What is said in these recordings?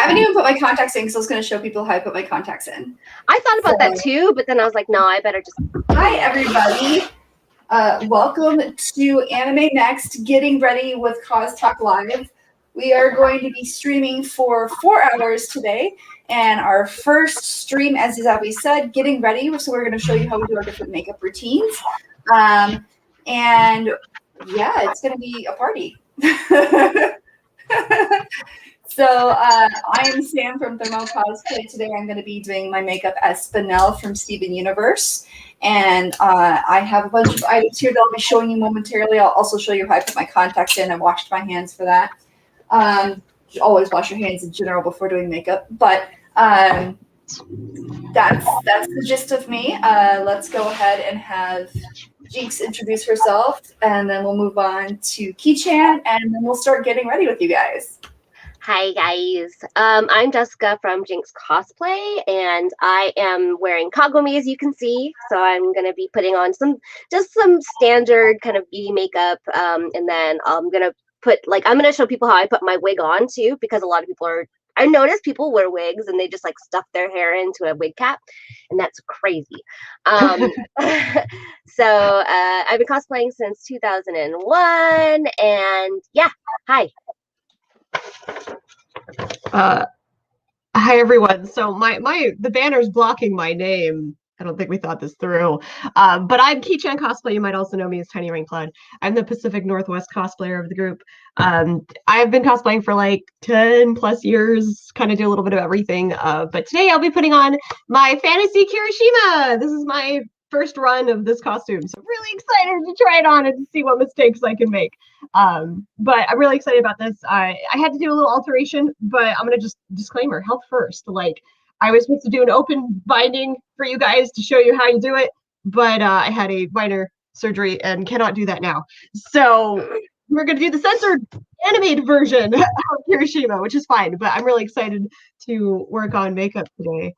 haven't even put my contacts in because I was going to show people how I put my contacts in. I thought about that too, but then I was like, no, I better just... Hi, everybody. Welcome to AnimeNEXT, getting ready with CosTalk Live. We are going to be streaming for 4 hours today, and our first stream, as is always said, getting ready. So we're going to show you how we do our different makeup routines. And yeah, it's going to be a party. So I am Sam from ThermoCosplay. Today I'm going to be doing my makeup as Spinel from Steven Universe. And I have a bunch of items here that I'll be showing you momentarily. I'll also show you how I put my contacts in. I washed my hands for that. You should always wash your hands in general before doing makeup. But that's the gist of me. Let's go ahead and have Jinx introduce herself, and then we'll move on to Key-chan, and then we'll start getting ready with you guys. Hi guys, I'm Jessica from Jinx Cosplay, and I am wearing Kagome, as you can see. So I'm gonna be putting on some standard kind of beauty makeup, and then I'm gonna show people how I put my wig on too, because a lot of people I noticed people wear wigs and they just like stuff their hair into a wig cap, and that's crazy. So I've been cosplaying since 2001, and yeah, hi. Hi everyone. So the banner's blocking my name. I don't think we thought this through. But I'm Key-chan Cosplay. You might also know me as Tiny Rain Cloud. I'm the Pacific Northwest cosplayer of the group. I've been cosplaying for like 10 plus years, kind of do a little bit of everything. But today I'll be putting on my fantasy Kirishima. This is my first run of this costume, so I'm really excited to try it on and to see what mistakes I can make. But I'm really excited about this. I had to do a little alteration, but I'm gonna just disclaimer, health first. Like, I was supposed to do an open binding for you guys to show you how you do it, but I had a minor surgery and cannot do that now. So we're gonna do the censored animated version of Kirishima, which is fine, but I'm really excited to work on makeup today.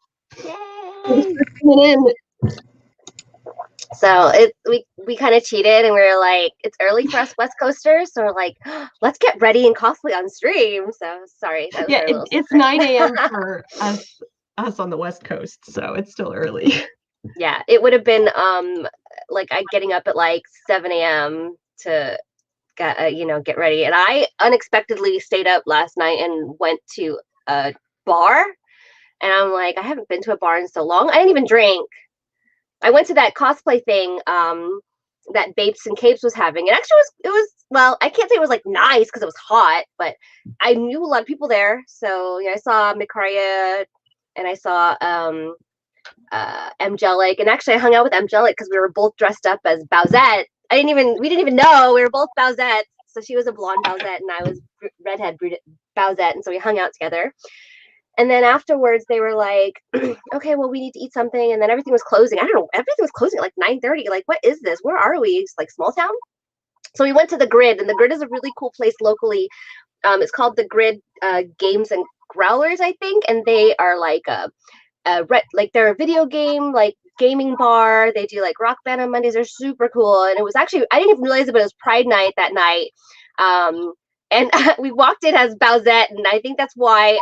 Yay! So we kind of cheated, and we were like, it's early for us West Coasters, so we're like, let's get ready and cosplay on stream. So sorry. Yeah, it's 9 a.m. for us on the West Coast, so it's still early. Yeah, it would have been like getting up at like 7 a.m. to get ready, and I unexpectedly stayed up last night and went to a bar, and I'm like, I haven't been to a bar in so long. I didn't even drink. I went to that cosplay thing that Babes and Capes was having. And actually it was well, I can't say it was like nice because it was hot, but I knew a lot of people there. So I saw Mikaria, and I saw Angelic, and actually I hung out with Angelic because we were both dressed up as Bowsette. We didn't even know we were both Bowsette. So she was a blonde Bowsette and I was redhead Bowsette, and so we hung out together. And then afterwards, they were like, okay, well, we need to eat something. And then everything was closing. I don't know. Everything was closing at like 9:30. Like, what is this? Where are we? It's like small town. So we went to the Grid, and the Grid is a really cool place locally. It's called the Grid Games and Growlers, I think. And they are like they're a video game, like gaming bar. They do like rock band on Mondays. They're super cool. And it was actually, I didn't even realize it, but it was Pride Night that night. And we walked in as Bowsette, and I think that's why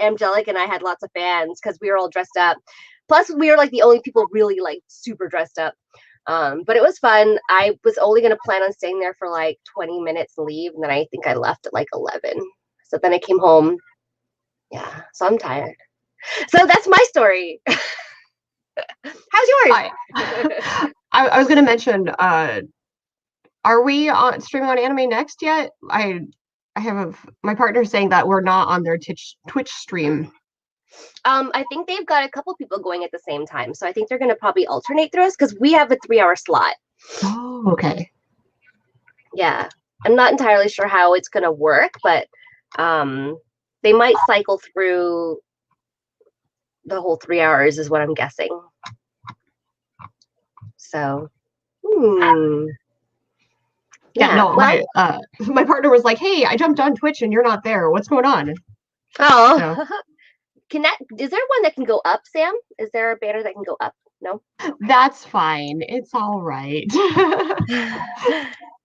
Angelic and I had lots of fans, because we were all dressed up. Plus, we were like the only people really like super dressed up. But it was fun. I was only going to plan on staying there for like 20 minutes and leave, and then I think I left at like 11. So then I came home. Yeah, so I'm tired. So that's my story. How's yours? I was going to mention, are we streaming on AnimeNEXT yet? I have my partner saying that we're not on their Twitch stream. I think they've got a couple people going at the same time, so I think they're going to probably alternate through us because we have a 3-hour slot. Oh, okay. Yeah, I'm not entirely sure how it's going to work, but they might cycle through the whole 3 hours, is what I'm guessing. So, Yeah, no, well, my partner was like, hey, I jumped on Twitch and you're not there. What's going on? Oh, so. Is there one that can go up, Sam? Is there a banner that can go up? No? That's fine. It's all right.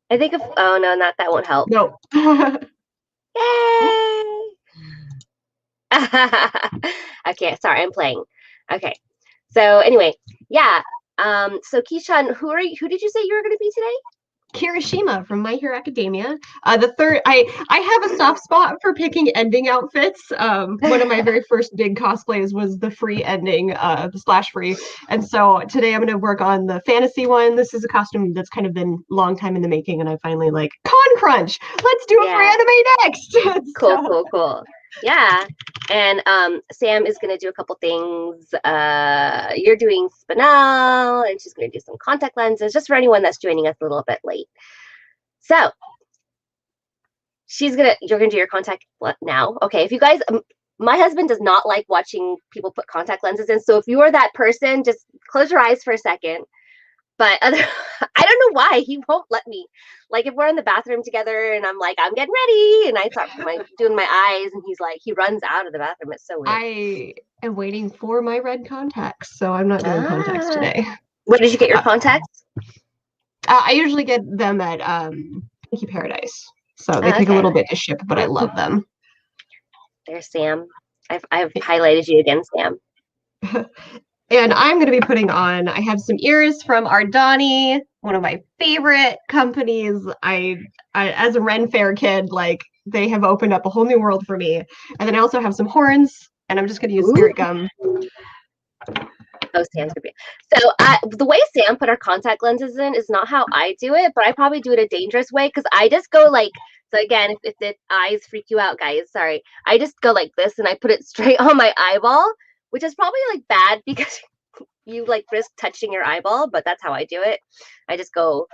I think oh no, that won't help. No. Yay! Okay, sorry, I'm playing. Okay. So anyway, yeah. So Keishan, who did you say you were going to be today? Kirishima from My Hero Academia. The third, I have a soft spot for picking ending outfits. One of my very first big cosplays was the free ending, the splash free. And so today I'm going to work on the fantasy one. This is a costume that's kind of been a long time in the making, and I finally like Con Crunch. Let's do it for AnimeNEXT. Cool. Yeah. And Sam is going to do a couple things. You're doing spinel, and she's going to do some contact lenses, just for anyone that's joining us a little bit late. So you're going to do your contact now. Okay. If you guys, my husband does not like watching people put contact lenses in. So if you are that person, just close your eyes for a second. But I don't know why he won't let me. Like if we're in the bathroom together and I'm like, I'm getting ready, and I start doing my eyes, and he's like, he runs out of the bathroom. It's so weird. I am waiting for my red contacts, so I'm not doing contacts today. Where did you get your contacts? I usually get them at Pinky Paradise, so they take a little bit to ship, but I love them. There's Sam. I've highlighted you again, Sam. And I'm going to be putting on, I have some ears from Ardani, one of my favorite companies. I as a Ren Fair kid, like they have opened up a whole new world for me. And then I also have some horns, and I'm just going to use spirit gum. Oh, Sam's gonna be. So the way Sam put her contact lenses in is not how I do it, but I probably do it a dangerous way, because I just go like, so again, if the eyes freak you out, guys, sorry. I just go like this, and I put it straight on my eyeball, which is probably like bad because you like risk touching your eyeball, but that's how I do it. I just go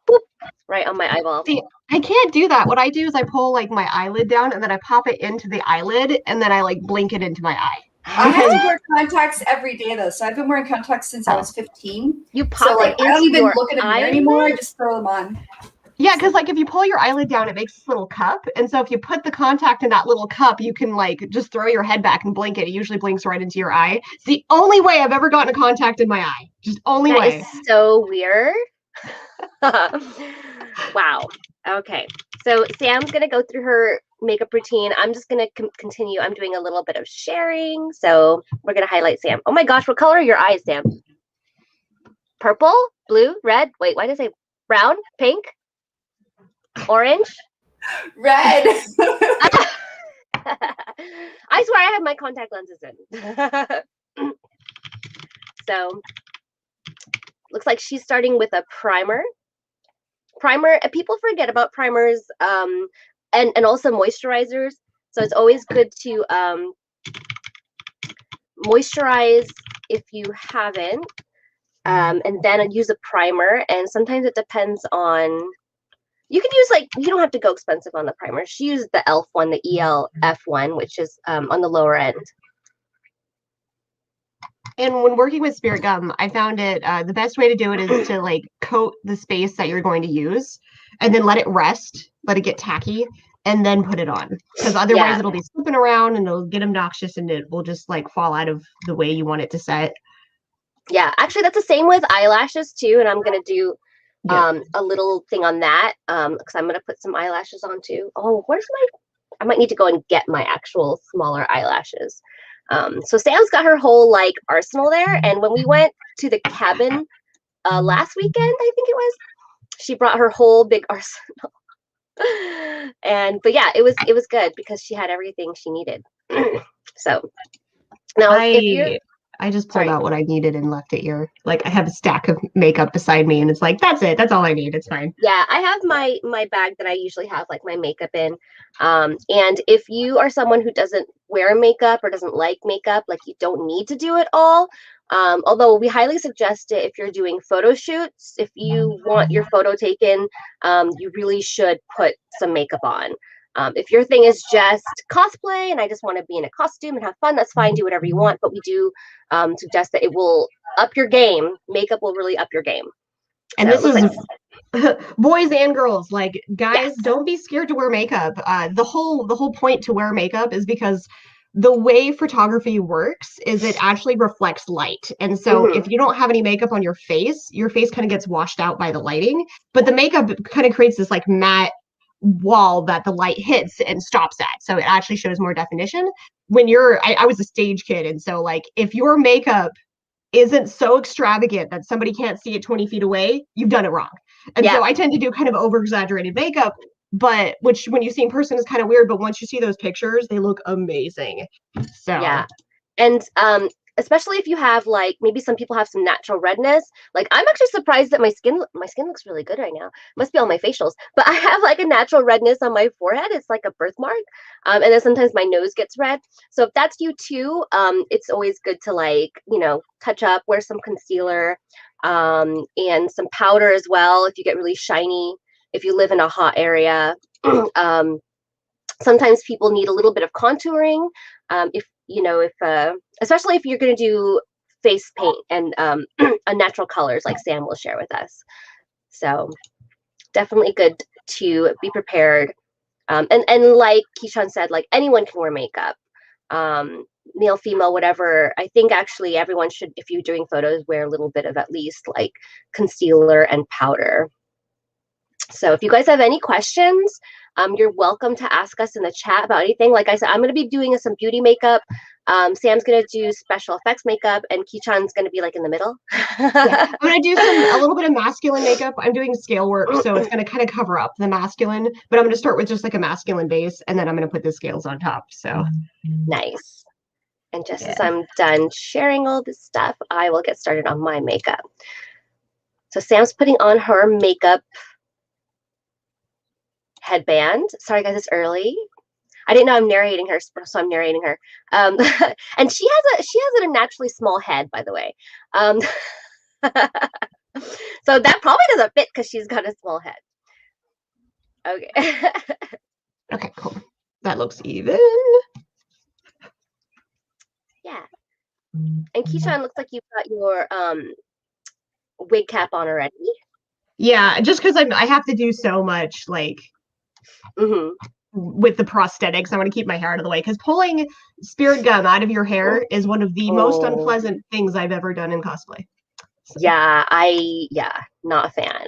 boop, right on my eyeball. See, I can't do that. What I do is I pull like my eyelid down, and then I pop it into the eyelid, and then I like blink it into my eye. I have to wear contacts every day though, so I've been wearing contacts since I was 15. You pop so like it I don't into even your look at them eyelid? anymore. I just throw them on. Yeah, because like if you pull your eyelid down, it makes this little cup, and so if you put the contact in that little cup, you can like just throw your head back and blink it. It usually blinks right into your eye. It's the only way I've ever gotten a contact in my eye. Just only way. That is so weird. Wow. Okay. So Sam's gonna go through her makeup routine. I'm just gonna continue. I'm doing a little bit of sharing, so we're gonna highlight Sam. Oh my gosh, what color are your eyes, Sam? Purple, blue, red. Wait, why did I say brown, pink, orange, red? I swear I have my contact lenses in. So looks like she's starting with a primer. People forget about primers and also moisturizers. So it's always good to moisturize if you haven't, and then use a primer. And sometimes it depends on, you can use like, you don't have to go expensive on the primer. She used the ELF one, the ELF one, which is on the lower end. And when working with spirit gum, I found it the best way to do it is to like coat the space that you're going to use, and then let it rest, let it get tacky, and then put it on. Because otherwise it'll be slipping around and it'll get obnoxious, and it will just like fall out of the way you want it to set. Yeah, actually that's the same with eyelashes too, and I'm gonna do a little thing on that because I'm gonna put some eyelashes on too. Oh, I might need to go and get my actual smaller eyelashes. So Sam's got her whole like arsenal there, and when we went to the cabin last weekend, I think it was, she brought her whole big arsenal. But yeah, it was good because she had everything she needed. So now I just pulled out what I needed and left it here. Like I have a stack of makeup beside me, and it's like, that's it. That's all I need. It's fine. Yeah, I have my bag that I usually have like my makeup in. And if you are someone who doesn't wear makeup or doesn't like makeup, like you don't need to do it all. Although we highly suggest it if you're doing photo shoots. If you want your photo taken, you really should put some makeup on. If your thing is just cosplay and I just want to be in a costume and have fun, that's fine. Do whatever you want. But we do suggest that it will up your game. Makeup will really up your game. And so this is boys and girls. Like guys, don't be scared to wear makeup. The whole point to wear makeup is because the way photography works is it actually reflects light. And so if you don't have any makeup on your face kind of gets washed out by the lighting. But the makeup kind of creates this like matte wall that the light hits and stops at. So it actually shows more definition. When I was a stage kid. And so like, if your makeup isn't so extravagant that somebody can't see it 20 feet away, you've done it wrong. And so I tend to do kind of over exaggerated makeup, but which when you see in person is kind of weird, but once you see those pictures, they look amazing. So yeah. And especially if you have like, maybe some people have some natural redness. Like I'm actually surprised that my skin looks really good right now. Must be all my facials, but I have like a natural redness on my forehead. It's like a birthmark. And then sometimes my nose gets red. So if that's you too, it's always good to like, you know, touch up, wear some concealer, and some powder as well. If you get really shiny, if you live in a hot area, sometimes people need a little bit of contouring. Especially if you're going to do face paint and unnatural colors like Sam will share with us. So definitely good to be prepared. And like Keyshawn said, like anyone can wear makeup, male, female, whatever. I think actually everyone should, if you're doing photos, wear a little bit of at least like concealer and powder. So if you guys have any questions, you're welcome to ask us in the chat about anything. Like I said, I'm going to be doing some beauty makeup. Sam's going to do special effects makeup, and Keyshawn's going to be like in the middle. I'm going to do a little bit of masculine makeup. I'm doing scale work, so it's going to kind of cover up the masculine, but I'm going to start with just like a masculine base, and then I'm going to put the scales on top. So nice. And just as I'm done sharing all this stuff, I will get started on my makeup. So Sam's putting on her makeup headband. Sorry guys, it's early. I didn't know I'm narrating her, so I'm narrating her. And she has a naturally small head, by the way. So that probably doesn't fit because she's got a small head. Okay. Okay, cool. That looks even. Yeah. And Keyshawn, looks like you've got your wig cap on already. Yeah, just because I have to do so much like with the prosthetics. I want to keep my hair out of the way because pulling spirit gum out of your hair is one of the most unpleasant things I've ever done in cosplay. So. Yeah, not a fan.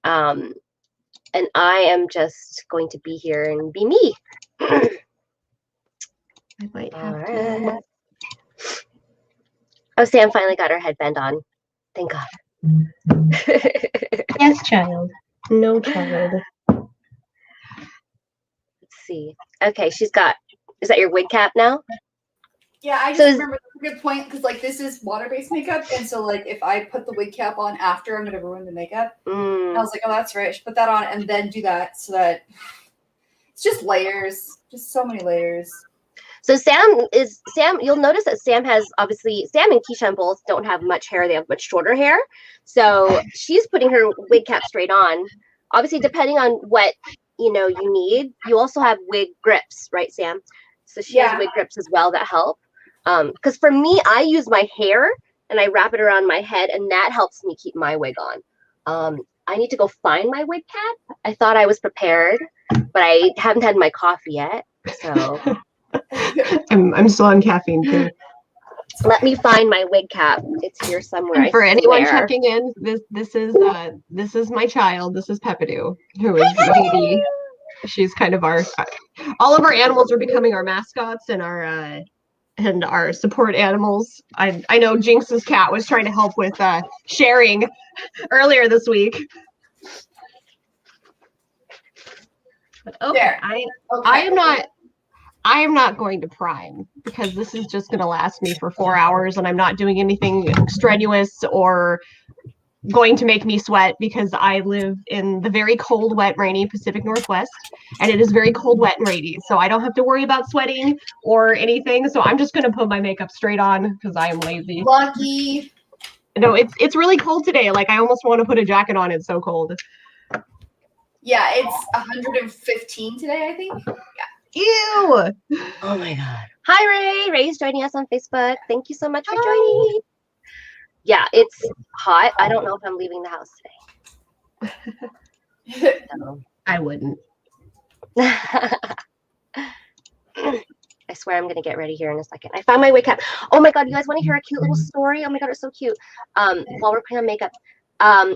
And I am just going to be here and be me. I might have to. Oh, Sam finally got her headband on. Thank God. Yes, child. No child. Let's see. Okay, she's got. Is that your wig cap now? Yeah, I just remember that's a good point because like this is water-based makeup, and so like if I put the wig cap on after, I'm gonna ruin the makeup. And I was like, oh, that's right. I should put that on and then do that so that it's just layers, just so many layers. So Sam, you'll notice that Sam and Keyshawn both don't have much hair. They have much shorter hair. So she's putting her wig cap straight on. Obviously, depending on what you need, you also have wig grips, right, Sam? So she has wig grips as well that help. Because for me, I use my hair and I wrap it around my head, and that helps me keep my wig on. I need to go find my wig cap. I thought I was prepared, but I haven't had my coffee yet. So I'm still on caffeine too. Let me find my wig cap. It's here somewhere. And for anyone checking in, this is my child. This is Peppadoo, who is baby. She's kind of all of our animals are becoming our mascots and our support animals. I know Jinx's cat was trying to help with sharing earlier this week. But okay, I am not going to prime because this is just going to last me for 4 hours, and I'm not doing anything strenuous or going to make me sweat because I live in the very cold, wet, rainy Pacific Northwest, and it is very cold, wet, and rainy. So I don't have to worry about sweating or anything. So I'm just going to put my makeup straight on because I am lazy. Lucky. No, it's really cold today. Like I almost want to put a jacket on. It's so cold. Yeah, it's 115 today, I think. Yeah. Ew! Oh my God. Hi, Ray. Ray's joining us on Facebook. Thank you so much for joining. Yeah, it's hot. I don't know if I'm leaving the house today. So. I wouldn't. I swear I'm going to get ready here in a second. I found my wig cap. Oh my God, you guys want to hear a cute little story? Oh my God, it's so cute. While we're putting on makeup,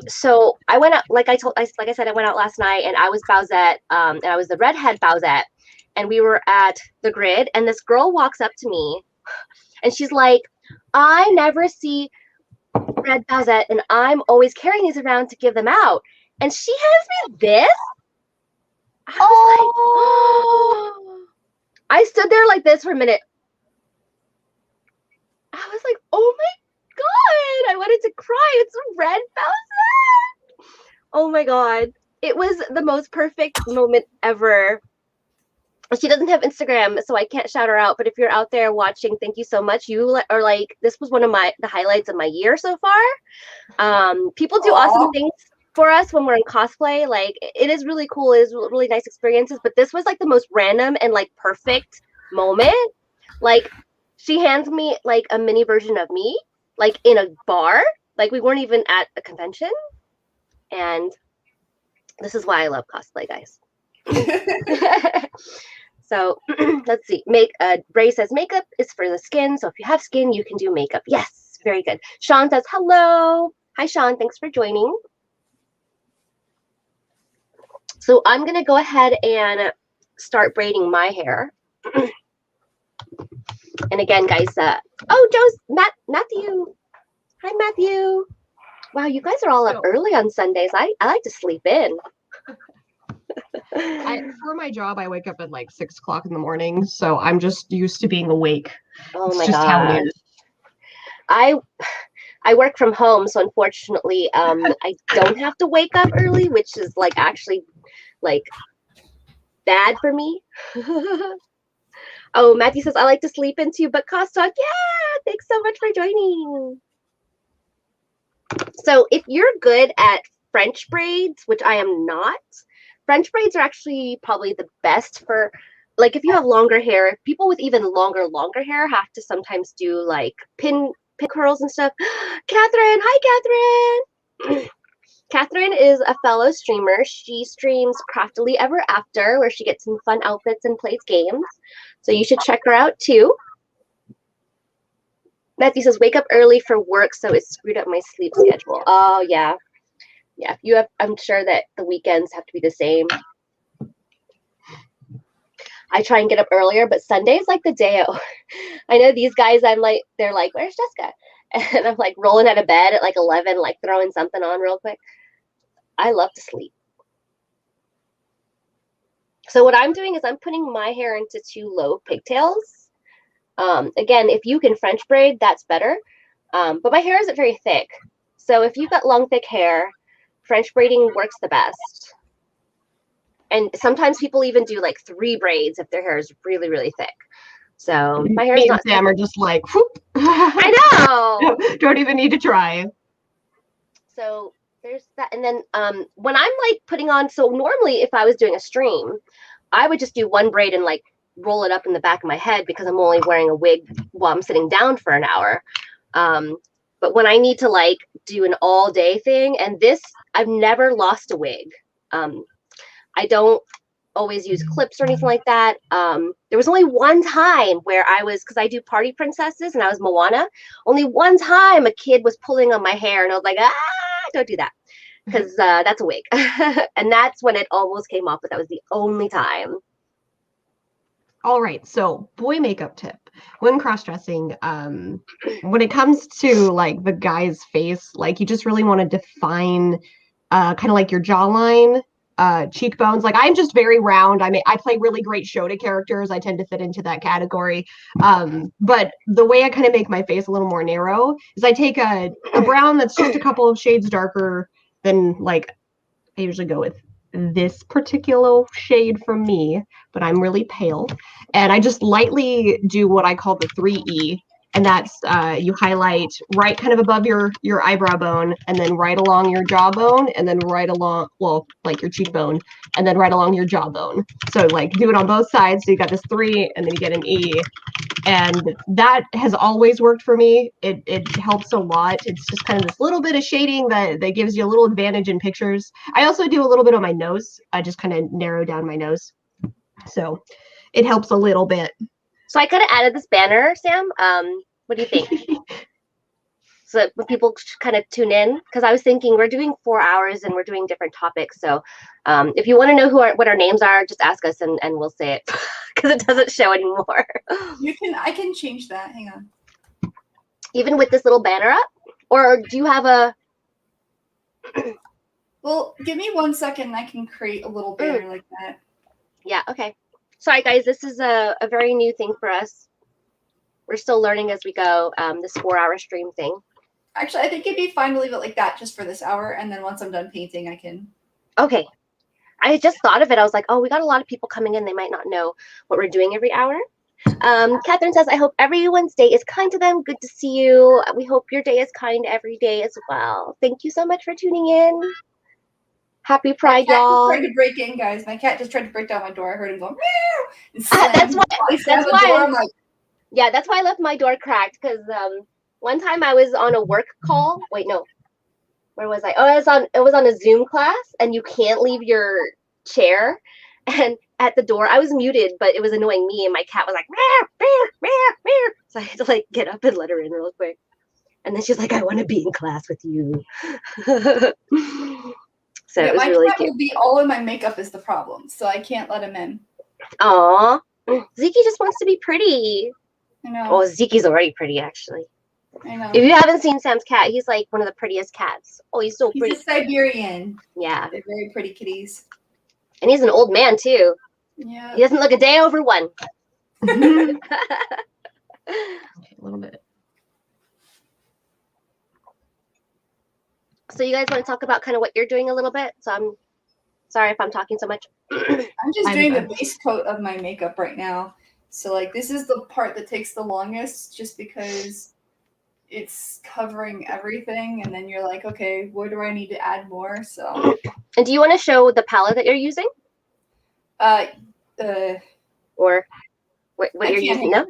So I went out, like I said, I went out last night and I was Bowsette, and I was the redhead Bowsette, and we were at the grid, and this girl walks up to me, and she's like, "I never see red Bowsette, and I'm always carrying these around to give them out," and she hands me this. I was like, oh. I stood there like this for a minute. I was like, oh my God, I wanted to cry. It's a red Bowsette. Oh my God. It was the most perfect moment ever. She doesn't have Instagram, so I can't shout her out. But if you're out there watching, thank you so much. You are like, this was one of the highlights of my year so far. People do awesome things for us when we're in cosplay. Like, it is really cool. It is really nice experiences. But this was like the most random and like perfect moment. Like, she hands me like a mini version of me, like in a bar. Like, we weren't even at a convention. And this is why I love cosplay, guys. So let's see. Ray says makeup is for the skin. So if you have skin, you can do makeup. Yes, very good. Sean says hello. Hi, Sean. Thanks for joining. So I'm gonna go ahead and start braiding my hair. And again, guys, Matthew. Hi, Matthew. Wow, you guys are all up early on Sundays. I like to sleep in. For my job, I wake up at like 6 o'clock in the morning, so I'm just used to being awake. Oh it's my just God. How it is. I work from home, so unfortunately, I don't have to wake up early, which is like actually like bad for me. Oh, Matthew says I like to sleep in too, but CosTalk, yeah, thanks so much for joining. So if you're good at French braids, which I am not, French braids are actually probably the best for, like, if you have longer hair. People with even longer hair have to sometimes do like pin curls and stuff. Catherine, hi Catherine. Catherine is a fellow streamer. She streams Craftily Ever After, where she gets some fun outfits and plays games. So you should check her out too. Matthew says, wake up early for work, so it screwed up my sleep schedule. Oh, yeah. Yeah, I'm sure that the weekends have to be the same. I try and get up earlier, but Sunday's like the day I know these guys, they're like, where's Jessica? And I'm like rolling out of bed at like 11, like throwing something on real quick. I love to sleep. So what I'm doing is I'm putting my hair into 2 low pigtails. Again, if you can French braid, that's better. But my hair isn't very thick. So if you've got long, thick hair, French braiding works the best. And sometimes people even do like 3 braids if their hair is really, really thick. So my hair is not. Sam are just like, whoop. I know. Don't even need to try. So there's that. And then when I'm like putting on, so normally if I was doing a stream, I would just do 1 braid and like roll it up in the back of my head because I'm only wearing a wig while I'm sitting down for an hour. But when I need to like do an all day thing, and this, I've never lost a wig. I don't always use clips or anything like that. There was only one time where because I do party princesses and I was Moana. Only one time a kid was pulling on my hair and I was like, don't do that. Because that's a wig. And that's when it almost came off, but that was the only time. All right, so boy makeup tip. When cross-dressing, when it comes to like the guy's face, like you just really want to define kind of like your jawline, cheekbones. Like I'm just very round. I play really great Shota characters. I tend to fit into that category. But the way I kind of make my face a little more narrow is I take a brown that's just a couple of shades darker than like I usually go with this particular shade from me, but I'm really pale. And I just lightly do what I call the 3E. And that's you highlight right kind of above your eyebrow bone, and then right along your jawbone, and then right along, well, like your cheekbone, and then right along your jawbone. So like do it on both sides. So you got this 3, and then you get an E. And that has always worked for me. It helps a lot. It's just kind of this little bit of shading that gives you a little advantage in pictures. I also do a little bit on my nose. I just kind of narrow down my nose. So it helps a little bit. So I could have added this banner, Sam. What do you think? so that when people kind of tune in, because I was thinking we're doing 4 hours and we're doing different topics. So if you want to know what our names are, just ask us and we'll say it because it doesn't show anymore. I can change that. Hang on. Even with this little banner up, or do you have a? Well, give me 1 second and I can create a little banner like that. Yeah. Okay. Sorry, guys. This is a very new thing for us. We're still learning as we go. This 4-hour stream thing. Actually, I think it'd be fine to leave it like that just for this hour, and then once I'm done painting, I can. Okay. I just thought of it. I was like, oh, we got a lot of people coming in. They might not know what we're doing every hour. Catherine says, I hope everyone's day is kind to them. Good to see you. We hope your day is kind every day as well. Thank you so much for tuning in. Happy Pride, y'all. My cat just tried to break in, guys. My cat just tried to break down my door. I heard him go, meow. That's why. I'm like, yeah, that's why I left my door cracked, because one time I was on a work call. Wait, no. Where was I? Oh, it was on a Zoom class, and you can't leave your chair. And at the door, I was muted, but it was annoying me, and my cat was like, meow, meow, meow, meow. So I had to like get up and let her in real quick. And then she's like, I want to be in class with you. So yeah, it was my really cat cute. will be all in my makeup is the problem, so I can't let him in. Aw, Ziki just wants to be pretty. I know. Oh, Ziki's already pretty, actually. I know. If you haven't seen Sam's cat, he's like one of the prettiest cats. Oh, he's so pretty. He's a Siberian. Yeah. They're very pretty kitties. And he's an old man, too. Yeah. He doesn't look a day over 1. Okay, a little bit. So you guys want to talk about kind of what you're doing a little bit? So I'm sorry if I'm talking so much. I'm just doing the base coat of my makeup right now. So like this is the part that takes the longest just because it's covering everything, and then you're like, okay, where do I need to add more? So And do you want to show the palette that you're using? Or what you're using? No?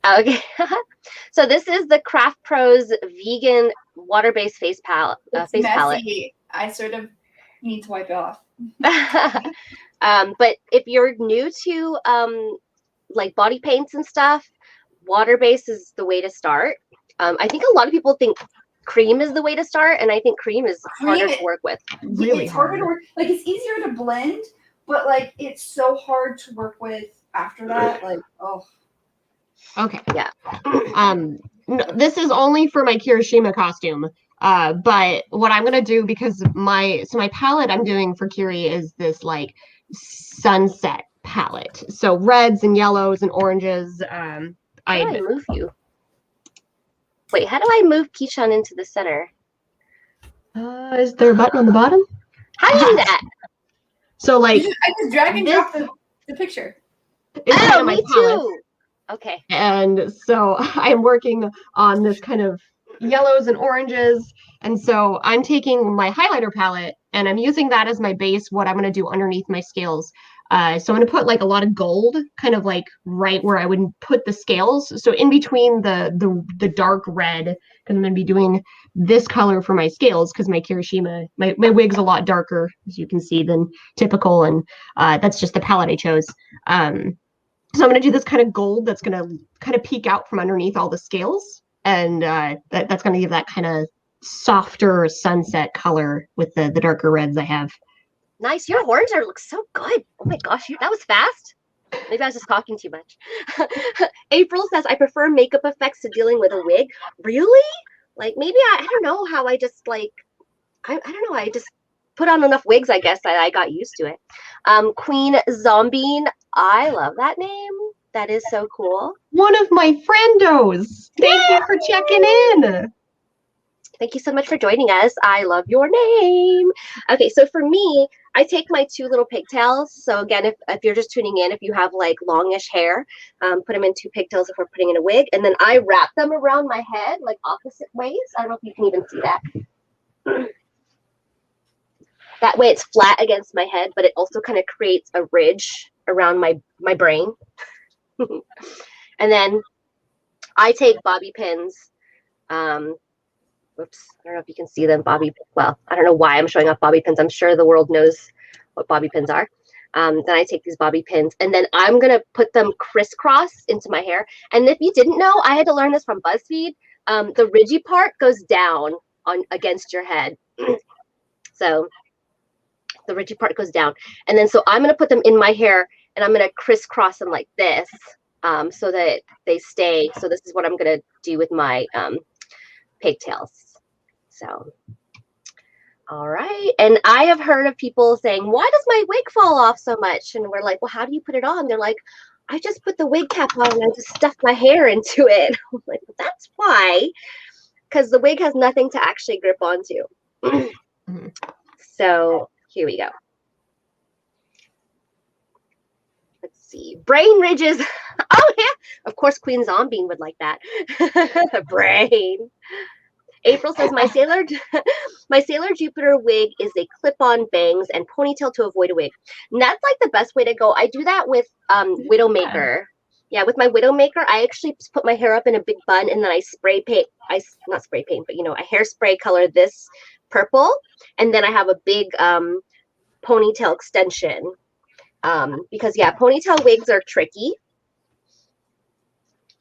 Okay. So this is the Craft Pros vegan water-based face palette. It's messy. I sort of need to wipe it off. But if you're new to like body paints and stuff, water-based is the way to start. I think a lot of people think cream is the way to start, and I think cream is harder to work with. Really it's harder to work. Like it's easier to blend, but like it's so hard to work with after that. Like, oh. Okay. Yeah. No, this is only for my Kirishima costume. But what I'm gonna do, because my palette I'm doing for Kiri is this like sunset palette. So reds and yellows and oranges. How do I move you? Wait, how do I move Keyshawn into the center? Is there a button on the bottom? How do you do that? So like I just drag and drop the picture. Oh, me too. Okay. And so I'm working on this kind of yellows and oranges. And so I'm taking my highlighter palette and I'm using that as my base, what I'm going to do underneath my scales. So I'm going to put like a lot of gold, kind of like right where I would put the scales. So in between the dark red, because I'm going to be doing this color for my scales, because my Kirishima, my wig's a lot darker, as you can see, than typical. And that's just the palette I chose. So I'm going to do this kind of gold that's going to kind of peek out from underneath all the scales. And that's going to give that kind of softer sunset color with the darker reds I have. Nice. Your orange art looks so good. Oh my gosh, that was fast. Maybe I was just talking too much. April says, I prefer makeup effects to dealing with a wig. Really? Like maybe I don't know how I just like, I don't know. I just put on enough wigs, I guess, that I got used to it. Queen Zombie, I love that name. That is so cool. One of my friendos. Thank you for checking in. Thank you so much for joining us. I love your name. Okay, so for me, I take my 2 little pigtails. So again, if you're just tuning in, if you have like longish hair, put them in 2 pigtails if we're putting in a wig. And then I wrap them around my head like opposite ways. I don't know if you can even see that. That way it's flat against my head, but it also kind of creates a ridge around my brain. And then I take bobby pins. Whoops, I don't know if you can see them. Well, I don't know why I'm showing off bobby pins. I'm sure the world knows what bobby pins are. Then I take these bobby pins and then I'm going to put them crisscross into my hair. And if you didn't know, I had to learn this from BuzzFeed. the ridgy part goes down on against your head. So the ridgy part goes down. And then so I'm going to put them in my hair and I'm going to crisscross them like this so that they stay. So this is what I'm going to do with my pigtails. So, all right. And I have heard of people saying, why does my wig fall off so much? And we're like, well, how do you put it on? They're like, I just put the wig cap on and I just stuffed my hair into it. I'm like, well, that's why. Because the wig has nothing to actually grip onto. So here we go. Let's see. Brain ridges. Oh, yeah. Of course, Queen Zombie would like that. Brain. April says, my Sailor Jupiter wig is a clip-on bangs and ponytail to avoid a wig. And that's like the best way to go. I do that with Widowmaker. Yeah, with my Widowmaker, I actually put my hair up in a big bun and then I spray paint. Not spray paint, but I hairspray color this purple. And then I have a big ponytail extension. Because, yeah, ponytail wigs are tricky.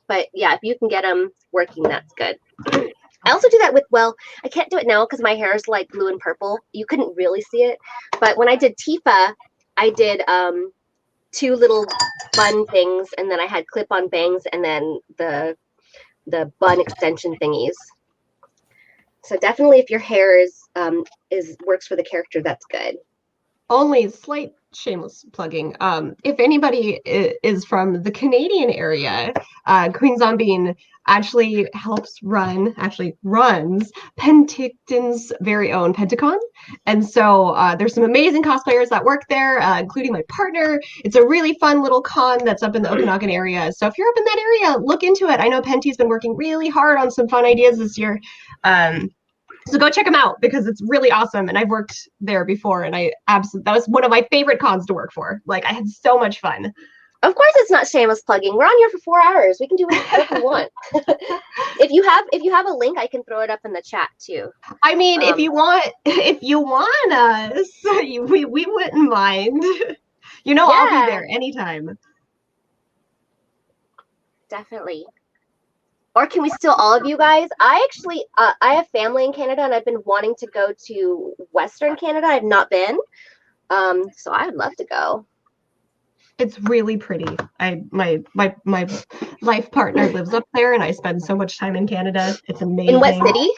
But, yeah, if you can get them working, that's good. I also do that with, well, I can't do it now because my hair is like blue and purple. You couldn't really see it. But when I did Tifa, I did 2 little bun things, and then I had clip-on bangs, and then the bun extension thingies. So definitely, if your hair works for the character, that's good. Only slight shameless plugging. If anybody is from the Canadian area, Queen Zombie actually runs Penticton's very own Penticon. And so there's some amazing cosplayers that work there, including my partner. It's a really fun little con that's up in the Okanagan area. So if you're up in that area, look into it. I know Penty's been working really hard on some fun ideas this year. So go check them out because it's really awesome. And I've worked there before and that was one of my favorite cons to work for. Like I had so much fun. Of course it's not shameless plugging. We're on here for 4 hours. We can do whatever we want. If you have a link, I can throw it up in the chat too. I mean, if you want us, we wouldn't mind. Yeah. I'll be there anytime. Definitely. Or can we steal all of you guys? I actually, I have family in Canada and I've been wanting to go to Western Canada. I've not been. So I would love to go. It's really pretty. My life partner lives up there and I spend so much time in Canada. It's amazing. In what city?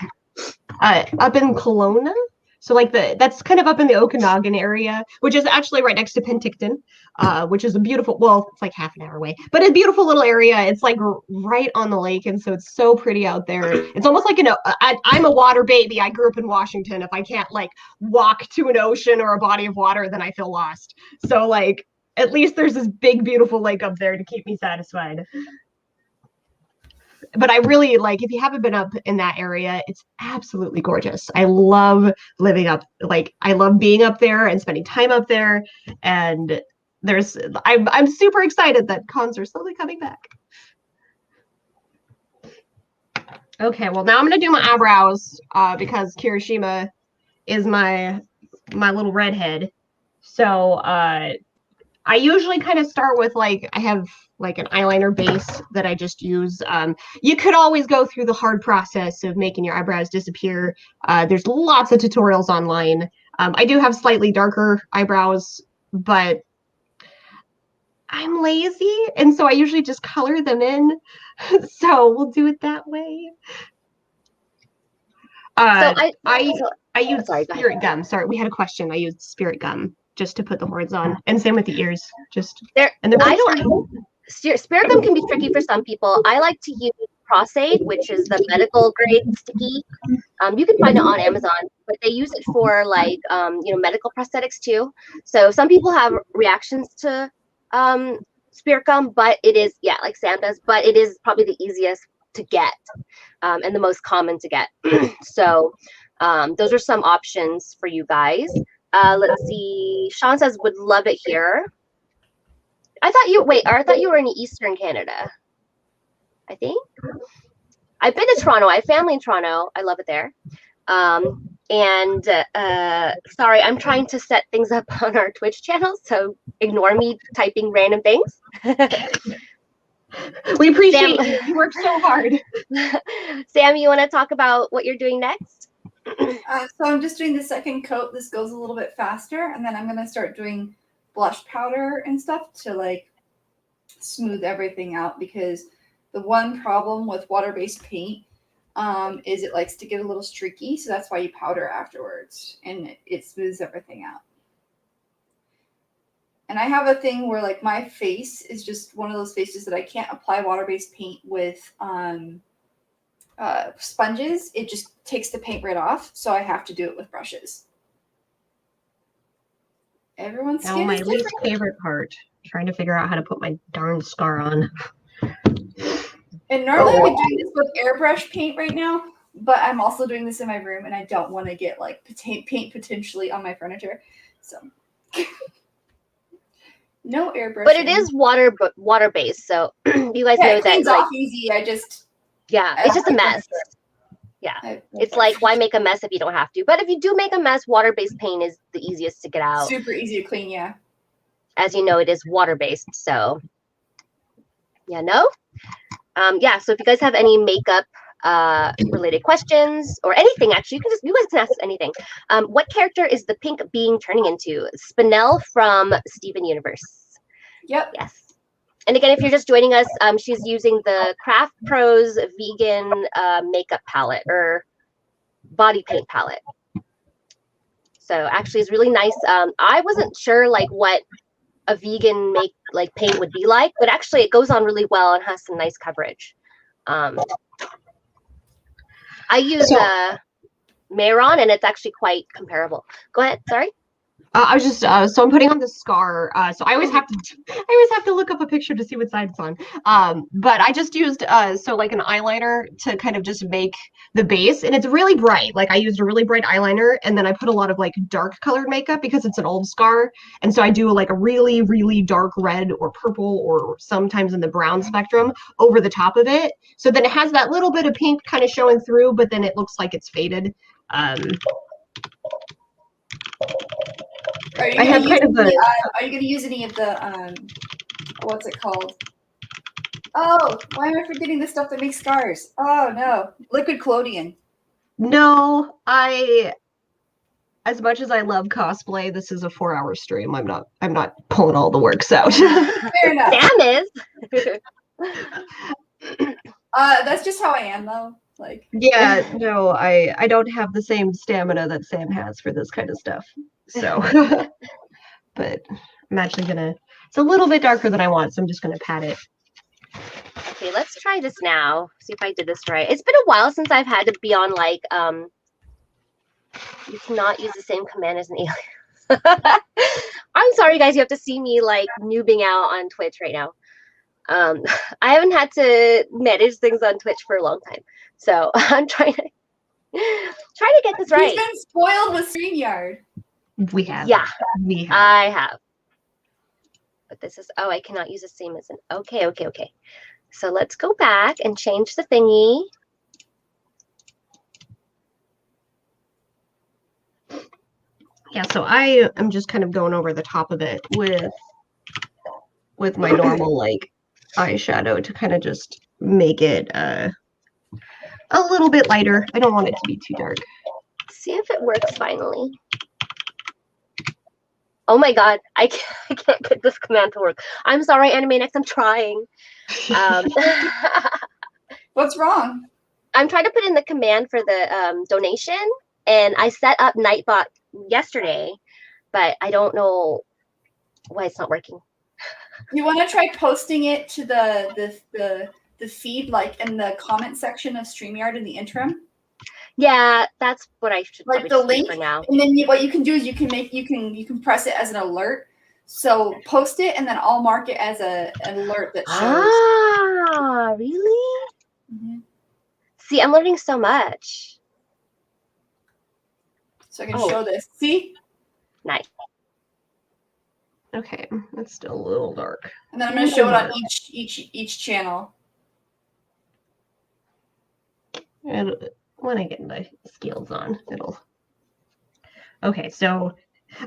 Up in Kelowna. So that's kind of up in the Okanagan area, which is actually right next to Penticton, which is a beautiful, well, it's like half an hour away, but a beautiful little area. It's like right on the lake. And so it's so pretty out there. It's almost like, I'm a water baby. I grew up in Washington. If I can't walk to an ocean or a body of water, then I feel lost. So at least there's this big, beautiful lake up there to keep me satisfied. But I really if you haven't been up in that area, it's absolutely gorgeous. I love living up, I love being up there and spending time up there. And I'm super excited that cons are slowly coming back. Okay, well now I'm gonna do my eyebrows because Kirishima is my little redhead. So I usually kind of start with I have an eyeliner base that I just use. You could always go through the hard process of making your eyebrows disappear. There's lots of tutorials online. I do have slightly darker eyebrows, but I'm lazy. And so I usually just color them in. So we'll do it that way. I use spirit gum. Sorry, we had a question. I used spirit gum just to put the horns on, and same with the ears. Spirit gum can be tricky for some people. I like to use Prosaid, which is the medical grade sticky. You can find it on Amazon, but they use it for medical prosthetics too. So some people have reactions to spirit gum, but it is like Sam does, but it is probably the easiest to get and the most common to get. So those are some options for you guys. Let's see. Sean says would love it here. I thought you were in Eastern Canada. I think. I've been to Toronto. I have family in Toronto. I love it there. Sorry, I'm trying to set things up on our Twitch channel, so ignore me typing random things. We appreciate Sam, you. You worked so hard. Sam, you want to talk about what you're doing next? So I'm just doing the second coat. This goes a little bit faster, and then I'm gonna start doing blush powder and stuff to like smooth everything out, because the one problem with water-based paint is it likes to get a little streaky, so that's why you powder afterwards, and it smooths everything out. And I have a thing where like my face is just one of those faces that I can't apply water-based paint with sponges. It just takes the paint right off, so I have to do it with brushes. Everyone's skin my is least different. favorite part, trying to figure out how to put my darn scar on. And normally I'd be doing this with airbrush paint right now, but I'm also doing this in my room, and I don't want to get like paint potentially on my furniture. So no airbrush. But it is water based, so you guys know it that cleans like off easy. It's just a mess. Yeah, it's like, why make a mess if you don't have to? But if you do make a mess, water-based paint is the easiest to get out. Super easy to clean, yeah. As you know, it is water-based, so yeah, no? Yeah, so if you guys have any makeup related questions or anything, actually, you guys can ask anything. What character is the pink being turning into? Spinel from Steven Universe. Yep. Yes. And again, if you're just joining us, she's using the Craft Pros vegan makeup palette or body paint palette. So actually, it's really nice. I wasn't sure like what a vegan paint would be like, but actually, it goes on really well and has some nice coverage. I use Mayron, and it's actually quite comparable. Go ahead. Sorry. I was just so I'm putting on the scar. So I always have to look up a picture to see what side it's on. But I just used so like an eyeliner to kind of just make the base, and it's really bright. Like I used a really bright eyeliner, and then I put a lot of like dark colored makeup because it's an old scar, and so I do like a really really dark red or purple or sometimes in the brown spectrum over the top of it. So then it has that little bit of pink kind of showing through, but then it looks like it's faded. Are you going to use any of the what's it called? Oh, why am I forgetting the stuff that makes scars? Oh no, liquid collodion. No, as much as I love cosplay, this is a 4-hour stream. I'm not pulling all the works out. Fair enough. Sam is. That's just how I am though. Like yeah, no, I don't have the same stamina that Sam has for this kind of stuff. So but I'm actually it's a little bit darker than I want, so I'm just gonna pat it. Okay, let's try this now. See if I did this right. It's been a while since I've had to be on like you cannot use the same command as an alien. I'm sorry guys, you have to see me like noobing out on Twitch right now. I haven't had to manage things on Twitch for a long time. So I'm trying to get this right. He's been spoiled with StreamYard. We have. Yeah. We have. I have. But this is, I cannot use the same as an, okay. So let's go back and change the thingy. Yeah, so I am just kind of going over the top of it with my normal like eyeshadow to kind of just make it a little bit lighter. I don't want it to be too dark. See if it works finally. Oh my god, I can't get this command to work. I'm sorry, AnimeNEXT, I'm trying. What's wrong? I'm trying to put in the command for the donation, and I set up Nightbot yesterday, but I don't know why it's not working. You want to try posting it to the feed, like in the comment section of StreamYard in the interim? Yeah, that's what I should like the link for now. And then what you can do is you can press it as an alert. So post it, and then I'll mark it as an alert that shows. Ah, really? Mm-hmm. See, I'm learning so much. So I can show this. See? Nice. Okay, it's still a little dark. And then I'm going to show it on each channel. And when I get my skills on, it'll. Okay, so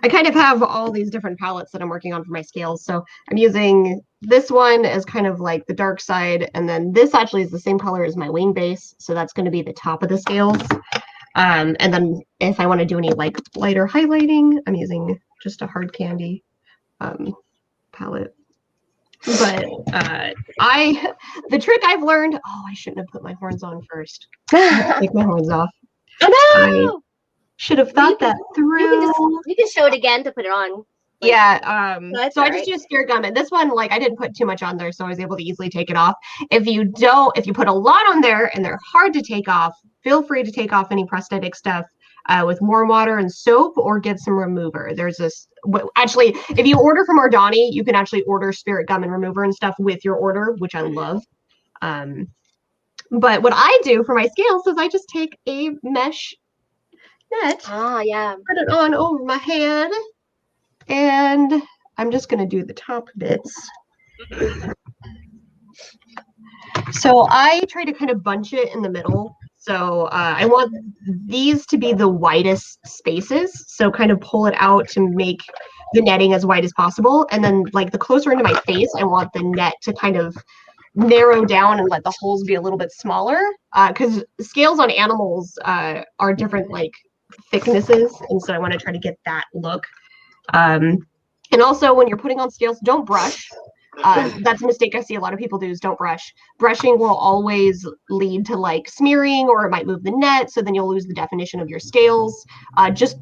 I kind of have all these different palettes that I'm working on for my scales. So I'm using this one as kind of like the dark side, and then this actually is the same color as my wing base, so that's going to be the top of the scales. And then if I want to do any like lighter highlighting, I'm using just a hard candy palette. But the trick I've learned, oh, I shouldn't have put my horns on first. Take my horns off. Oh no! Should have thought that through. You can show it again to put it on. Like, yeah. So I just right. use spirit gum, and this one, like, I didn't put too much on there, so I was able to easily take it off. If you put a lot on there and they're hard to take off, feel free to take off any prosthetic stuff with warm water and soap, or get some remover. There's this. Actually, if you order from Ardani, you can actually order spirit gum and remover and stuff with your order, which I love. But what I do for my scales is I just take a mesh net. Yeah. Put it on over my head, and I'm just going to do the top bits. So I try to kind of bunch it in the middle. So I want these to be the widest spaces. So kind of pull it out to make the netting as wide as possible. And then like the closer into my face, I want the net to kind of narrow down and let the holes be a little bit smaller. Because scales on animals are different like thicknesses. And so I want to try to get that look. And also when you're putting on scales, don't brush. That's a mistake I see a lot of people do, is don't brush. Brushing will always lead to like smearing, or it might move the net, so then you'll lose the definition of your scales. Just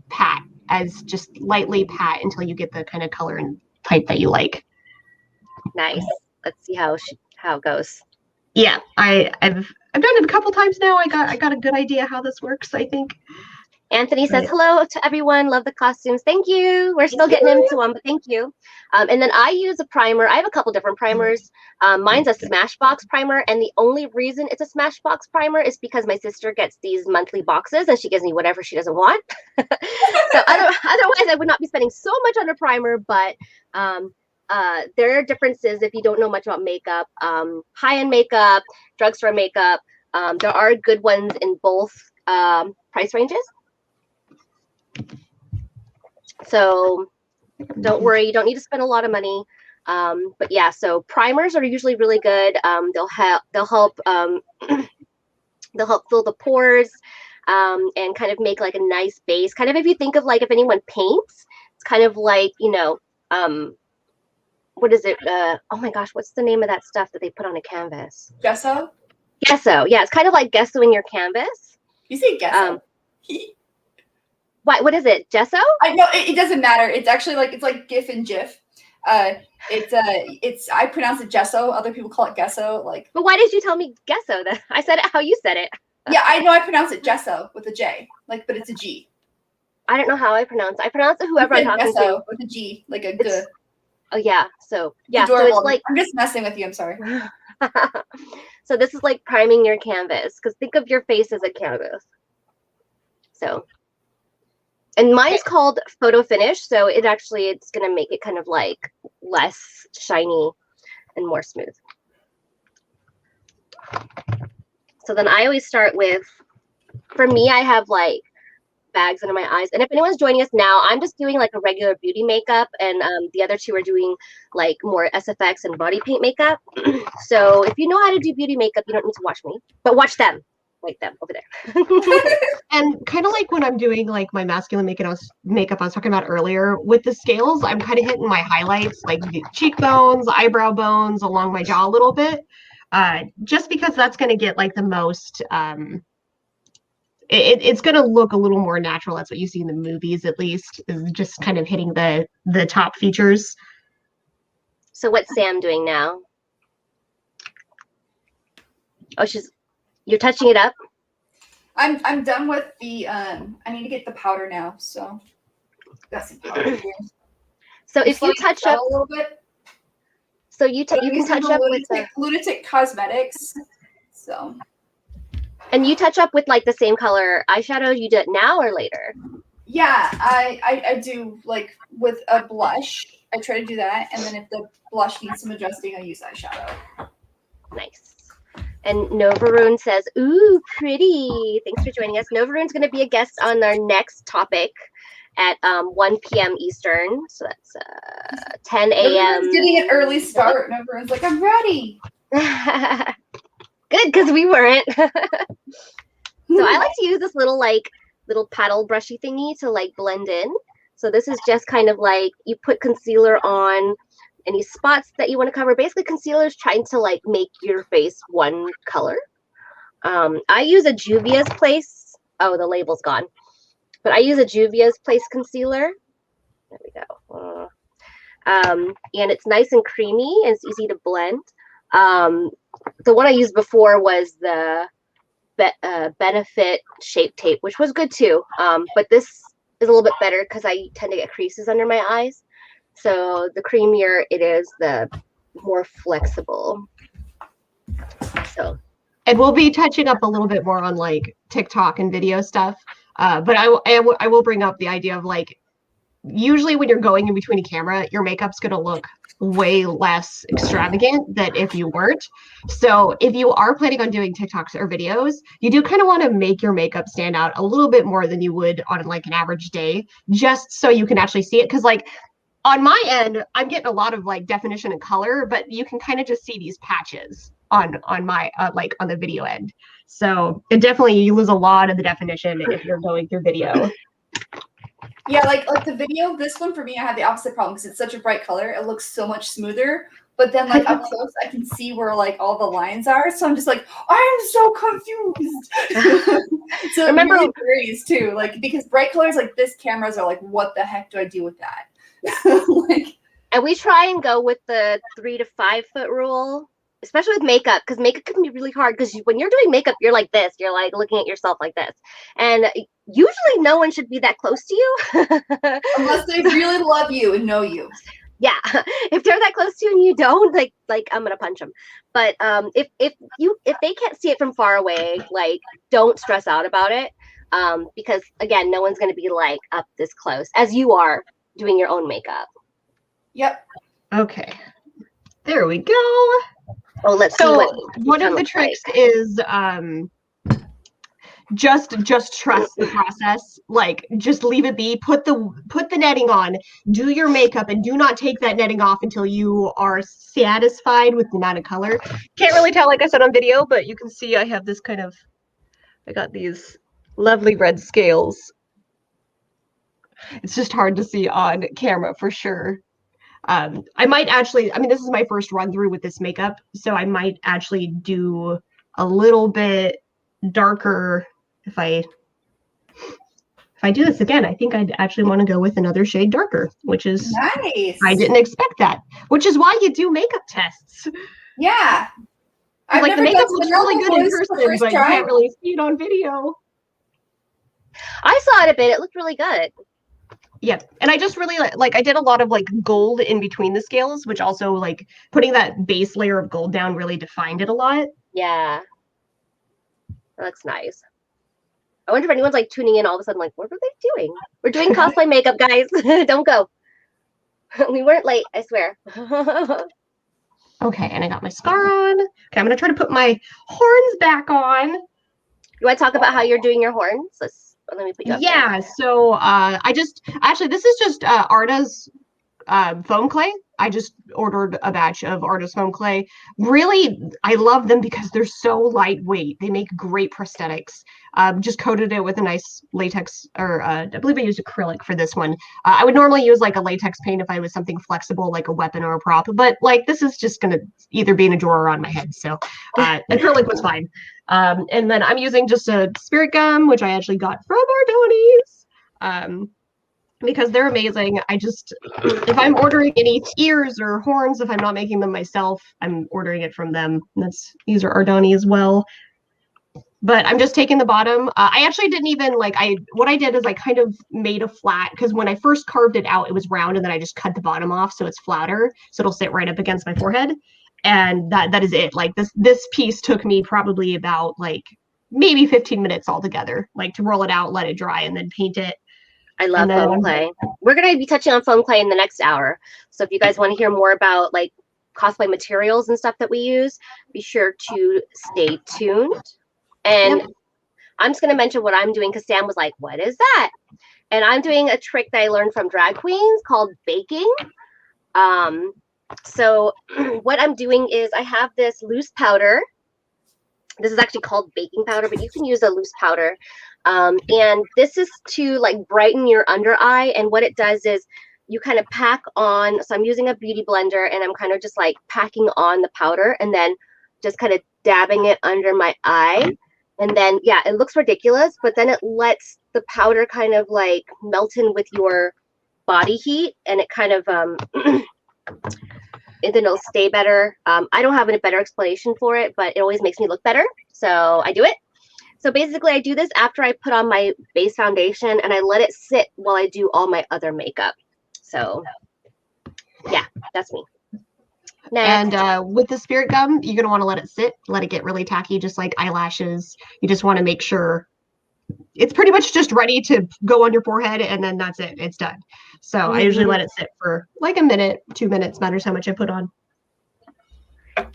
just lightly pat until you get the kind of color and type that you like. Nice. Let's see how it goes. Yeah, I've done it a couple times now. I got a good idea how this works, I think. Anthony says, hello to everyone. Love the costumes. Thank you. We're still getting into them, but thank you. And then I use a primer. I have a couple different primers. Mine's a Smashbox primer. And the only reason it's a Smashbox primer is because my sister gets these monthly boxes and she gives me whatever she doesn't want. So otherwise, I would not be spending so much on a primer. But there are differences if you don't know much about makeup. High-end makeup, drugstore makeup. There are good ones in both price ranges. So don't worry, you don't need to spend a lot of money. But yeah, so primers are usually really good. They'll help they'll help fill the pores and kind of make like a nice base. Kind of if you think of like if anyone paints, it's kind of like, you know, what is it? Oh my gosh, what's the name of that stuff that they put on a canvas? Gesso? Gesso. Yeah, it's kind of like gessoing your canvas. You say gesso? What is it? Gesso? I know it doesn't matter. It's actually like GIF and GIF. It's I pronounce it gesso. Other people call it gesso. Like, but why did you tell me gesso? Then I said it how you said it. Yeah, I know I pronounce it gesso with a J. Like, but it's a G. I don't know how I pronounce it. I pronounce it whoever I'm talking to with a G, like a G. Oh yeah. So yeah. Adorable. So it's like I'm just messing with you. I'm sorry. So this is like priming your canvas, because think of your face as a canvas. So. And mine's called Photo Finish, so it's gonna make it kind of like less shiny and more smooth. So then I always start with, for me, I have like bags under my eyes. And if anyone's joining us now, I'm just doing like a regular beauty makeup, and the other two are doing like more SFX and body paint makeup. So if you know how to do beauty makeup, you don't need to watch me, but watch them. Like them over there. And kind of like when I'm doing like my masculine makeup I was talking about earlier, with the scales, I'm kind of hitting my highlights, like the cheekbones, eyebrow bones, along my jaw a little bit, just because that's going to get like the most, it's going to look a little more natural. That's what you see in the movies, at least, is just kind of hitting the top features. So what's Sam doing now? Oh, you're touching it up? I'm done with the I need to get the powder now, so got some powder here. So if you touch up a little bit. So you can touch up with the Lunatic Cosmetics. So. And you touch up with like the same color eyeshadow. You do it now or later? Yeah, I do like with a blush. I try to do that, and then if the blush needs some adjusting, I use eyeshadow. Nice. And Novaroon says, ooh, pretty. Thanks for joining us. Novaroon's going to be a guest on our next topic. at 1 p.m. Eastern. So that's 10 a.m. Everyone's getting an early start, and everyone's like, "I'm ready." Good, because we weren't. So I like to use this little paddle brushy thingy to like blend in. So this is just kind of like you put concealer on any spots that you want to cover. Basically, concealer is trying to like make your face one color. I use a Juvia's Place. Oh, the label's gone. But I use a Juvia's Place concealer. There we go. And it's nice and creamy and it's easy to blend. The one I used before was the Benefit Shape Tape, which was good too. But this is a little bit better because I tend to get creases under my eyes. So the creamier it is, the more flexible. So. And we'll be touching up a little bit more on like TikTok and video stuff. But I will bring up the idea of like, usually when you're going in between a camera, your makeup's going to look way less extravagant than if you weren't. So if you are planning on doing TikToks or videos, you do kind of want to make your makeup stand out a little bit more than you would on like an average day, just so you can actually see it. Because like on my end, I'm getting a lot of like definition and color, but you can kind of just see these patches on my like on the video end. So it definitely, you lose a lot of the definition if you're going through video. Yeah, like the video, this one for me, I had the opposite problem because it's such a bright color. It looks so much smoother. But then like up close, I can see where like all the lines are. So I'm just like, I'm so confused. So remember, it really varies too. Like, because bright colors like this, cameras are like, what the heck do I do with that? Like, and we try and go with the 3 to 5 foot rule, especially with makeup, because makeup can be really hard. Because when you're doing makeup, you're like this. You're like looking at yourself like this, and usually no one should be that close to you, unless they really love you and know you. Yeah, if they're that close to you and you don't, like I'm gonna punch them. But if they can't see it from far away, like don't stress out about it, because again, no one's gonna be like up this close as you are doing your own makeup. Yep. Okay. There we go. Oh, let's see what one of the tricks is just trust the process. Like just leave it be. Put the netting on. Do your makeup and do not take that netting off until you are satisfied with the amount of color. Can't really tell, like I said on video, but you can see I have this kind of. I got these lovely red scales. It's just hard to see on camera for sure. I might actually, I mean, this is my first run through with this makeup, so I might actually do a little bit darker if I do this again. I think I'd actually want to go with another shade darker, which is nice. I didn't expect that, which is why you do makeup tests. Yeah. Like the makeup looks really good in person, but you can't really see it on video. I saw it a bit. It looked really good. Yeah, and I just really like I did a lot of like gold in between the scales, which also like putting that base layer of gold down really defined it a lot. Yeah, that's nice. I wonder if anyone's like tuning in all of a sudden, like, what are they doing? We're doing cosplay makeup, guys. Don't go. We weren't late, I swear. Okay, and I got my scar on. Okay, I'm gonna try to put my horns back on. You want to talk about how you're doing your horns? Let me put you up there. So actually this is just Arda's foam clay. I just ordered a batch of Arda's foam clay. Really, I love them because they're so lightweight. They make great prosthetics. Just coated it with a nice latex, or I believe I used acrylic for this one. I would normally use like a latex paint if I was something flexible, like a weapon or a prop. But like this is just gonna either be in a drawer or on my head. So acrylic was fine. And then I'm using just a spirit gum, which I actually got from Ardoni's. Because they're amazing. If I'm ordering any ears or horns, if I'm not making them myself, I'm ordering it from them. These are Ardoni as well. But I'm just taking the bottom. I actually didn't even what I did is I kind of made a flat, because when I first carved it out, it was round, and then I just cut the bottom off so it's flatter, so it'll sit right up against my forehead. And that is it. Like this piece took me probably about like maybe 15 minutes altogether, like to roll it out, let it dry, and then paint it. I love foam clay. We're going to be touching on foam clay in the next hour. So if you guys want to hear more about like cosplay materials and stuff that we use, be sure to stay tuned. And I'm just going to mention what I'm doing because Sam was like, what is that? And I'm doing a trick that I learned from drag queens called baking. So what I'm doing is I have this loose powder. This is actually called baking powder, but you can use a loose powder. And this is to like brighten your under eye. And what it does is you kind of pack on. So I'm using a beauty blender and I'm kind of just like packing on the powder and then just kind of dabbing it under my eye. And then, yeah, it looks ridiculous, but then it lets the powder kind of like melt in with your body heat and it kind of, then it'll stay better. I don't have a better explanation for it, but it always makes me look better. So I do it. So basically I do this after I put on my base foundation and I let it sit while I do all my other makeup. So yeah, that's me. Next. And with the spirit gum, you're going to want to let it sit, let it get really tacky, just like eyelashes. You just want to make sure it's pretty much just ready to go on your forehead and then that's it. It's done. So I usually let it sit for like a minute, 2 minutes, matters how much I put on.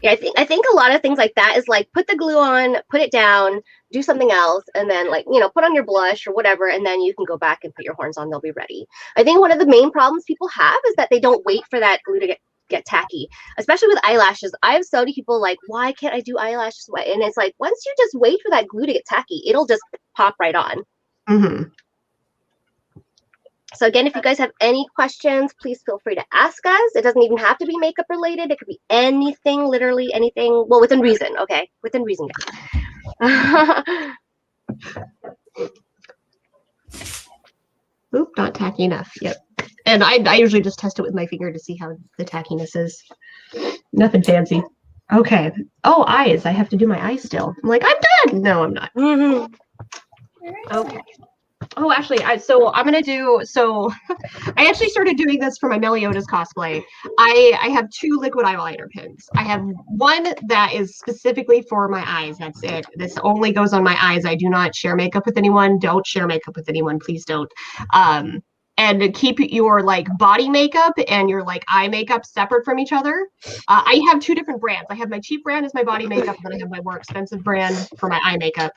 Yeah, I think a lot of things like that is like put the glue on, put it down, do something else, and then like, you know, put on your blush or whatever, and then you can go back and put your horns on, they'll be ready. I think one of the main problems people have is that they don't wait for that glue to get tacky, especially with eyelashes. I have so many people like, why can't I do eyelashes? And it's like, once you just wait for that glue to get tacky, it'll just pop right on. Mm-hmm. So again, if you guys have any questions, please feel free to ask us. It doesn't even have to be makeup related. It could be anything, literally anything. Well, within reason, okay? Within reason, guys. Oop, not tacky enough. Yep. And I usually just test it with my finger to see how the tackiness is. Nothing fancy. Okay. Oh, eyes. I have to do my eyes still. I'm like, I'm done. No, I'm not. Mm-hmm. Okay. Oh, actually, I actually started doing this for my Meliodas cosplay. I have 2 liquid eyeliner pins. I have one that is specifically for my eyes. That's it. This only goes on my eyes. I do not share makeup with anyone. Don't share makeup with anyone. Please don't. And keep your like body makeup and your like eye makeup separate from each other. I have 2 different brands. I have my cheap brand as my body makeup, and then I have my more expensive brand for my eye makeup.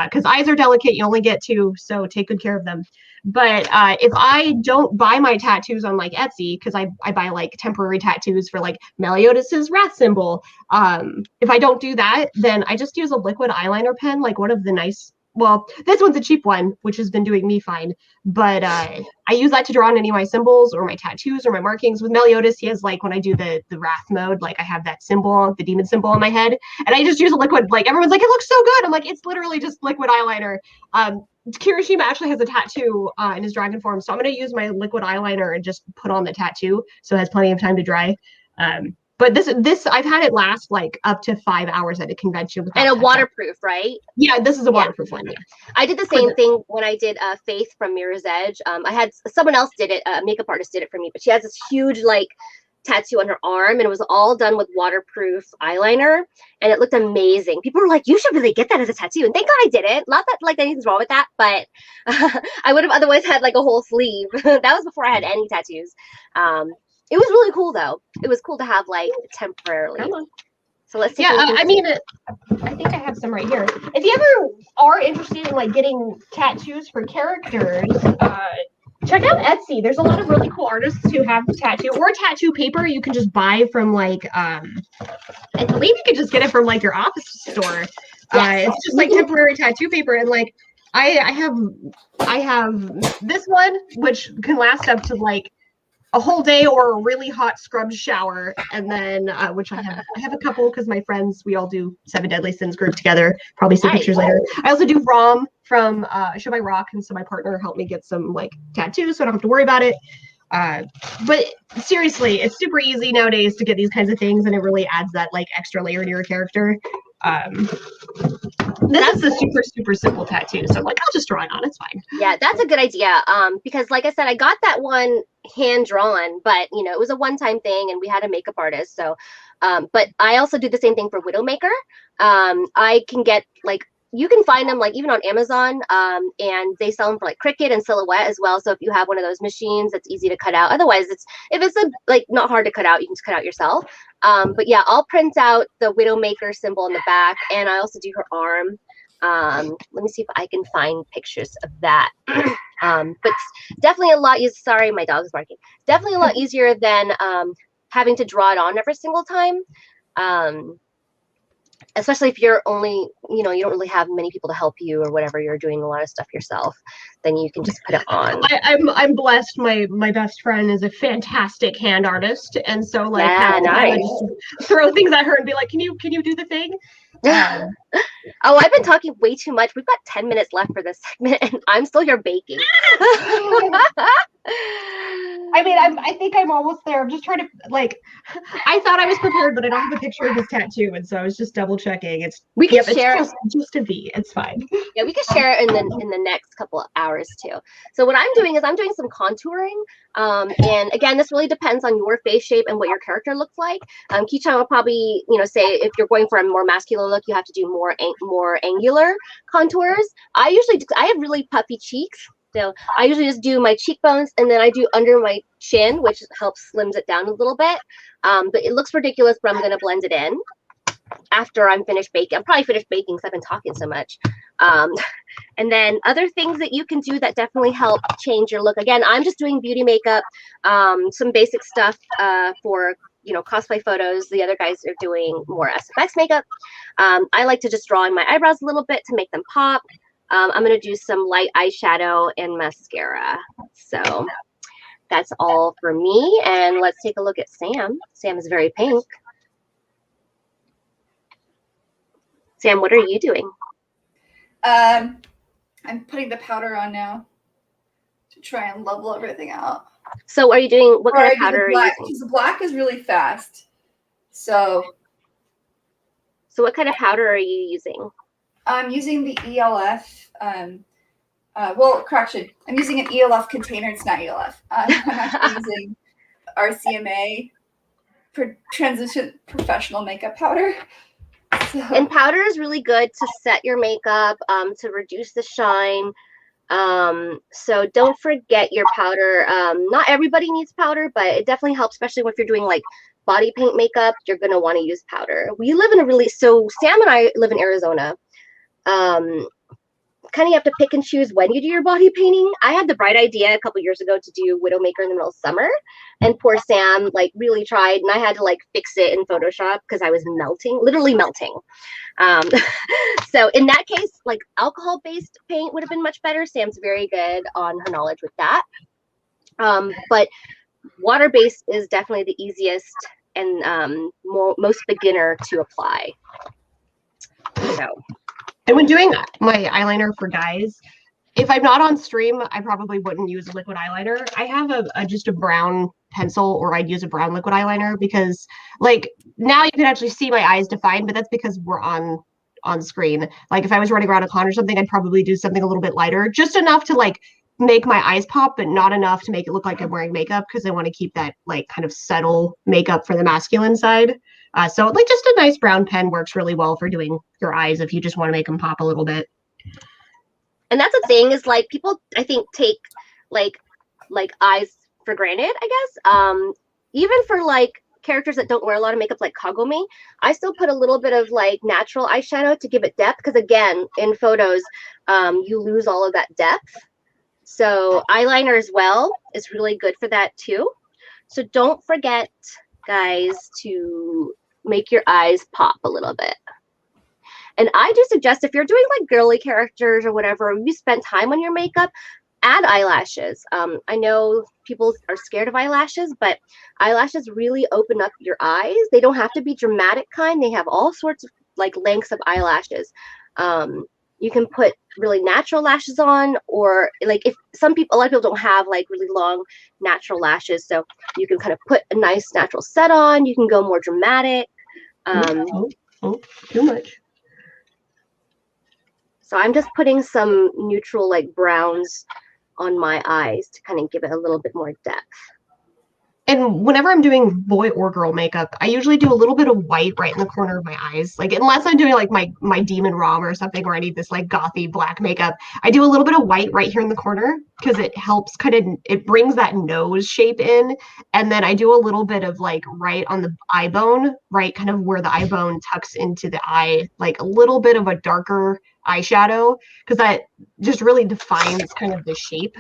Because eyes are delicate, you only get 2, so take good care of them. But if I don't buy my tattoos on like Etsy, because I buy like temporary tattoos for like Meliodas's wrath symbol. If I don't do that, then I just use a liquid eyeliner pen, like one of the nice. Well, this one's a cheap one, which has been doing me fine. But I use that to draw on any of my symbols or my tattoos or my markings. With Meliodas, he has like when I do the wrath mode, like I have that symbol, the demon symbol on my head. And I just use a liquid, like everyone's like, it looks so good. I'm like, it's literally just liquid eyeliner. Kirishima actually has a tattoo in his dragon form. So I'm going to use my liquid eyeliner and just put on the tattoo. So it has plenty of time to dry. But this I've had it last like up to 5 hours at a convention. And a waterproof, right? Yeah, this is a waterproof one. Yeah. I did the same thing when I did Faith from Mirror's Edge. I had someone else did it, a makeup artist did it for me, but she has this huge like tattoo on her arm and it was all done with waterproof eyeliner and it looked amazing. People were like, you should really get that as a tattoo. And thank God I did it. Not that like anything's wrong with that, but I would have otherwise had like a whole sleeve. That was before I had any tattoos. It was really cool though. It was cool to have like temporarily. So let's take a look. I mean, I think I have some right here. If you ever are interested in like getting tattoos for characters, check out Etsy. There's a lot of really cool artists who have tattoo or tattoo paper you can just buy from like I believe you can just get it from like your office store. It's just like temporary tattoo paper and like I have this one which can last up to like a whole day or a really hot scrub shower, and then which I have a couple because my friends, we all do 7 Deadly Sins group together. Probably see pictures later. I also do ROM from Show My Rock, and so my partner helped me get some like tattoos, so I don't have to worry about it. But seriously, it's super easy nowadays to get these kinds of things, and it really adds that like extra layer to your character. This is a super, super simple tattoo, so I'm like, I'll just draw it on. It's fine. Yeah, that's a good idea. Because like I said, I got that one hand drawn, but you know, it was a one-time thing, and we had a makeup artist. So, but I also do the same thing for Widowmaker. I can get like. You can find them like even on Amazon, and they sell them for like Cricut and Silhouette as well. So if you have one of those machines, that's easy to cut out. Otherwise, if it's like not hard to cut out, you can just cut out yourself. But yeah, I'll print out the Widowmaker symbol in the back, and I also do her arm. Let me see if I can find pictures of that. But definitely a lot easier. Sorry, my dog's barking. Definitely a lot easier than having to draw it on every single time. Especially if you're only, you don't really have many people to help you or whatever, you're doing a lot of stuff yourself, then you can just put it on. I'm blessed. My best friend is a fantastic hand artist, and so like Yeah, nice. I just throw things at her and be like, can you do the thing? Oh, I've been talking way too much. We've got 10 minutes left for this segment, and I'm still here baking. I mean, I think I'm almost there. I'm just trying to, like, I thought I was prepared, but I don't have a picture of his tattoo, and so I was just double checking. We can share it's just a V. It's fine. Yeah, we can share it in the next couple of hours too. So what I'm doing is I'm doing some contouring. And again, this really depends on your face shape and what your character looks like. Kichan will probably, say if you're going for a more masculine look, you have to do more angular contours. I have really puffy cheeks. So I usually just do my cheekbones and then I do under my chin, which helps slims it down a little bit. But it looks ridiculous, but I'm going to blend it in after I'm finished baking. I'm probably finished baking because I've been talking so much. And then other things that you can do that definitely help change your look. Again, I'm just doing beauty makeup, some basic stuff for cosplay photos. The other guys are doing more SFX makeup. I like to just draw in my eyebrows a little bit to make them pop. I'm going to do some light eyeshadow and mascara. So that's all for me. And let's take a look at Sam. Sam is very pink. Sam, what are you doing? I'm putting the powder on now to try and level everything out. So are you doing, what kind of powder are you using? Because the black is really fast. So what kind of powder are you using? I'm using the ELF. Correction. I'm using an ELF container. It's not ELF. I'm actually using RCMA for Transition Professional Makeup Powder. So. And powder is really good to set your makeup, to reduce the shine. So don't forget your powder. Not everybody needs powder, but it definitely helps, especially if you're doing like body paint makeup. You're going to want to use powder. So Sam and I live in Arizona. Kind of have to pick and choose when you do your body painting. I had the bright idea a couple years ago to do Widowmaker in the middle of summer, and poor Sam really tried, and I had to fix it in Photoshop because I was literally melting. So in that case, alcohol-based paint would have been much better. Sam's very good on her knowledge with that. But water-based is definitely the easiest and most beginner to apply. So. And when doing my eyeliner for guys, if I'm not on stream, I probably wouldn't use a liquid eyeliner. I have just a brown pencil, or I'd use a brown liquid eyeliner because now you can actually see my eyes defined, but that's because we're on screen. If I was running around a con or something, I'd probably do something a little bit lighter, just enough to make my eyes pop, but not enough to make it look like I'm wearing makeup, because I want to keep that kind of subtle makeup for the masculine side. So just a nice brown pen works really well for doing your eyes if you just want to make them pop a little bit. And that's the thing is people, I think, take eyes for granted, I guess. Even for characters that don't wear a lot of makeup like Kagome, I still put a little bit of natural eyeshadow to give it depth, because again, in photos, you lose all of that depth. So eyeliner as well is really good for that too. So don't forget, guys, to make your eyes pop a little bit. And I do suggest, if you're doing girly characters or whatever, you spend time on your makeup, add eyelashes. I know people are scared of eyelashes, but eyelashes really open up your eyes. They don't have to be dramatic kind. They have all sorts of lengths of eyelashes. You can put really natural lashes on, or a lot of people don't have really long natural lashes, so you can kind of put a nice natural set on. You can go more dramatic. Too much. So I'm just putting some neutral browns on my eyes to kind of give it a little bit more depth. And whenever I'm doing boy or girl makeup, I usually do a little bit of white right in the corner of my eyes. Unless I'm doing my demon rom or something, where I need this gothy black makeup, I do a little bit of white right here in the corner, because it helps it brings that nose shape in. And then I do a little bit of right on the eye bone, right kind of where the eye bone tucks into the eye, a little bit of a darker eyeshadow, because that just really defines kind of the shape.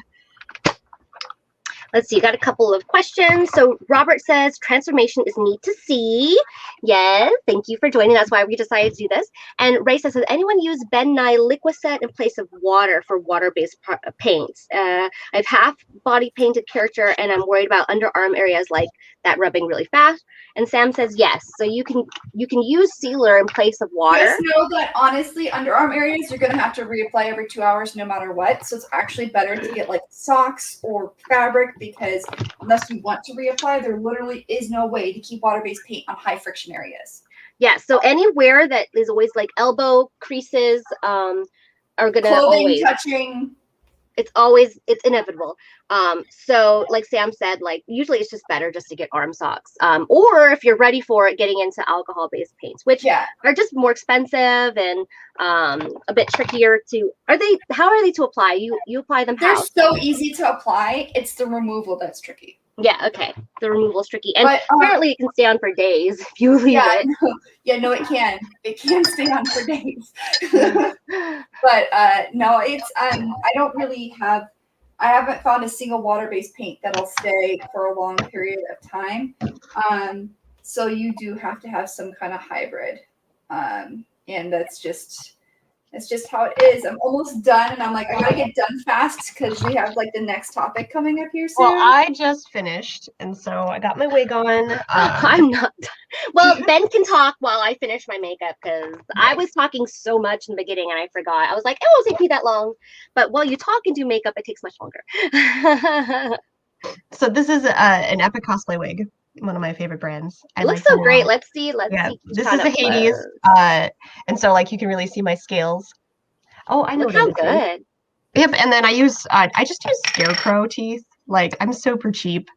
Let's see, got a couple of questions. So Robert says, transformation is neat to see. Yes, thank you for joining. That's why we decided to do this. And Ray says, has anyone used Ben Nye Liquicet in place of water for water-based paints? I've half body painted character and I'm worried about underarm areas like that rubbing really fast. And Sam says, yes. So you can use sealer in place of water. Just know that honestly, underarm areas, you're going to have to reapply every 2 hours no matter what. So it's actually better to get like socks or fabric, because unless you want to reapply, there literally is no way to keep water-based paint on high friction areas. Yeah, so anywhere that is always like elbow creases are going to always touching. It's inevitable. So like Sam said, like usually it's just better just to get arm socks. Or if you're ready for it, getting into alcohol-based paints, which are just more expensive and a bit trickier to. How are they to apply? You apply them how? They're so easy to apply. It's the removal that's tricky. Yeah, okay. The removal is tricky. And apparently it can stay on for days if you leave it. No, it can. It can stay on for days. But no, it's I don't really I haven't found a single water-based paint that'll stay for a long period of time. So you do have to have some kind of hybrid. And that's just how it is. I'm almost done, and I'm like, I gotta get done fast because we have like the next topic coming up here soon. Well, I just finished, and so I got my wig on. I'm not done. Well, Ben can talk while I finish my makeup, because I was talking so much in the beginning and I forgot. I was like, it won't take me that long. But while you talk and do makeup, it takes much longer. So this is an Epic Cosplay wig. One of my favorite brands. It looks so great. Let's see. This is a Hades, and so like you can really see my scales. Oh, I know. Look how good. Yep, and then I just use scarecrow teeth. Like I'm super cheap,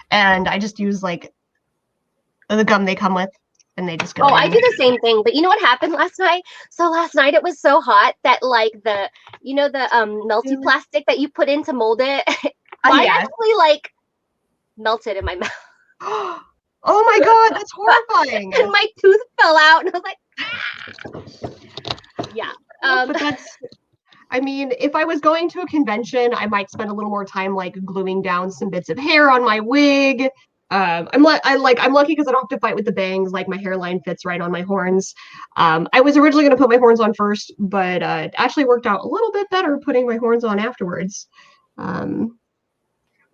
and I just use like the gum they come with, and they just go. Oh, I do the same thing. But you know what happened last night? So last night it was so hot that like the melty plastic that you put in to mold it, I actually like melted in my mouth. Oh my god, that's horrifying. And my tooth fell out, and I was like, yeah. But I mean, if I was going to a convention, I might spend a little more time like gluing down some bits of hair on my wig. I'm lucky because I don't have to fight with the bangs. Like my hairline fits right on my horns. I was originally going to put my horns on first, but it actually worked out a little bit better putting my horns on afterwards.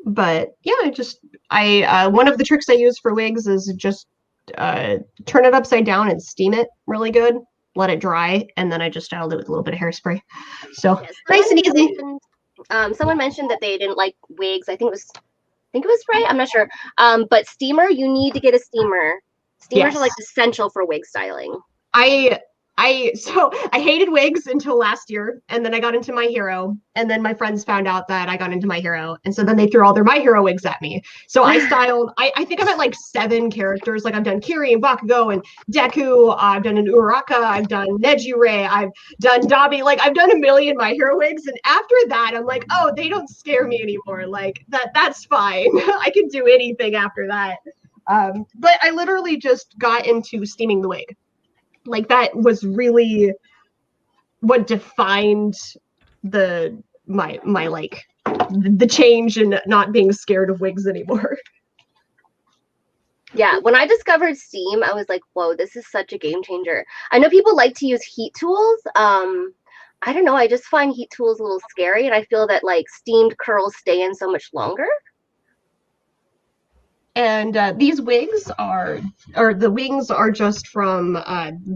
But yeah, one of the tricks I use for wigs is just turn it upside down and steam it really good. Let it dry, and then I just styled it with a little bit of hairspray. So nice and easy. Someone mentioned that they didn't like wigs. I think it was Ray. I'm not sure. But steamer, you need to get a steamer. Steamers are like essential for wig styling. I hated wigs until last year, and then I got into My Hero, and then my friends found out that I got into My Hero, and so then they threw all their My Hero wigs at me. So I styled, I think I'm at like 7 characters. Like I've done Kiri and Bakugo and Deku, I've done an Uraraka, I've done Nejire, I've done Dabi, like I've done a million My Hero wigs, and after that, I'm like, oh, they don't scare me anymore. Like that's fine. I can do anything after that. But I literally just got into steaming the wig. Like that was really what defined my like the change in not being scared of wigs anymore. Yeah, when I discovered steam, I was like, whoa, this is such a game changer. I know people like to use heat tools. I don't know, I just find heat tools a little scary, and I feel that like steamed curls stay in so much longer. And these wigs the wings are just from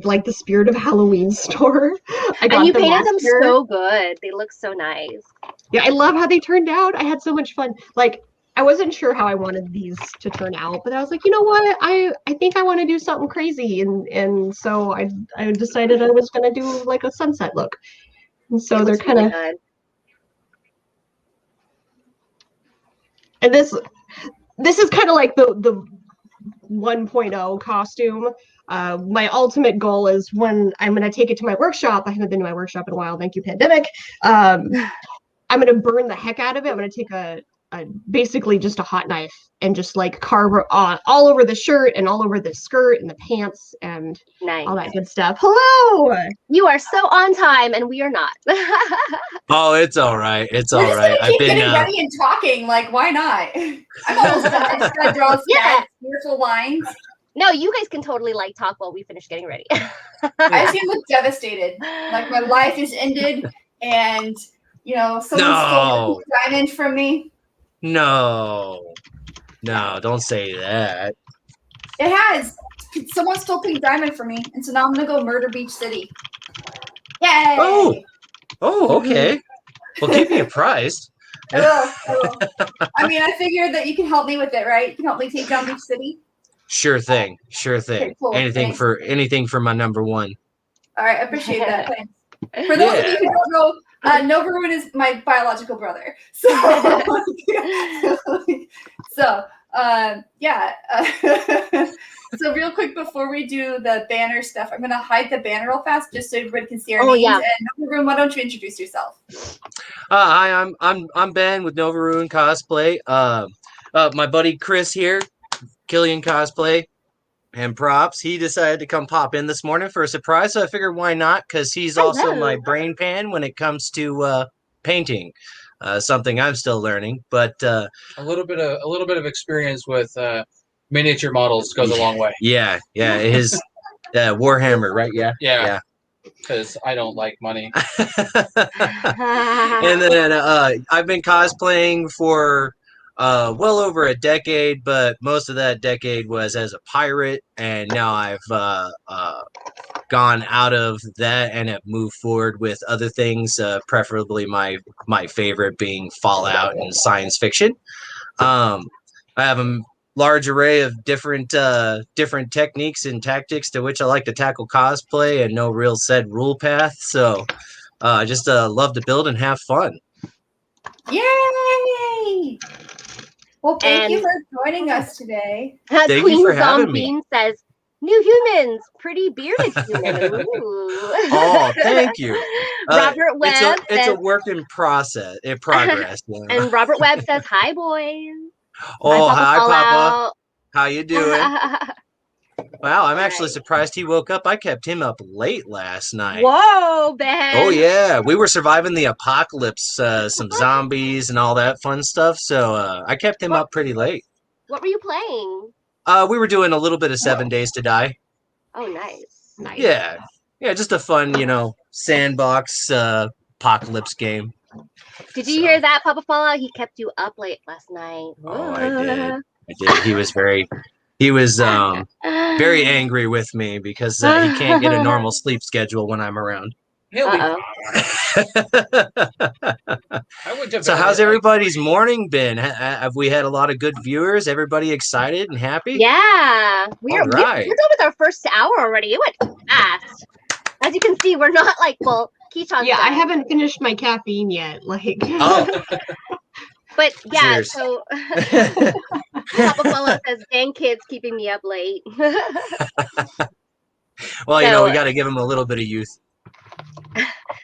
like the Spirit of Halloween store. And you painted them so good. They look so nice. Yeah, I love how they turned out. I had so much fun. Like I wasn't sure how I wanted these to turn out, but I was like, you know what? I think I want to do something crazy, and so I decided I was gonna do like a sunset look. And so they're kind of really and this is kind of like the 1.0 costume. My ultimate goal is when I'm going to take it to my workshop. I haven't been to my workshop in a while. Thank you, pandemic. I'm going to burn the heck out of it. I'm going to take basically just a hot knife and just like carve all over the shirt and all over the skirt and the pants and all that good stuff. Hello. You are so on time, and we are not. Oh, it's all right. It's We're all just right. gonna keep getting ready and talking. Like, why not? I'm almost done. I just gotta draw some beautiful lines. No, you guys can totally like talk while we finish getting ready. I just look devastated. Like my life is ended, and someone stole the diamond from me. No, don't say that. It has. Someone stole Pink Diamond from me, and so now I'm gonna go murder Beach City. Yay! Oh, okay. Well, keep me apprised. I will. I mean, I figured that you can help me with it, right? You can help me take down Beach City. Sure thing. Okay, cool. Anything for my number one. All right, I appreciate that. Thanks. For those of you who don't know, Novaroon is my biological brother. So, so real quick before we do the banner stuff, I'm gonna hide the banner real fast just so everybody can see our names. Yeah. And Novaroon, why don't you introduce yourself? Hi, I'm Ben with Novaroon Cosplay. My buddy Chris here, Killian Cosplay and Props. He decided to come pop in this morning for a surprise, so I figured why not? Because he's also my brain pan when it comes to painting. Something I'm still learning, but a little bit of experience with miniature models goes a long way. Yeah. His Warhammer, right? Yeah. Because I don't like money. And then I've been cosplaying for well over a decade, but most of that decade was as a pirate, and now I've gone out of that and have moved forward with other things, preferably my favorite being Fallout and science fiction. I have a large array of different techniques and tactics to which I like to tackle cosplay, and no real set rule path. So I just love to build and have fun. Yay! Well, thank you for joining us today. Thank you for having me. Says, new humans, pretty bearded humans. Oh, thank you. Robert Webb. It's a work in progress. And Robert Webb says, hi, boys. Oh, hi, Papa. How you doing? Wow, I'm actually surprised he woke up. I kept him up late last night. Whoa, Ben. Oh, yeah. We were surviving the apocalypse, some zombies and all that fun stuff. So I kept him up pretty late. What were you playing? We were doing a little bit of 7 Days to Die. Oh, nice. Yeah, just a fun, sandbox apocalypse game. Did you hear that, Papa Fallout? He kept you up late last night. Oh, I did. He was very angry with me because he can't get a normal sleep schedule when I'm around. So how's everybody's morning been? Have we had a lot of good viewers? Everybody excited and happy? Yeah. We're done with our first hour already. It went fast. As you can see, we're not like Keaton. Yeah, I haven't finished my caffeine yet. But yeah, Cheers. so Papa Fallout says, dang kids keeping me up late. Well, we got to give them a little bit of youth.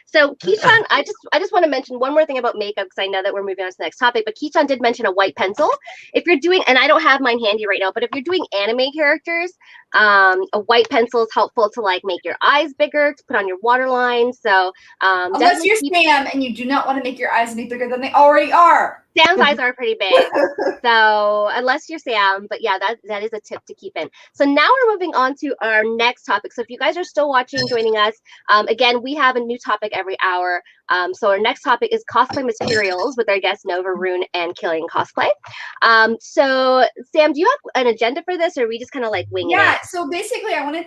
So Keaton, I just want to mention one more thing about makeup because I know that we're moving on to the next topic, but Keaton did mention a white pencil. If you're doing, and I don't have mine handy right now, but if you're doing anime characters, a white pencil is helpful to like make your eyes bigger, to put on your waterline. So unless you're Sam and you do not want to make your eyes any bigger than they already are. Sam's eyes are pretty big. So unless you're Sam, but yeah, that is a tip to keep in. So now we're moving on to our next topic. So if you guys are still watching, joining us, again, we have a new topic every hour. So our next topic is Cosplay Materials with our guests Novaroon and Killian Cosplay. So Sam, do you have an agenda for this, or are we just kind of like winging it? Yeah, so basically I wanted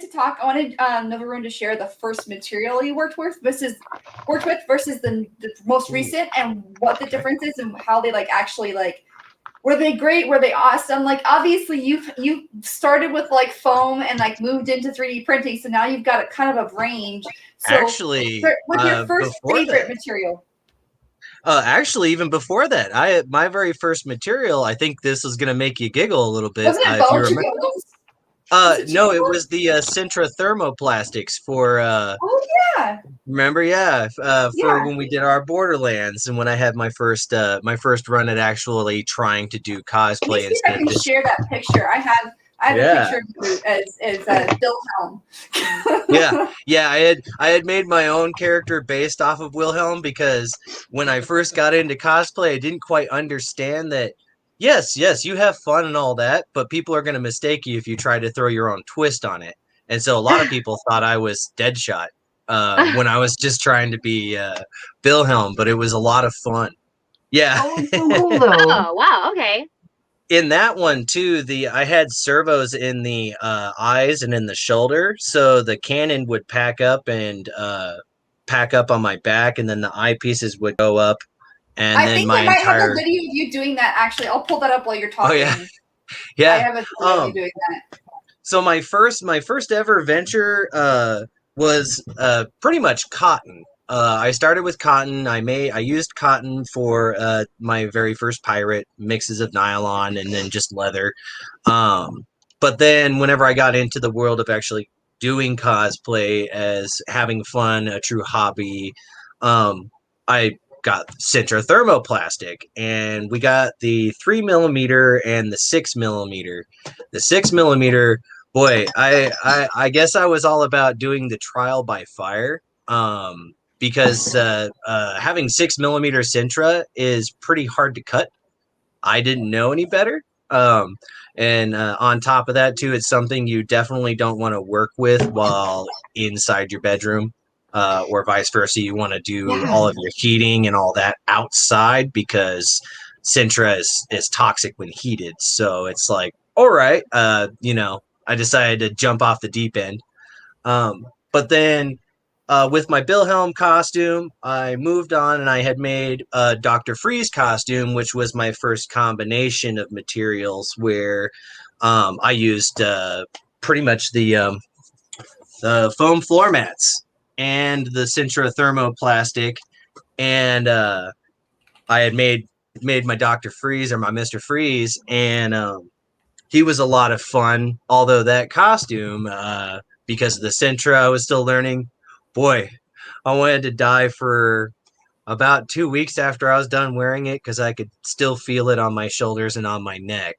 Novaroon to share the first material he worked with versus the most recent, and what the difference is and how they like actually like, were they great? Were they awesome? Like obviously you started with like foam and like moved into 3D printing, so now you've got a kind of a range. So actually, what's your first favorite material? Actually, even before that, my very first material, I think this is gonna make you giggle a little bit. Wasn't it bone materials? No, it was the Sintra thermoplastics for oh yeah. Remember? Yeah. For Yeah. when we did our Borderlands and when I had my first run at actually trying to do Let me cosplay see if I instead can of just share that picture. I have a yeah. picture of you as Wilhelm. Yeah, I had made my own character based off of Wilhelm because when I first got into cosplay, I didn't quite understand that yes, you have fun and all that, but people are going to mistake you if you try to throw your own twist on it. And so a lot of people thought I was Deadshot when I was just trying to be Wilhelm, but it was a lot of fun. Yeah. Oh, it's so cool though. Oh, wow. Okay. In that one too, I had servos in the eyes and in the shoulder, so the cannon would pack up on my back, and then the eyepieces would go up, and I then think my I might have a entire video of you doing that. Actually, I'll pull that up while you're talking. I yeah. have a video of you doing that. So my first ever venture was pretty much cotton. I started with cotton. I used cotton for my very first pirate, mixes of nylon and then just leather. But then whenever I got into the world of actually doing cosplay as having fun, a true hobby, I got Sintra thermoplastic, and we got the 3mm and the 6mm. The 6mm, boy, I guess I was all about doing the trial by fire. Because having 6mm Sintra is pretty hard to cut. I didn't know any better. And on top of that, too, it's something you definitely don't want to work with while inside your bedroom, or vice versa. You want to do all of your heating and all that outside because Sintra is toxic when heated. So it's like, all right, I decided to jump off the deep end. But then with my Wilhelm costume, I moved on and I had made a Dr. Freeze costume, which was my first combination of materials where I used pretty much the foam floor mats and the Sintra thermoplastic. And I had made my Dr. Freeze or my Mr. Freeze. And he was a lot of fun, although that costume, because of the Sintra, I was still learning. Boy, I wanted to die for about 2 weeks after I was done wearing it because I could still feel it on my shoulders and on my neck.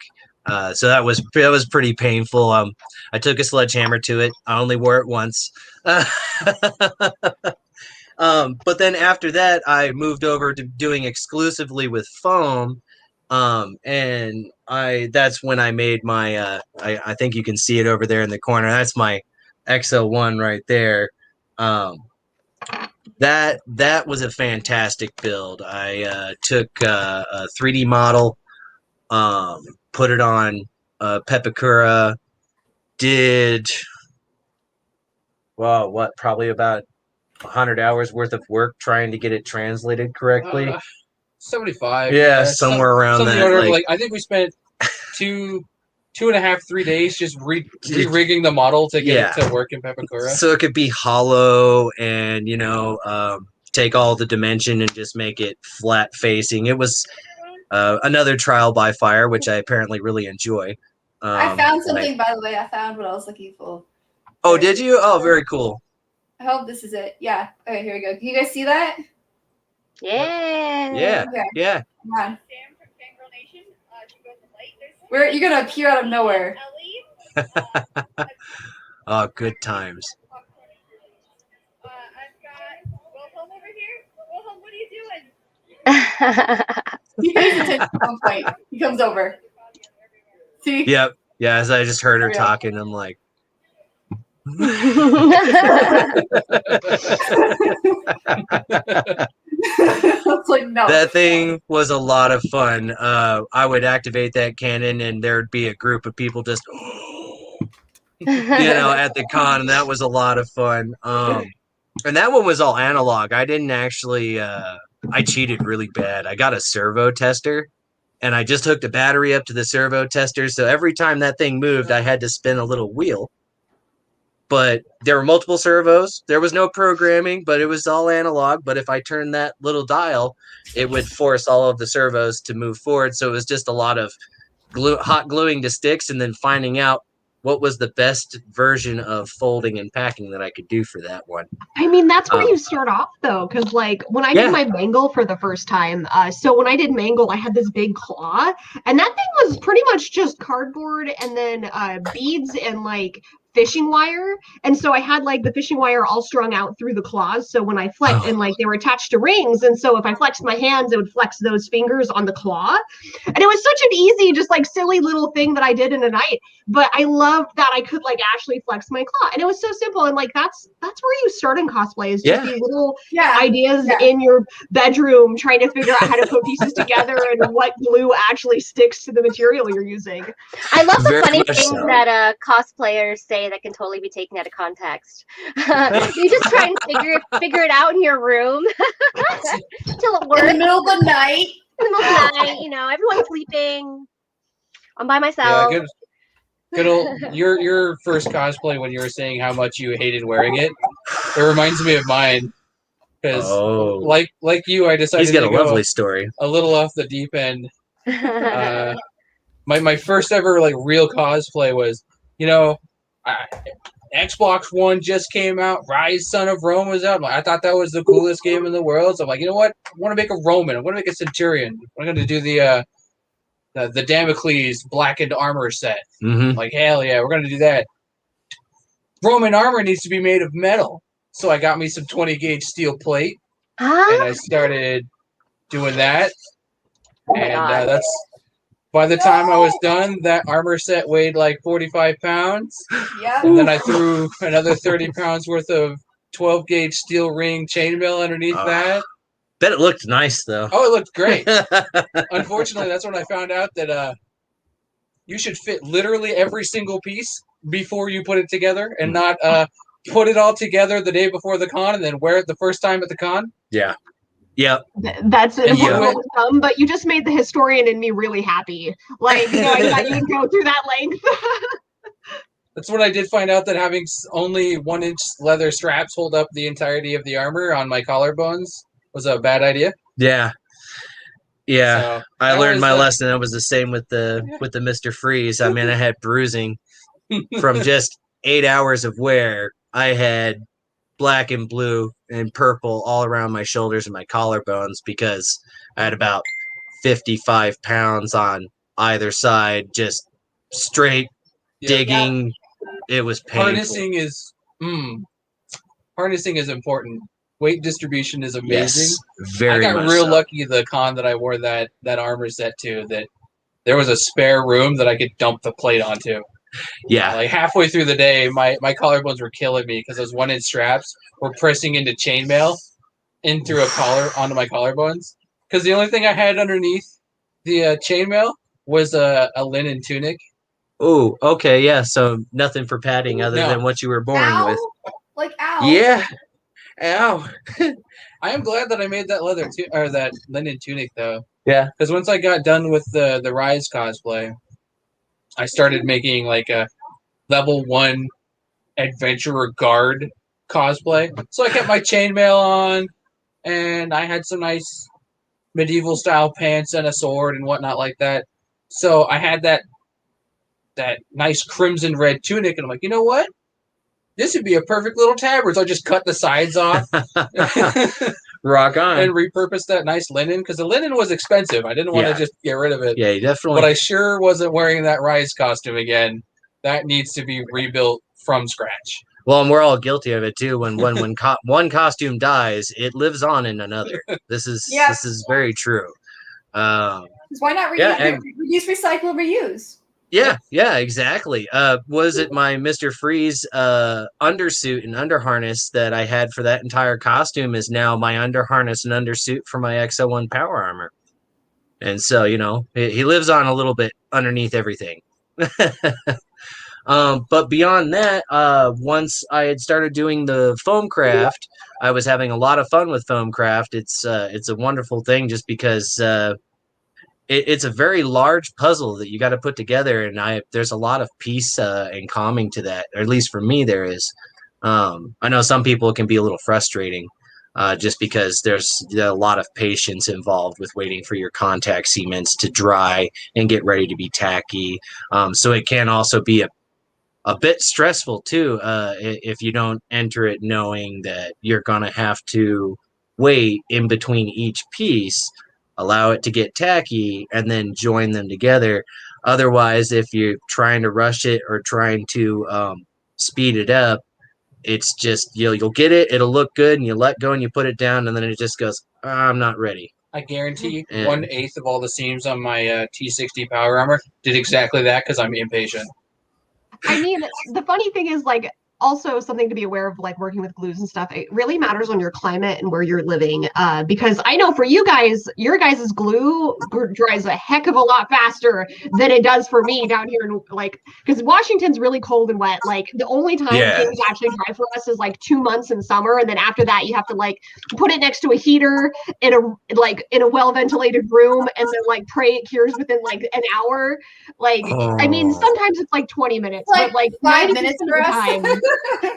So that was pretty painful. I took a sledgehammer to it. I only wore it once. But then after that, I moved over to doing exclusively with foam. And that's when I made my I think you can see it over there in the corner. That's my XO1 right there. That was a fantastic build. I took a 3D model, put it on Pepakura, did probably about 100 hours worth of work trying to get it translated correctly. 75. Yeah, somewhere around that. Order, like I think we spent 2.5, 3 days just re-rigging the model to get it to work in Pepakura. So it could be hollow and, take all the dimension and just make it flat facing. It was another trial by fire, which I apparently really enjoy. I found something, by the way. I found what I was looking for. Oh, did you? Oh, very cool. I hope this is it. Yeah. Okay, here we go. Can you guys see that? Yeah. Yeah. Okay. Yeah. Come on. Where you're gonna appear out of nowhere. Oh, good times. He pays attention at one point. He comes over. See? Yep. Yeah, as I just heard her talking, I'm like, It's like, no. that thing was a lot of fun. I would activate that cannon and there'd be a group of people just at the con, and that was a lot of fun. And that one was all analog. I didn't actually I cheated really bad. I got a servo tester and I just hooked a battery up to the servo tester, so every time that thing moved I had to spin a little wheel. But there were multiple servos. There was no programming, but it was all analog. But if I turned that little dial, it would force all of the servos to move forward. So it was just a lot of hot gluing to sticks and then finding out what was the best version of folding and packing that I could do for that one. I mean, that's where you start off, though, because like when I did my mangle for the first time, so when I did mangle, I had this big claw, and that thing was pretty much just cardboard and then beads and like fishing wire. And so I had like the fishing wire all strung out through the claws. So when I flexed, and like they were attached to rings, and so if I flexed my hands, it would flex those fingers on the claw. And it was such an easy, just like silly little thing that I did in a night. But I loved that I could like actually flex my claw, and it was so simple. And like that's where you start in cosplay, is just these little ideas in your bedroom, trying to figure out how to put pieces together and what glue actually sticks to the material you're using. I love the funny things that cosplayers say that can totally be taken out of context. You just try and figure it out in your room till it works. In the middle of the night. In the middle of the night, you know, everyone's sleeping. I'm by myself. Yeah, good old your first cosplay, when you were saying how much you hated wearing it, it reminds me of mine. Because like you, I decided he's got to a lovely story. A little off the deep end. My first ever like real cosplay was, you know, Xbox One just came out. Rise Son of Rome was out. I thought that was the coolest game in the world. So I'm like, you know what? I want to make a Roman. I want to make a Centurion. I'm going to do the Damocles blackened armor set. Mm-hmm. Like, hell yeah, we're going to do that. Roman armor needs to be made of metal. So I got me some 20 gauge steel plate. And I started doing that. And that's... By the time I was done, that armor set weighed like 45 pounds. Yeah. And then I threw another 30 pounds worth of 12 gauge steel ring chainmail underneath that. Bet it looked nice, though. Oh, it looked great. Unfortunately, that's when I found out that you should fit literally every single piece before you put it together, and not put it all together the day before the con and then wear it the first time at the con. Yeah. Yeah, that's an important rule of thumb, but you just made the historian in me really happy. Like, you know, I thought you'd go through that length. That's when I did find out that having only 1-inch leather straps hold up the entirety of the armor on my collarbones was a bad idea. Yeah. Yeah. So, I learned my lesson. It was the same with the Mr. Freeze. I mean, I had bruising from just 8 hours of wear. I had black and blue and purple all around my shoulders and my collarbones because I had about 55 pounds on either side, just straight digging. Yeah. It was painful. Harnessing is important. Weight distribution is amazing. Yes, very I got real lucky the con that I wore that armor set to, that there was a spare room that I could dump the plate onto. Yeah. Like halfway through the day, my collarbones were killing me because those 1-inch straps were pressing into chainmail in through a collar onto my collarbones. Because the only thing I had underneath the chainmail was a linen tunic. Oh, okay, yeah. So nothing for padding other than what you were born with. Like, ow. Yeah. Ow. I am glad that I made that that linen tunic, though. Yeah. Because once I got done with the Rise cosplay, I started making like a level 1 adventurer guard cosplay. So I kept my chainmail on, and I had some nice medieval style pants and a sword and whatnot like that. So I had that nice crimson red tunic, and I'm like, you know what? This would be a perfect little tabard. So I just cut the sides off. Rock on. And repurposed that nice linen, because the linen was expensive. I didn't want to just get rid of it. Yeah, you definitely. But I sure wasn't wearing that Rise costume again. That needs to be rebuilt from scratch. Well, and we're all guilty of it too. When one costume dies, it lives on in another. This is very true. Why not reuse, recycle, reuse? Yeah, exactly. Was it my Mr. Freeze undersuit and underharness that I had for that entire costume is now my underharness and undersuit for my XO1 power armor. And so, you know, he lives on a little bit underneath everything. But beyond that, once I had started doing the foam craft, I was having a lot of fun with foam craft. It's a wonderful thing just because it's a very large puzzle that you got to put together, and there's a lot of peace and calming to that, or at least for me there is. I know some people it can be a little frustrating just because there's a lot of patience involved with waiting for your contact cements to dry and get ready to be tacky. So it can also be a bit stressful too, if you don't enter it knowing that you're gonna have to wait in between each piece, allow it to get tacky, and then join them together. Otherwise, if you're trying to rush it or trying to speed it up, it's just you'll get it, it'll look good, and you let go and you put it down, and then it just goes, I'm not ready. I guarantee And- 1/8 of all the seams on my T60 Power Armor did exactly that because I'm impatient. I mean, the funny thing is, like, also something to be aware of, like working with glues and stuff. It really matters on your climate and where you're living. Because I know for you guys, your guys' glue dries a heck of a lot faster than it does for me down here in, like, because Washington's really cold and wet. Like, the only time things actually dry for us is like 2 months in summer, and then after that you have to like put it next to a heater in a well ventilated room, and then like pray it cures within like an hour. Like, I mean, sometimes it's like 20 minutes, but like 5 minutes of for the us. time.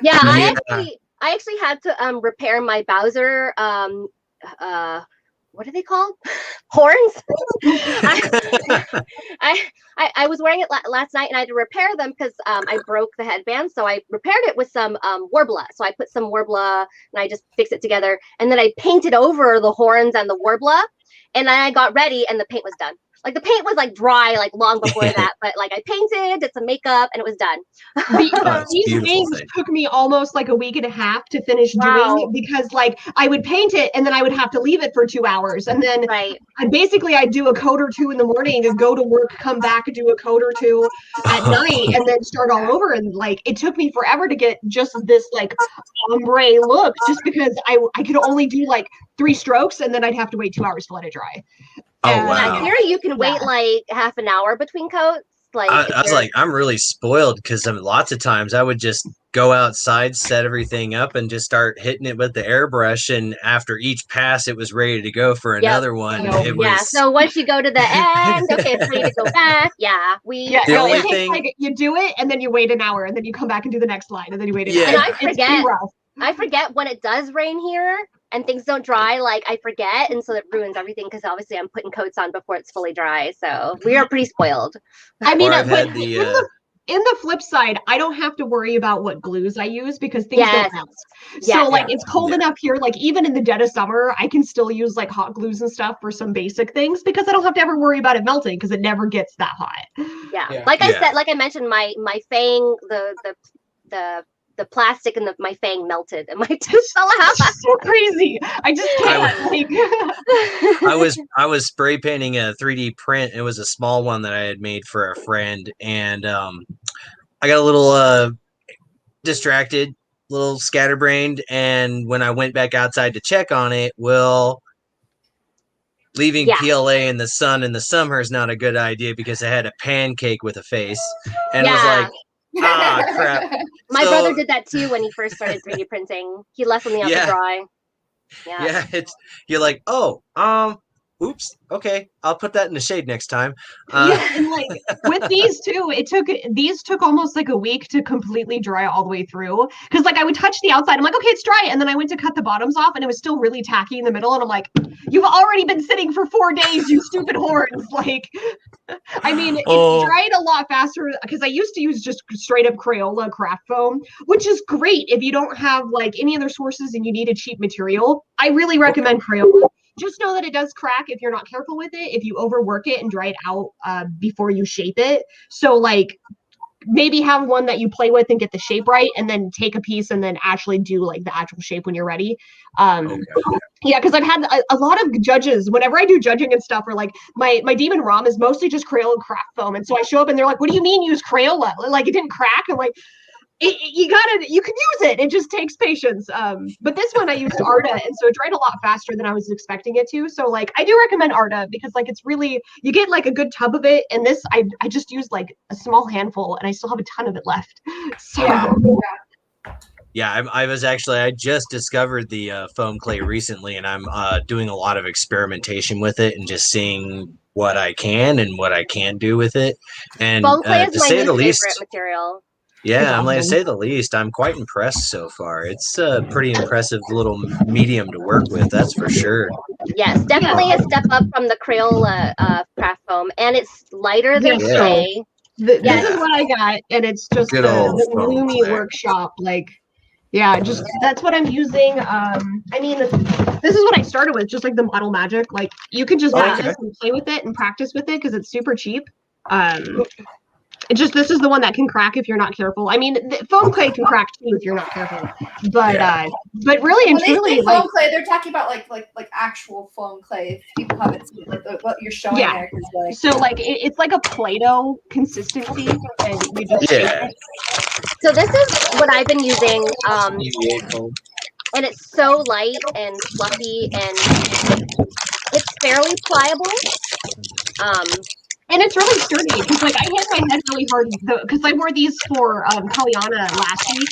Yeah, Yeah. I actually had to repair my Bowser what are they called? Horns. I was wearing it last night and I had to repair them because I broke the headband. So I repaired it with some Warbler. So I put some Warbler and I just fixed it together. And then I painted over the horns and the Warbler. And then I got ready and the paint was done. Like the paint was like dry like long before that, but like I painted, did some makeup, and it was done. These things took me almost like a week and a half to finish doing, because like I would paint it and then I would have to leave it for 2 hours, and then I'd do a coat or two in the morning and go to work, come back and do a coat or two at night, and then start all over. And like it took me forever to get just this like ombre look, just because I could only do like 3 strokes and then I'd have to wait 2 hours to let it dry. Oh, wow. Here you can wait like half an hour between coats. Like I was like, I'm really spoiled because lots of times I would just go outside, set everything up, and just start hitting it with the airbrush. And after each pass, it was ready to go for another one. It was... So once you go to the end, okay, it's ready to go back. Yeah, the only thing like you do it and then you wait an hour and then you come back and do the next line and then you wait an hour. And I forget when it does rain here and things don't dry, like I forget, and so it ruins everything because obviously I'm putting coats on before it's fully dry. So we are pretty spoiled. I mean, in the flip side, I don't have to worry about what glues I use because things don't melt. So like it's cold enough here, like even in the dead of summer, I can still use like hot glues and stuff for some basic things because I don't have to ever worry about it melting because it never gets that hot. Like I said, like I mentioned, my fang, the plastic and my fang melted and my tooth fell out. So crazy. I just can't. I was spray painting a 3D print. It was a small one that I had made for a friend, and I got a little distracted, a little scatterbrained, and when I went back outside to check on it, leaving PLA in the sun in the summer is not a good idea because I had a pancake with a face, and it was like, crap. My brother did that too when he first started 3D printing. He left something out to dry. Yeah, you're like, oops, okay, I'll put that in the shade next time. And like with these too, these took almost like a week to completely dry all the way through. Because like I would touch the outside, I'm like, okay, it's dry, and then I went to cut the bottoms off, and it was still really tacky in the middle, and I'm like, you've already been sitting for 4 days, you stupid horns! Like, I mean, it dried a lot faster because I used to use just straight up Crayola craft foam, which is great if you don't have like any other sources and you need a cheap material. I really recommend Crayola. Just know that it does crack if you're not careful with it, if you overwork it and dry it out before you shape it. So like maybe have one that you play with and get the shape right, and then take a piece and then actually do like the actual shape when you're ready. Yeah, because I've had a lot of judges, whenever I do judging and stuff, or like my Demon ROM is mostly just Crayola craft foam. And so I show up and they're like, what do you mean use Crayola? Like it didn't crack? I'm like, you can use it. It just takes patience. But this one I used Arta, and so it dried a lot faster than I was expecting it to. So like I do recommend Arta because like it's really, you get like a good tub of it. And this I just used like a small handful and I still have a ton of it left. So I just discovered the foam clay recently, and I'm doing a lot of experimentation with it and just seeing what I can and what I can do with it. And foam clay is to my say new the least, favorite material. Yeah, I'm like to say the least. I'm quite impressed so far. It's a pretty impressive little medium to work with, that's for sure. Yes, definitely a step up from the Crayola craft foam, and it's lighter than clay. This Yeah. is what I got, and it's just Good the old foam Lumi clay. workshop. Like, yeah, just that's what I'm using. I mean, this is what I started with, just like the Model Magic. Like, you can just buy this and play with it and practice with it because it's super cheap. This is the one that can crack if you're not careful. I mean, foam clay can crack too if you're not careful. But really and When they truly, say like, foam clay, they're talking about like actual foam clay. If people haven't seen like what you're showing Yeah. there, 'cause, like, so like it's like a Play-Doh consistency, and you just shake Yeah. it. So this is what I've been using, EVA foam. and it's so light and fluffy, and it's fairly pliable. And it's really sturdy because, like, I hit my head really hard because I wore these for Kaliana last week,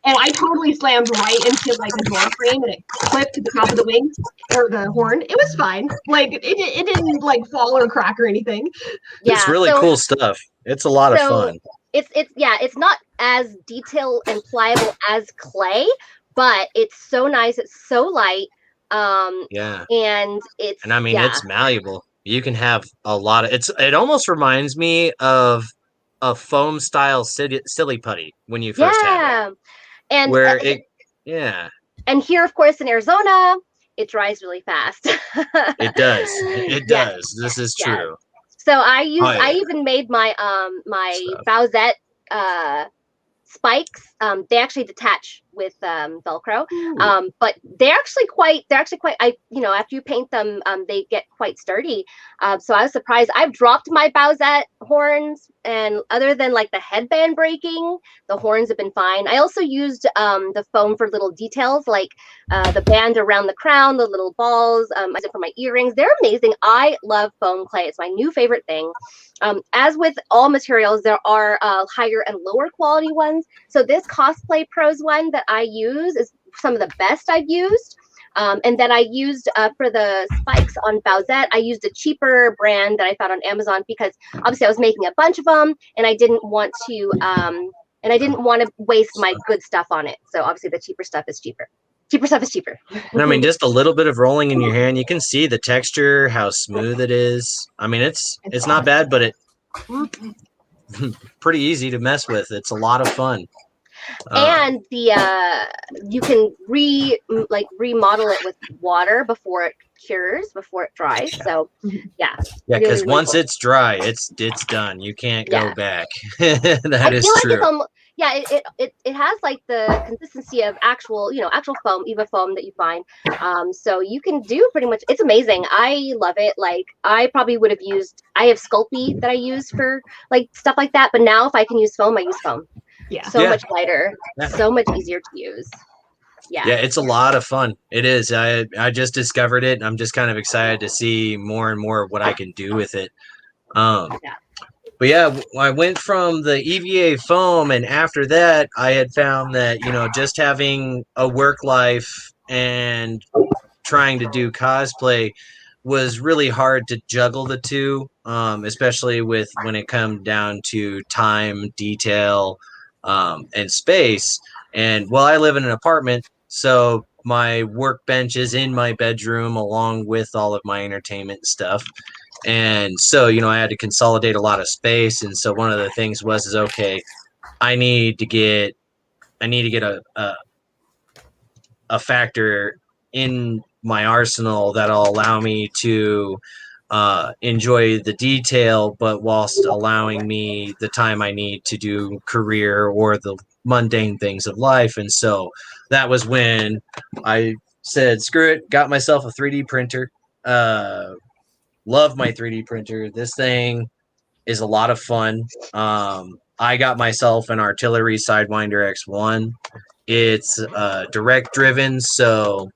and I totally slammed right into like a door frame, and it clipped to the top of the wing or the horn. It was fine. Like, it didn't like fall or crack or anything. Yeah, It's really cool stuff. It's a lot of fun. It's not as detailed and pliable as clay, but it's so nice. It's so light. Yeah. And I mean, it's malleable. You can have a lot of it almost reminds me of a foam style silly putty when you first have it. And Where and here, of course, in Arizona, it dries really fast. It does. It does. This is true. So I even made my my Bowsette spikes. They actually detach with Velcro, but they're actually quite. After you paint them, they get quite sturdy. So I was surprised. I've dropped my Bowsette horns, and other than like the headband breaking, the horns have been fine. I also used the foam for little details, like the band around the crown, the little balls. I used it for my earrings. They're amazing. I love foam clay. It's my new favorite thing. As with all materials, there are higher and lower quality ones. So this Cosplay Pros one that I use is some of the best I've used. And then I used for the spikes on Bowsette, I used a cheaper brand that I found on Amazon because obviously I was making a bunch of them, and I didn't want to waste my good stuff on it. So obviously the cheaper stuff is cheaper. Cheaper stuff is cheaper. I mean, just a little bit of rolling in your hand, you can see the texture, how smooth it is. I mean, it's not bad, but it pretty easy to mess with. It's a lot of fun. And you can remodel it with water before it cures, before it dries. So yeah, because once it's dry, it's done. You can't go back. That is true. It has like the consistency of actual foam, Eva foam that you find. So you can do pretty much. It's amazing. I love it. Like I probably would have used. I have Sculpey that I use for like stuff like that. But now if I can use foam, I use foam. Yeah. So much lighter, so much easier to use. Yeah, it's a lot of fun. It is. I just discovered it, and I'm just kind of excited to see more and more of what I can do with it. But yeah, I went from the EVA foam, and after that, I had found that just having a work life and trying to do cosplay was really hard to juggle the two, especially when it comes down to time, detail, and space. And I live in an apartment, so my workbench is in my bedroom along with all of my entertainment stuff. And so, I had to consolidate a lot of space. And so one of the things was okay, I need to get a factor in my arsenal that'll allow me to enjoy the detail, but whilst allowing me the time I need to do career or the mundane things of life. And so that was when I said, screw it, got myself a 3D printer. Love my 3D printer. This thing is a lot of fun. I got myself an Artillery Sidewinder X1. It's direct driven, so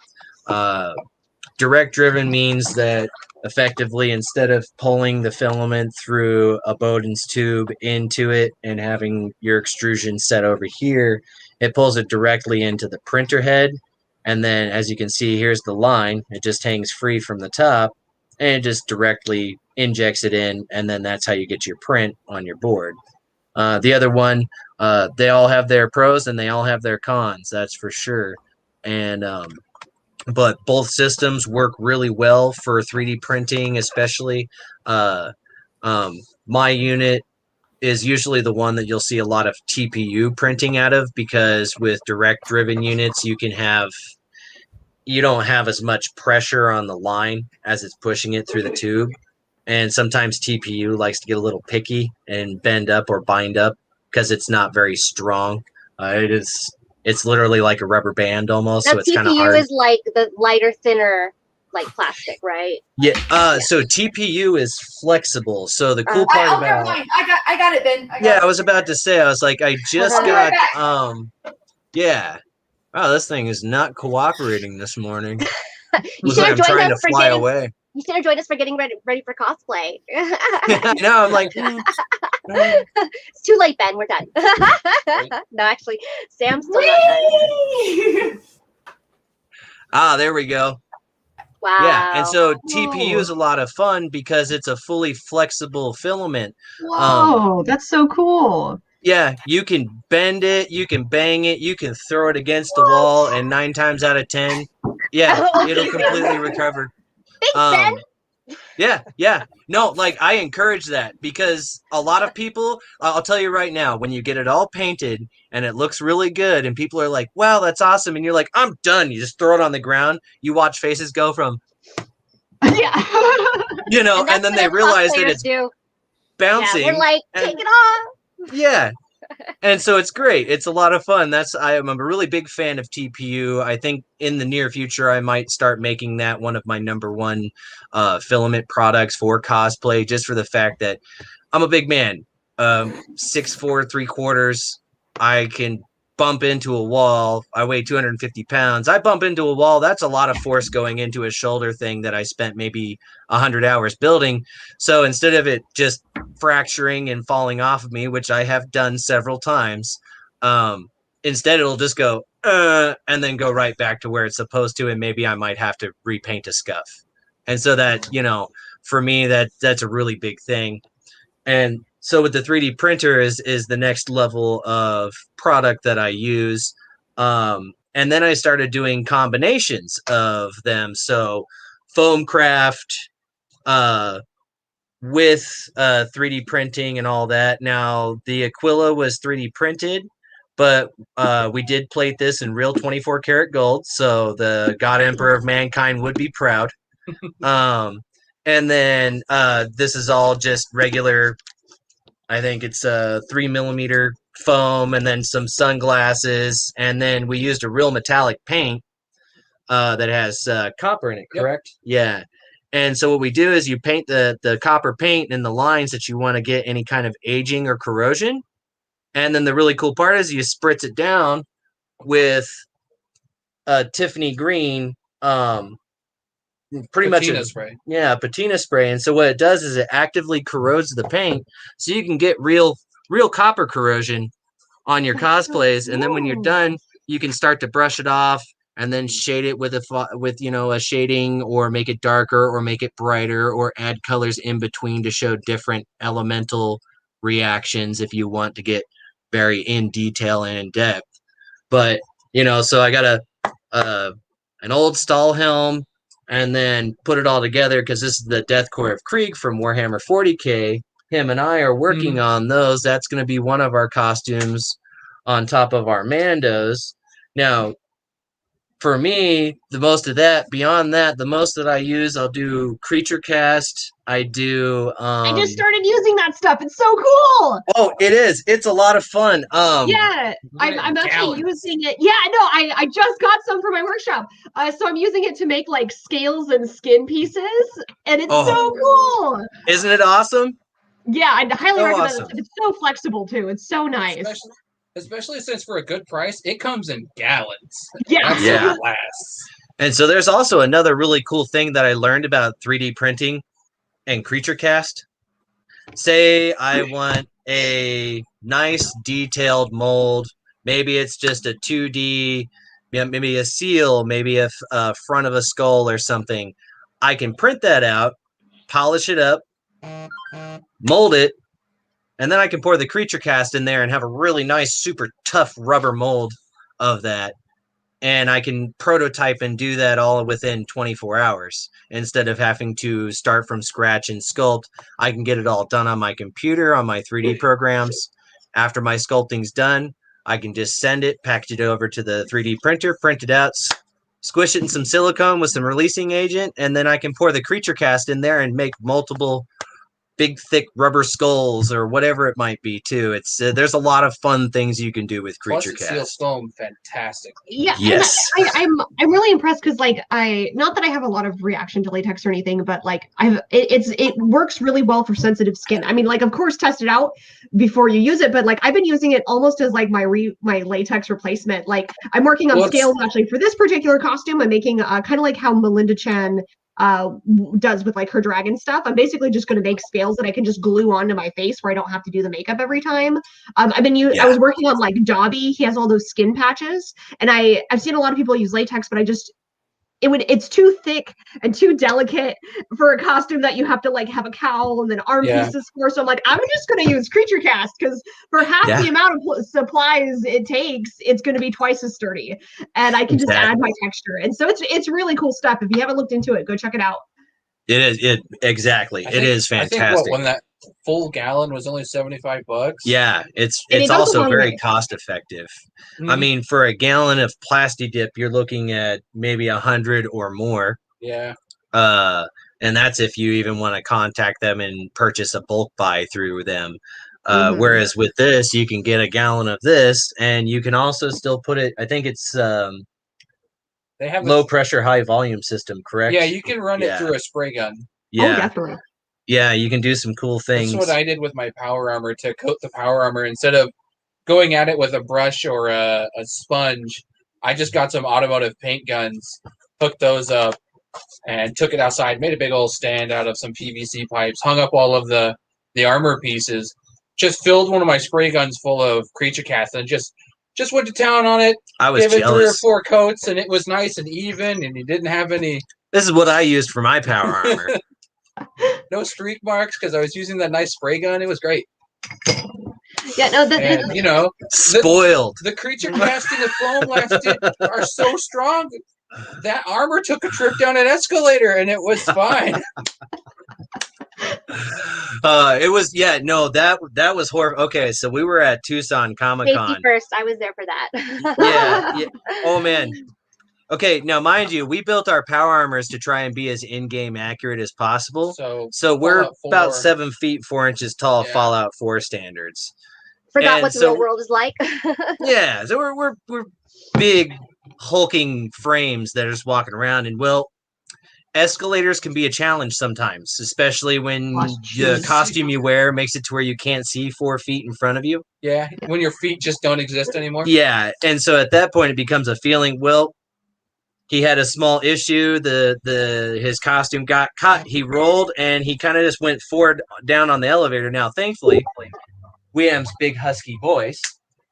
direct driven means that effectively, instead of pulling the filament through a Bowden's tube into it and having your extrusion set over here, it pulls it directly into the printer head. And then, as you can see, here's the line. It just hangs free from the top, and it just directly injects it in, and then that's how you get your print on your board. The other one, they all have their pros and they all have their cons, that's for sure. And but both systems work really well for 3D printing, especially. My unit is usually the one that you'll see a lot of TPU printing out of, because with direct driven units, you don't have as much pressure on the line as it's pushing it through the tube. And sometimes TPU likes to get a little picky and bend up or bind up because it's not very strong. It's literally like a rubber band almost, Now, so it's kind of TPU hard. is like the lighter, thinner, like plastic, right? Yeah. So TPU is flexible. So the cool part I'll grab about mine. I got it, Ben. I was about to say, I was like, I just I'll be right got back. yeah. Wow, this thing is not cooperating this morning. You Looks should like have I'm joined trying us to for fly getting. away. You should have joined us for getting ready for cosplay. I know. I'm like, It's too late, Ben. We're done. No, actually, Sam's still not done. ah, there we go. Wow. Yeah, and so TPU Whoa. is a lot of fun because it's a fully flexible filament. Whoa, that's so cool. Yeah, you can bend it, you can bang it, you can throw it against the wall, and 9 times out of 10, yeah, it'll completely recover. Thanks, Ben. Yeah. No, like I encourage that, because a lot of people, I'll tell you right now, when you get it all painted and it looks really good and people are like, wow, that's awesome. And you're like, I'm done. You just throw it on the ground. You watch faces go from, Yeah. and then they realize that it's bouncing. Yeah, we're like, take it off. Yeah. And so it's great. It's a lot of fun. I'm a really big fan of TPU. I think in the near future, I might start making that one of my number one filament products for cosplay, just for the fact that I'm a big man, 6'4", 3/4. I can bump into a wall. I weigh 250 pounds. I bump into a wall. That's a lot of force going into a shoulder thing that I spent maybe 100 hours building. So instead of it just fracturing and falling off of me, which I have done several times, instead it'll just go, and then go right back to where it's supposed to. And maybe I might have to repaint a scuff. And so that, for me, that's a really big thing. And so with the 3D printer is the next level of product that I use. And then I started doing combinations of them. So foam craft with 3D printing and all that. Now, the Aquila was 3D printed, but we did plate this in real 24 karat gold. So the God Emperor of Mankind would be proud. And then this is all just regular, I think it's a 3mm foam, and then some sunglasses, and then we used a real metallic paint that has copper in it, correct? Yep. Yeah. And so what we do is you paint the copper paint in the lines that you want to get any kind of aging or corrosion. And then the really cool part is you spritz it down with Tiffany green, pretty much patina spray. Yeah, patina spray. And so what it does is it actively corrodes the paint, so you can get real copper corrosion on your cosplays. And then when you're done, you can start to brush it off and then shade it with a shading, or make it darker or make it brighter, or add colors in between to show different elemental reactions if you want to get very in detail and in depth. But so I got an old Stahl helm, and then put it all together, because this is the Deathcore of Krieg from Warhammer 40K. Him and I are working on those. That's going to be one of our costumes on top of our Mandos. Now, for me, beyond that, the most that I use, I'll do creature cast. I do. I just started using that stuff. It's so cool. Oh, it is. It's a lot of fun. Yeah, I'm actually using it. Yeah, no, I just got some for my workshop. So I'm using it to make like scales and skin pieces, and it's so cool. Isn't it awesome? Yeah, I highly recommend awesome. it. It's so flexible too. It's so nice. Especially since for a good price, it comes in gallons. Yeah. Yeah. Lasts. And so there's also another really cool thing that I learned about 3D printing and creature cast. Say I want a nice detailed mold. Maybe it's just a 2D, maybe a seal, maybe a front of a skull or something. I can print that out, polish it up, mold it, and then I can pour the creature cast in there and have a really nice, super tough rubber mold of that. and I can prototype and do that all within 24 hours. Instead of having to start from scratch and sculpt, I can get it all done on my computer, on my 3D programs. After my sculpting's done, I can just send it, package it over to the 3D printer, print it out, squish it in some silicone with some releasing agent, and then I can pour the creature cast in there and make multiple big thick rubber skulls or whatever it might be too. It's there's a lot of fun things you can do with Plus, creature it seals cast. foam fantastic. Yeah, Yes. and I'm really impressed because like not that I have a lot of reaction to latex or anything, but like it works really well for sensitive skin. I mean, like of course test it out before you use it, but like I've been using it almost as like my latex replacement. Like I'm working on scales actually for this particular costume. I'm making kind of like how Melinda Chen does with like her dragon stuff. I'm basically just going to make scales that I can just glue onto my face where I don't have to do the makeup every time. I was working on like Dobby. He has all those skin patches, and I've seen a lot of people use latex, but it's too thick and too delicate for a costume that you have to like have a cowl and then arm pieces for. So I'm like, I'm just going to use creature cast because for half the amount of supplies it takes, it's going to be twice as sturdy, and I can just add my texture. And so it's really cool stuff. If you haven't looked into it, go check it out. It is exactly. It is fantastic. I think when that full gallon was only $75. Yeah, it's also very cost effective. Mm-hmm. I mean, for a gallon of Plasti Dip, you're looking at maybe 100 or more. Yeah. And that's if you even want to contact them and purchase a bulk buy through them. Whereas with this, you can get a gallon of this, and you can also still put it. I think it's they have low pressure, high volume system, correct? Yeah, you can run it through a spray gun. Yeah, oh, definitely. Yeah, you can do some cool things. That's what I did with my power armor to coat the power armor. Instead of going at it with a brush or a sponge, I just got some automotive paint guns, hooked those up, and took it outside, made a big old stand out of some PVC pipes, hung up all of the armor pieces, just filled one of my spray guns full of creature cast, and just went to town on it. I was gave jealous. it 3 or 4 coats, and it was nice and even, and you didn't have any... This is what I used for my power armor. No streak marks because I was using that nice spray gun. It was great. Yeah, no, and, you know, spoiled. The creature cast and the foam lasted are so strong. That armor took a trip down an escalator and it was fine. It was that was horrible. Okay, so we were at Tucson Comic-Con. Safety first. I was there for that. yeah. Oh man. Okay, now mind you, we built our power armors to try and be as in-game accurate as possible. So we're about 7 feet 4 inches tall, Fallout 4 standards. Forgot what the real world is like. Yeah, so we're big hulking frames that are just walking around, and well, escalators can be a challenge sometimes, especially when the costume you wear makes it to where you can't see 4 feet in front of you. Yeah, when your feet just don't exist anymore. Yeah, and so at that point it becomes a feeling, well, he had a small issue. His costume got cut. He rolled, and he kind of just went forward down on the elevator. Now, thankfully, William's big husky voice,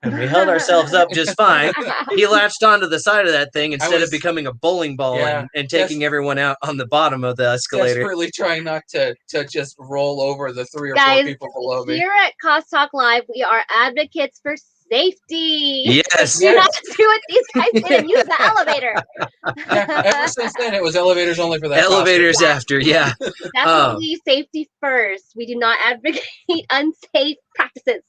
and we held ourselves up just fine. He latched onto the side of that thing instead of becoming a bowling ball and taking everyone out on the bottom of the escalator. Desperately trying not to just roll over the 3 or 4 people below me. Here at CosTalk Live, we are advocates for safety. Yes. Do not do what these guys did and use the elevator. Yeah, ever since then, it was elevators only for that. Elevators costume. after, yeah. Definitely safety first. We do not advocate unsafe practices.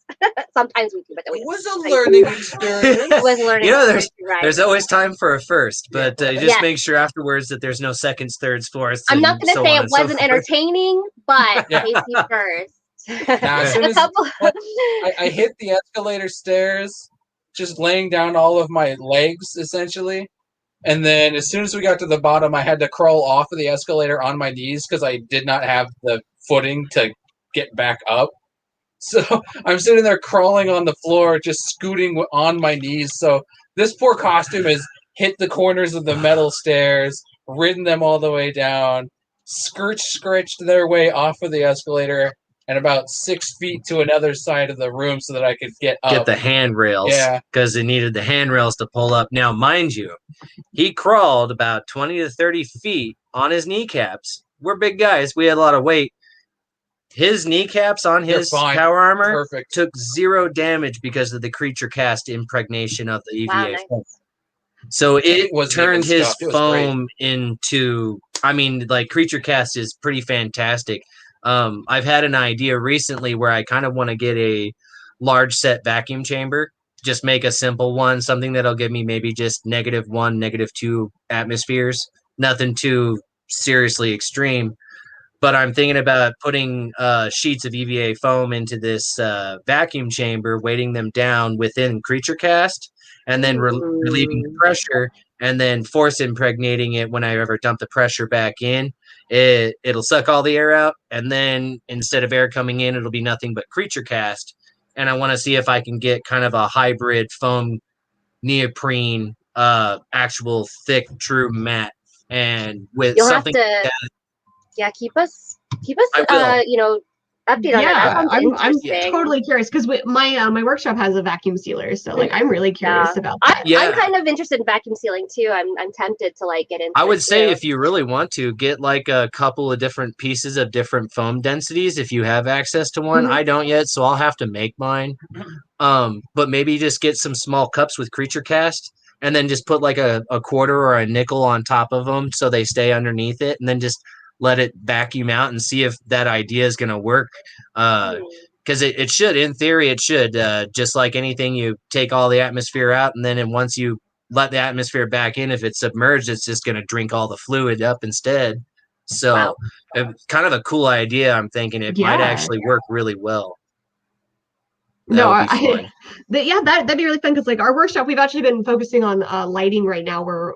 Sometimes we do, but it was a learning experience. It was learning. You know, right. there's always time for a first, but just make sure afterwards that there's no seconds, thirds, fourths. I'm not going to say it wasn't entertaining, but safety first. Now, as soon as I hit the escalator stairs, just laying down all of my legs, essentially. And then as soon as we got to the bottom, I had to crawl off of the escalator on my knees because I did not have the footing to get back up. So I'm sitting there crawling on the floor, just scooting on my knees. So this poor costume has hit the corners of the metal stairs, ridden them all the way down, scratched their way off of the escalator, and about 6 feet to another side of the room so that I could get up. Get the handrails. Yeah. Because it needed the handrails to pull up. Now, mind you, he crawled about 20 to 30 feet on his kneecaps. We're big guys. We had a lot of weight. His kneecaps on his power armor took 0 damage because of the creature cast impregnation of the EVA. Wow, nice. So it wasn't turned even his stuffed. It was great. foam into, I mean, like Creature Cast is pretty fantastic. I've had an idea recently where I kind of want to get a large set vacuum chamber, just make a simple one, something that'll give me maybe just -1, -2 atmospheres, nothing too seriously extreme. But I'm thinking about putting sheets of EVA foam into this vacuum chamber, weighting them down within Creature Cast, and then relieving the pressure, and then force impregnating it when I ever dump the pressure back in. It'll suck all the air out, and then instead of air coming in, it'll be nothing but Creature Cast. And I want to see if I can get kind of a hybrid foam neoprene, actual thick, true matte, and with You'll something have to, yeah, keep us, I will. you know, updated on that. That sounds I'm interesting. totally curious because my workshop has a vacuum sealer, so like I'm really curious about that. I'm kind of interested in vacuum sealing too. I'm tempted to like get into. I would it say too. if you really want to get like a couple of different pieces of different foam densities, if you have access to one. I don't yet, so I'll have to make mine. But maybe just get some small cups with Creature Cast, and then just put like a quarter or a nickel on top of them so they stay underneath it, and then just let it vacuum out and see if that idea is going to work. Because it should, in theory, it should. Just like anything, you take all the atmosphere out, and then once you let the atmosphere back in, if it's submerged, it's just going to drink all the fluid up instead. So it's kind of a cool idea. I'm thinking it might actually work really well. That would be fun. That'd be really fun because like our workshop, we've actually been focusing on lighting right now. Where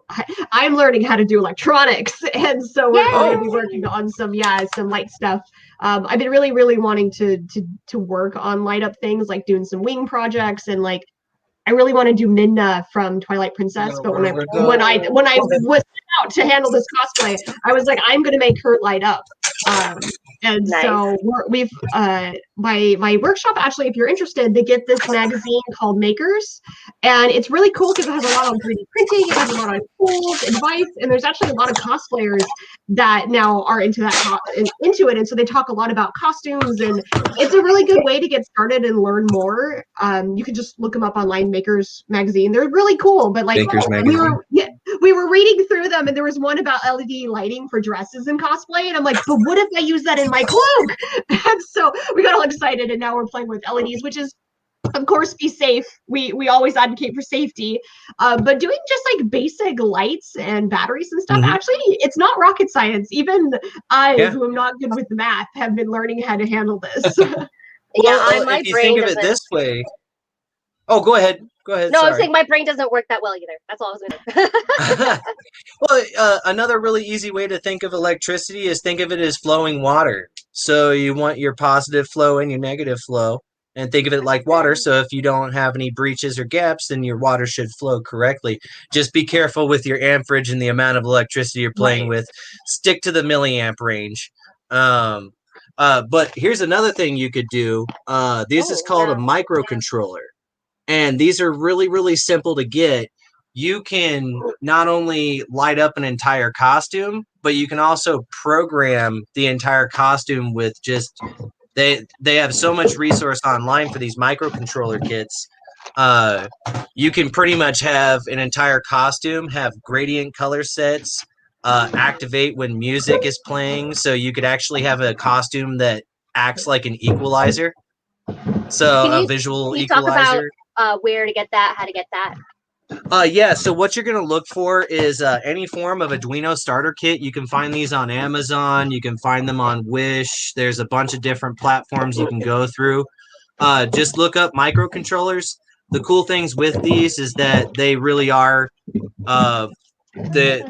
I'm learning how to do electronics, and so we're going to be working on some light stuff. I've been really wanting to work on light up things, like doing some wing projects, and like I really want to do Midna from Twilight Princess. But when I was out to handle this cosplay, I was like, I'm going to make her light up. So we've my workshop, actually, if you're interested, they get this magazine called Makers, and it's really cool because it has a lot on 3D printing, it has a lot on tools, advice, and there's actually a lot of cosplayers that now are into it, and so they talk a lot about costumes, and it's a really good way to get started and learn more. You can just look them up online, Makers magazine. They're really cool, but like we were reading through them, and there was one about LED lighting for dresses and cosplay, and I'm like, but what if I use that in my cloak? And so we got all excited, and now we're playing with LEDs, which is, of course, be safe. We always advocate for safety, but doing just like basic lights and batteries and stuff, actually, it's not rocket science. Even I, who am not good with math, have been learning how to handle this. My if you brain think of it this way. Oh, go ahead. Go ahead. No, sorry. I'm saying my brain doesn't work that well either. That's all I was going to say. Well, another really easy way to think of electricity is think of it as flowing water. So you want your positive flow and your negative flow, and think of it like water. So if you don't have any breaches or gaps, then your water should flow correctly. Just be careful with your amperage and the amount of electricity you're playing with. Stick to the milliamp range. But here's another thing you could do. This is called a microcontroller. And these are really simple to get. You can not only light up an entire costume, but you can also program the entire costume with just they have so much resource online for these microcontroller kits. You can pretty much have an entire costume, have gradient color sets, activate when music is playing, so you could actually have a costume that acts like an equalizer. So a visual equalizer. Talk about where to get that, how to get that? So what you're going to look for is any form of Arduino starter kit. You can find these on Amazon. You can find them on Wish. There's a bunch of different platforms you can go through. Just look up microcontrollers. The cool things with these is that they really are they're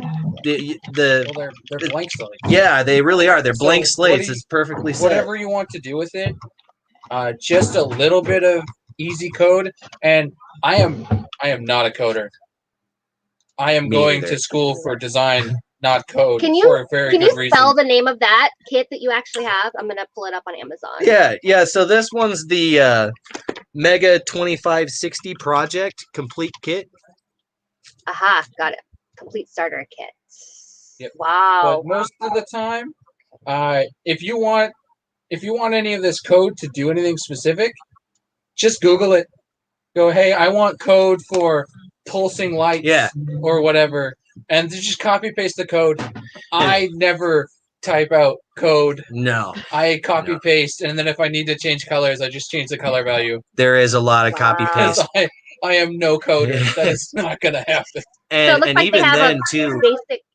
blank slates. Yeah, they really are. They're blank slates. It's perfectly set. Whatever you want to do with it, just a little bit of easy code, and I am not a coder. I am going to school for design, not code. For a very good reason. Can you spell the name of that kit that you actually have? I'm gonna pull it up on Amazon. Yeah. So this one's the Mega 2560 Project Complete Kit. Aha, got it. Complete starter kit. Yep. Wow. But most of the time, if you want any of this code to do anything specific, just Google it. Go, hey, I want code for pulsing lights Yeah. or whatever, and to just copy paste the code. I never type out code. No. I copy paste, and then if I need to change colors, I just change the color value. There is a lot of copy paste. I am no coder. That is not going to happen. So it looks like even they have then too.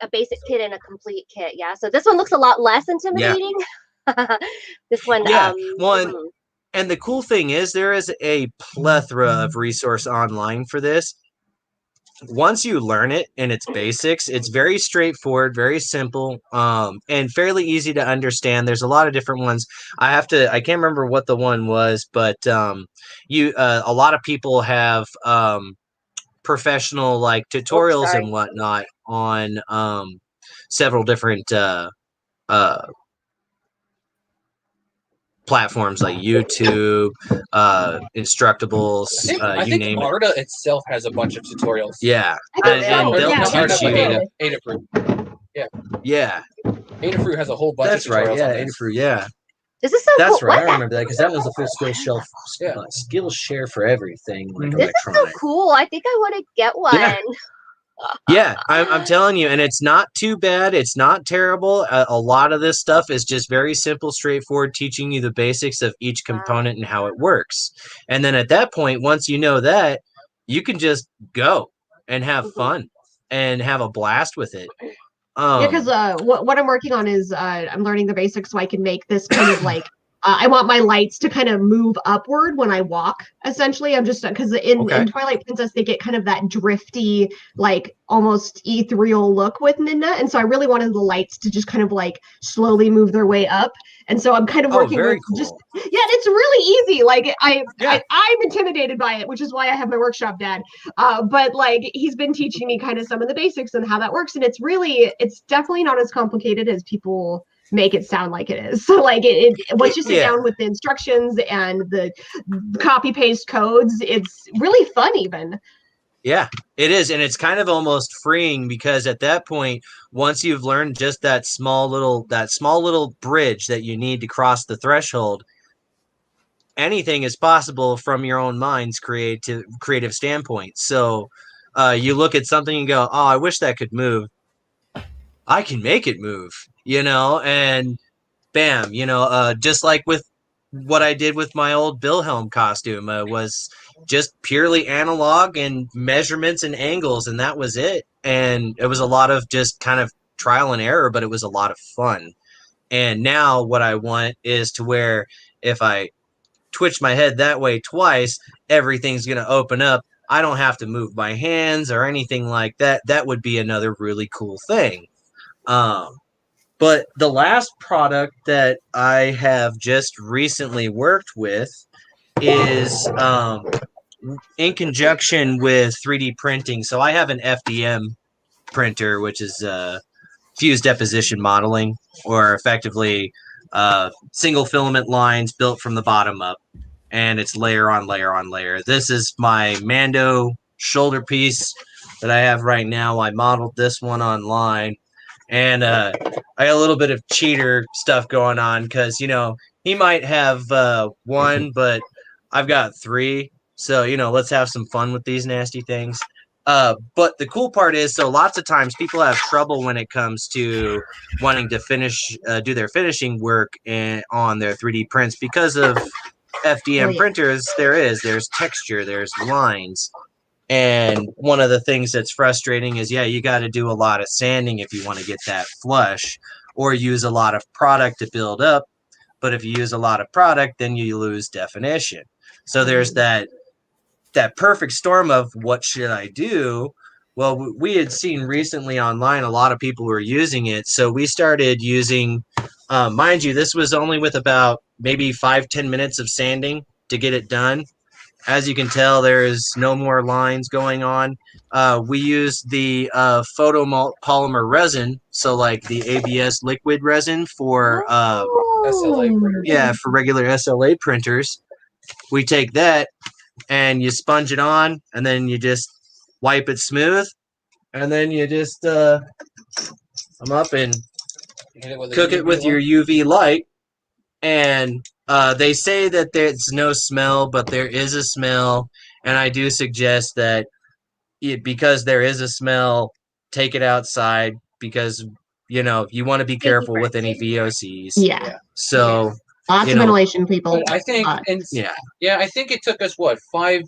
a basic kit and a complete kit. Yeah. So this one looks a lot less intimidating. This one. Yeah. And the cool thing is there is a plethora of resource online for this. Once you learn it in its basics, it's very straightforward, very simple, and fairly easy to understand. There's a lot of different ones. I can't remember what the one was, but a lot of people have professional like tutorials and whatnot on several different platforms like YouTube, Instructables, I think name Arda itself has a bunch of tutorials. Yeah, and they'll teach you. Adafruit. Yeah, Adafruit has a whole bunch that's of tutorials. Right. Yeah, on this. Adafruit. Yeah, this is so that's cool. right. I remember that because that was the full skill share for everything. Like this is so cool. I think I want to get one. Yeah, I'm telling you, and it's not too bad. It's not terrible. A lot of this stuff is just very simple, straightforward, teaching you the basics of each component and how it works. And then at that point, once you know that, you can just go and have fun and have a blast with it. Yeah, because what I'm working on is I'm learning the basics so I can make this kind of like I want my lights to kind of move upward when I walk. Essentially, I'm just because in Twilight Princess they get kind of that drifty, like almost ethereal look with Midna, and so I really wanted the lights to just kind of like slowly move their way up. And so I'm kind of working with just it's really easy. Like I'm intimidated by it, which is why I have my workshop dad. But like he's been teaching me kind of some of the basics and how that works, and it's definitely not as complicated as people make it sound like it is. So like once you sit down with the instructions and the copy paste codes, it's really fun even. Yeah, it is. And it's kind of almost freeing because at that point, once you've learned just that small little bridge that you need to cross the threshold, anything is possible from your own mind's creative standpoint. So you look at something and go, oh, I wish that could move. I can make it move, and bam, just like with what I did with my old Wilhelm costume, was just purely analog and measurements and angles, and that was it. And it was a lot of just kind of trial and error, but it was a lot of fun. And now what I want is to where if I twitch my head that way twice, everything's going to open up. I don't have to move my hands or anything like that. That would be another really cool thing. But the last product that I have just recently worked with is in conjunction with 3D printing. So I have an FDM printer, which is fused deposition modeling, or effectively single filament lines built from the bottom up. And it's layer on layer on layer. This is my Mando shoulder piece that I have right now. I modeled this one online. And I got a little bit of cheater stuff going on because, he might have one, but I've got three. So, let's have some fun with these nasty things. But the cool part is, so lots of times people have trouble when it comes to wanting to do their finishing work on their 3D prints because of FDM printers. There's texture, there's lines. And one of the things that's frustrating is, you got to do a lot of sanding if you want to get that flush, or use a lot of product to build up. But if you use a lot of product, then you lose definition. So there's that perfect storm of what should I do? Well, we had seen recently online a lot of people were using it. So we started using, mind you, this was only with about maybe 5-10 minutes of sanding to get it done. As you can tell, there is no more lines going on. We used the photopolymer resin, so like the ABS liquid resin for SLA printers. Yeah, for regular SLA printers. We take that and you sponge it on, and then you just wipe it smooth, and then you just come up and cook it with your UV light. And they say that there's no smell, but there is a smell. And I do suggest that because there is a smell, take it outside because you want to be careful with any VOCs. Yeah. So Lots you of know, ventilation, people. But I think, yeah, I think it took us what 5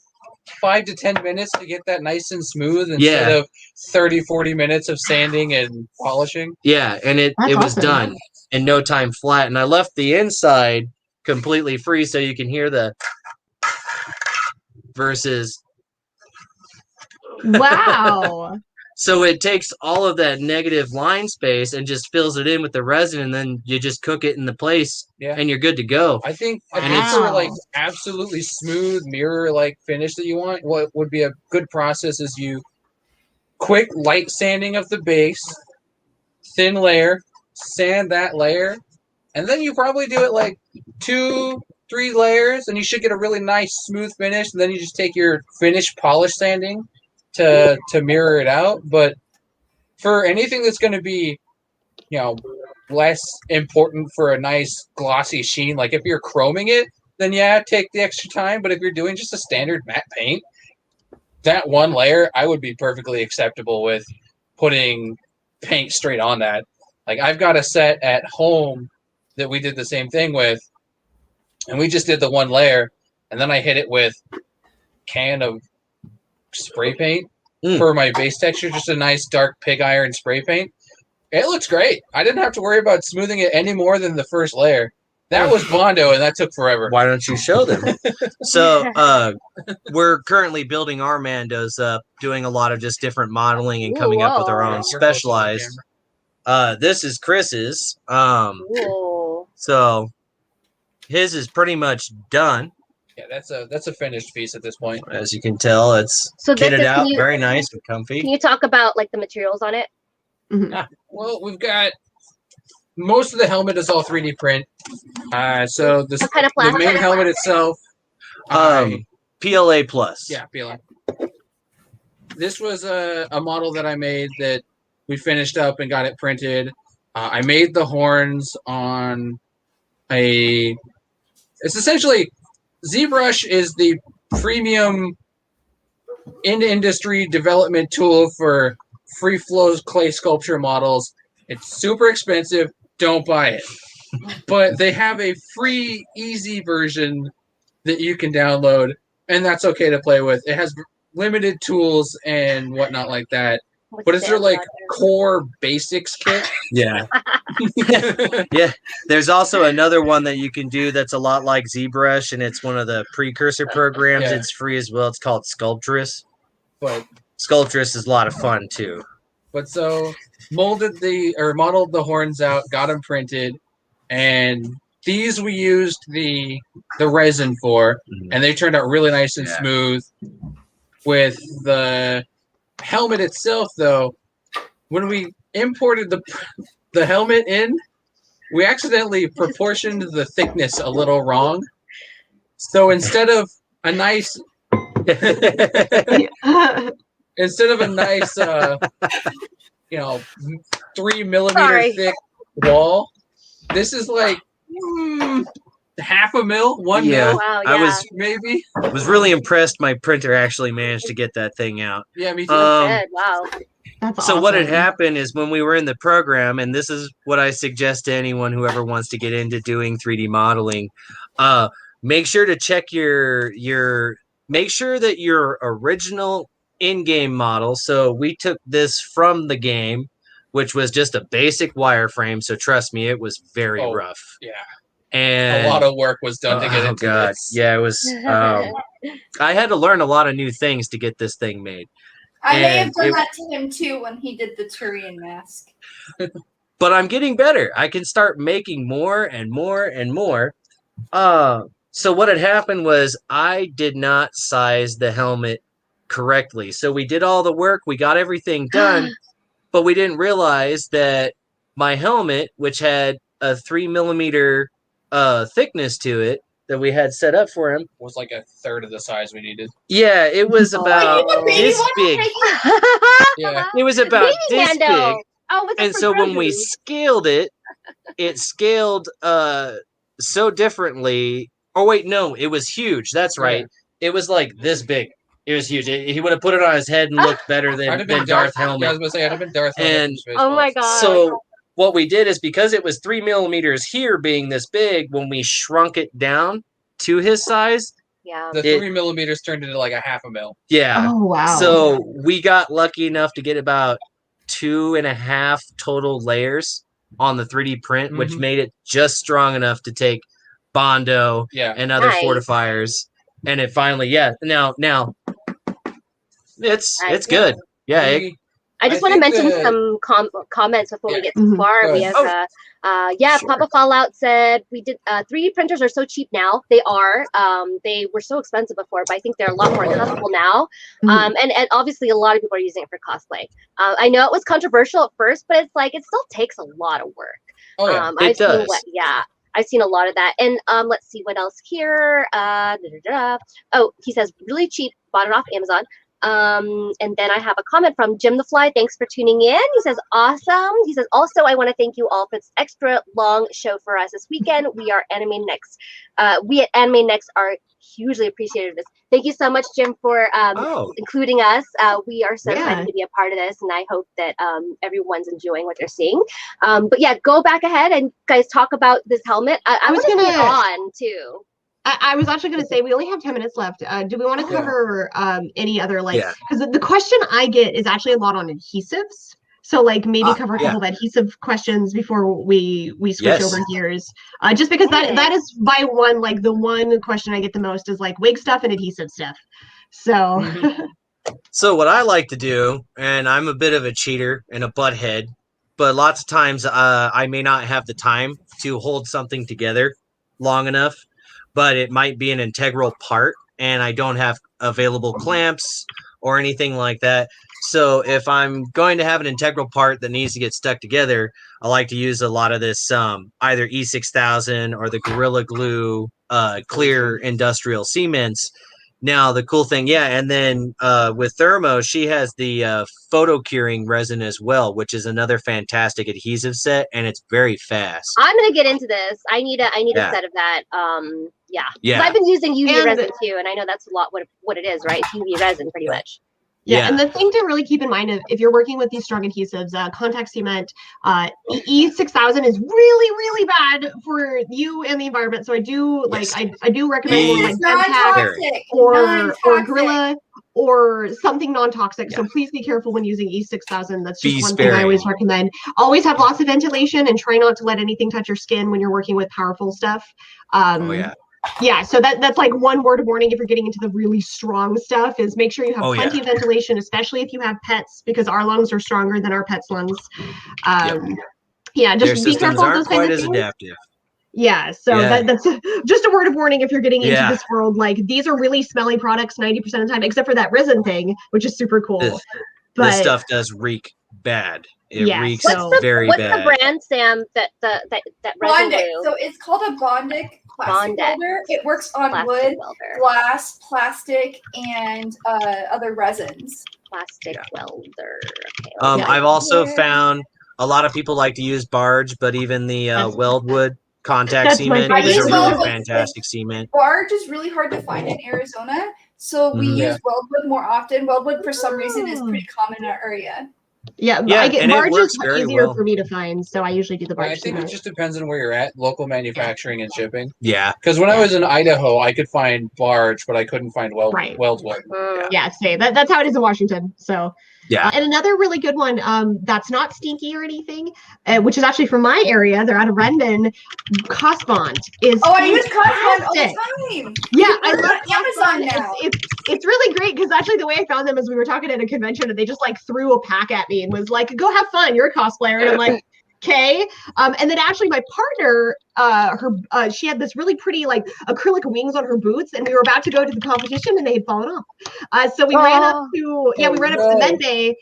to 10 minutes to get that nice and smooth instead of 30, 40 minutes of sanding and polishing. Yeah, and it That's was awesome. done in no time flat, and I left the inside completely free so you can hear the versus. Wow. So it takes all of that negative line space and just fills it in with the resin, and then you just cook it in the place, and you're good to go. I think Wow. for like absolutely smooth mirror like finish that you want, what would be a good process is you quick light sanding of the base, thin layer, sand that layer, and then you probably do it like 2-3 layers, and you should get a really nice smooth finish. And then you just take your finished polish sanding to mirror it out. But for anything that's going to be, less important for a nice glossy sheen, like if you're chroming it, then take the extra time. But if you're doing just a standard matte paint, that one layer I would be perfectly acceptable with putting paint straight on that. Like I've got a set at home that we did the same thing with, and we just did the one layer, and then I hit it with can of spray paint for my base texture, just a nice dark pig iron spray paint. It looks great. I didn't have to worry about smoothing it any more than the first layer. That was Bondo, and that took forever. Why don't you show them? So we're currently building our Mandos up, doing a lot of just different modeling and coming up with our own specialized. This is Chris's. So his is pretty much done. Yeah, that's a finished piece at this point. As you can tell, it's kitted out, very nice and comfy. Can you talk about like the materials on it? Well, we've got most of the helmet is all 3D print. So What kind of plastic? The main helmet itself, PLA plus. Yeah, PLA. This was a model that I made that we finished up and got it printed. I made the horns on it's essentially ZBrush is the premium in-industry development tool for free flow clay sculpture models. It's super expensive. Don't buy it. But they have a free, easy version that you can download, and that's okay to play with. It has limited tools and whatnot like that. But it's their like core basics kit. Yeah. Yeah. There's also another one that you can do that's a lot like ZBrush, and it's one of the precursor programs. It's free as well. It's called Sculptress. But Sculptress is a lot of fun too. But so modeled the horns out, got them printed, and these we used the resin for, and they turned out really nice and smooth. With the helmet itself, though, when we imported the helmet in, we accidentally proportioned the thickness a little wrong. So instead of a nice 3 millimeter thick wall, this is like half a mil, 1 mil. Wow, I was maybe. Was really impressed. My printer actually managed to get that thing out. Yeah, me too. Wow. That's so awesome. what had happened is when we were in the program, and this is what I suggest to anyone who ever wants to get into doing 3D modeling, make sure to check make sure that your original in-game model. So we took this from the game, which was just a basic wireframe. So trust me, it was very rough. Yeah. And a lot of work was done to get into this. Yeah, it was. I had to learn a lot of new things to get this thing made. I may have done that to him too when he did the Turian mask. But I'm getting better. I can start making more and more and more. So what had happened was I did not size the helmet correctly. So we did all the work. We got everything done. But we didn't realize that my helmet, which had a 3 millimeter thickness to it that we had set up for him, was like a third of the size we needed. Yeah, it was about this big. Yeah, it was about this big. And so when we scaled it, it scaled so differently. Oh wait, no, it was huge. That's right. It was like this big. It was huge. He would have put it on his head and looked better I'd than, have been than Darth Yeah, I Helmet. was gonna say I'd have been Darth Helmet. And from Oh my Spaceballs. god. So what we did is because it was 3 millimeters here being this big, when we shrunk it down to his size, Yeah. The 3 millimeters turned into like a half a mil. yeah. Oh wow. So we got lucky enough to get about 2.5 total layers on the 3D print, which Mhm. made it just strong enough to take Bondo Yeah. and other Nice. fortifiers. And it finally, now it's Nice. good. Yeah, We- I just I want to think mention the- some comments before we Yeah. get too far. Go We ahead. have, Sure. Papa Fallout said we did 3D printers are so cheap now. They are. They were so expensive before, but I think they're a lot more accessible now. Mhm. And obviously a lot of people are using it for cosplay. I know it was controversial at first, but it's like it still takes a lot of work. Oh yeah. I've seen does. I've seen a lot of that. And let's see what else here. Oh, he says really cheap. Bought it off Amazon. And then I have a comment from Jim the Fly. Thanks for tuning in. He says, awesome. He says, also, I want to thank you all for this extra long show for us this weekend. We are AnimeNEXT. We at AnimeNEXT are hugely appreciative of this. Thank you so much, Jim, for including us. We are so excited to be a part of this, and I hope that everyone's enjoying what they're seeing. But yeah, go back ahead and guys talk about this helmet. I was want to gonna- get on too. I was actually going to say we only have 10 minutes left. Do we want to Yeah. cover any other Yeah. because the question I get is actually a lot on adhesives. So like maybe cover a couple of adhesive questions before we switch Yes. over gears. Just because that is by one the one question I get the most is like wig stuff and adhesive stuff. So So what I like to do, and I'm a bit of a cheater and a butthead, but lots of times I may not have the time to hold something together long enough, but it might be an integral part and I don't have available clamps or anything like that. So if I'm going to have an integral part that needs to get stuck together, I like to use a lot of this either E6000 or the Gorilla Glue clear industrial cements. Now the cool thing, and then with Thermo, she has the photo curing resin as well, which is another fantastic adhesive set, and it's very fast. I'm gonna get into this. I need a set of that. Yeah. 'Cause I've been using UV resin too, and I know that's a lot what it is, right? It's UV resin, pretty much. Yeah, and the thing to really keep in mind if you're working with these strong adhesives, contact cement, E6000 is really, really bad for you and the environment. So I do I do recommend more like non-toxic or Gorilla or something non-toxic. So please be careful when using E6000. That's just one thing I always recommend. Always have lots of ventilation and try not to let anything touch your skin when you're working with powerful stuff. Yeah, so that's like one word of warning if you're getting into the really strong stuff is make sure you have plenty of ventilation, especially if you have pets, because our lungs are stronger than our pets' lungs. Yeah, just be careful of those kinds of things. Adaptive. Yeah, so that's just a word of warning if you're getting into this world. Like these are really smelly products 90% of the time, except for that resin thing, which is super cool. This stuff does reek bad. It reeks very bad. What's the brand, Sam, that resin glue? So it's called a Bondic plastic welder. It works on wood, glass, plastic, and other resins. Plastic welder. Okay, I've also found a lot of people like to use Barge, but even the Weldwood contact cement is a really fantastic cement. Barge is really hard to find in Arizona, so we use Weldwood more often. Weldwood, for some reason, is pretty common in our area. Yeah, I get Barge is easier for me to find, so I usually do the Barge. I think it just depends on where you're at, local manufacturing and shipping. Yeah. Because when I was in Idaho, I could find Barge, but I couldn't find Weldwood. Yeah, same. That's how it is in Washington. So and another really good one that's not stinky or anything, which is actually from my area. They're out of Redmond. Cosbond is I use Cosbond all the time. Yeah, I love Amazon now. It's really great because actually the way I found them is we were talking at a convention and they just like threw a pack at me and was like, "Go have fun. You're a cosplayer." And I'm like, "Okay." And then actually my partner, she had this really pretty like acrylic wings on her boots, and we were about to go to the competition and they had fallen off. So we ran up to the Med Bay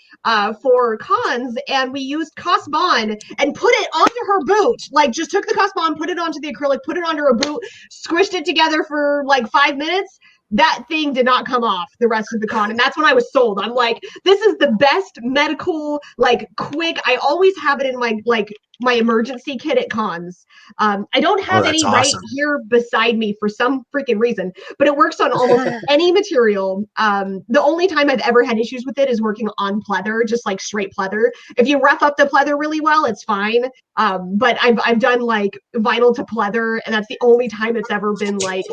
for cons, and we used Cosbond and put it onto her boot. Like just took the Cosbond, put it onto the acrylic, put it onto her boot, squished it together for like 5 minutes. that thing did not come off the rest of the con. And that's when I was sold. I'm like, this is the best medical, like quick. I always have it in my emergency kit at cons. I don't have any right here beside me for some freaking reason, but it works on almost any material. The only time I've ever had issues with it is working on pleather, just like straight pleather. If you rough up the pleather really well, it's fine. But I've done like vinyl to pleather, and that's the only time it's ever been like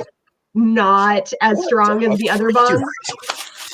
not as strong as the other bonds.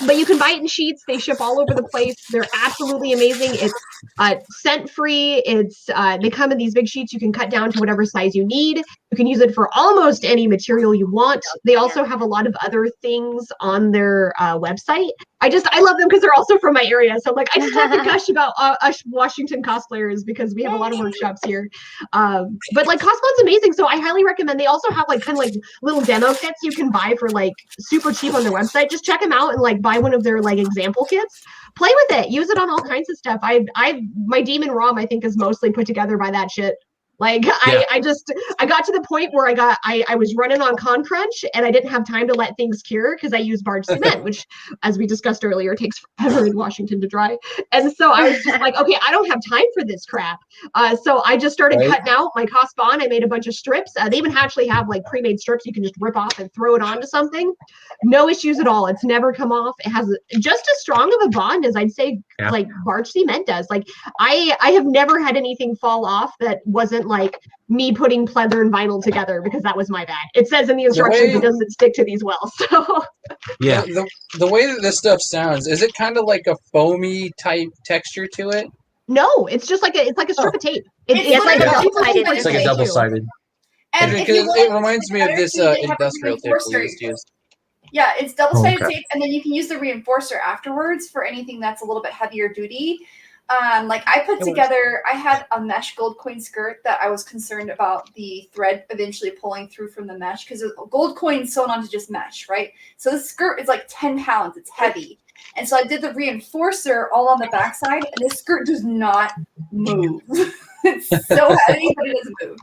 But you can buy it in sheets. They ship all over the place. They're absolutely amazing. It's scent free. It's they come in these big sheets. You can cut down to whatever size you need. You can use it for almost any material you want. They also have a lot of other things on their website. I love them because they're also from my area. So like I just have to gush about us Washington cosplayers because we have a lot of workshops here. But like CosMod's amazing. So I highly recommend. They also have like kind of like little demo kits you can buy for like super cheap on their website. Just check them out and like buy one of their like example kits. Play with it. Use it on all kinds of stuff. My Demon ROM I think is mostly put together by that shit. Like I got to the point where I was running on con crunch and I didn't have time to let things cure because I use barge cement, which as we discussed earlier takes forever in Washington to dry. And so I was just like, okay, I don't have time for this crap. So I just started cutting out my CosBond. I made a bunch of strips. They even actually have like pre-made strips you can just rip off and throw it onto something. No issues at all. It's never come off. It has just as strong of a bond as I'd say like barge cement does. Like I have never had anything fall off that wasn't like me putting pleather and vinyl together because that was my bad. It says in the instructions it doesn't stick to these well. So yeah, the way that this stuff sounds, is it kind of like a foamy type texture to it? No, it's just like a strip of tape. It's like a double-sided. It's like a double-sided. And it reminds me of this industrial tape we used to use. Yeah, it's double-sided tape, and then you can use the reinforcer afterwards for anything that's a little bit heavier duty. Like I put together, I had a mesh gold coin skirt that I was concerned about the thread eventually pulling through from the mesh because gold coin sewn onto just mesh, right? So the skirt is like 10 pounds, it's heavy. And so I did the reinforcer all on the backside, and this skirt does not move. It's so heavy, but it doesn't move.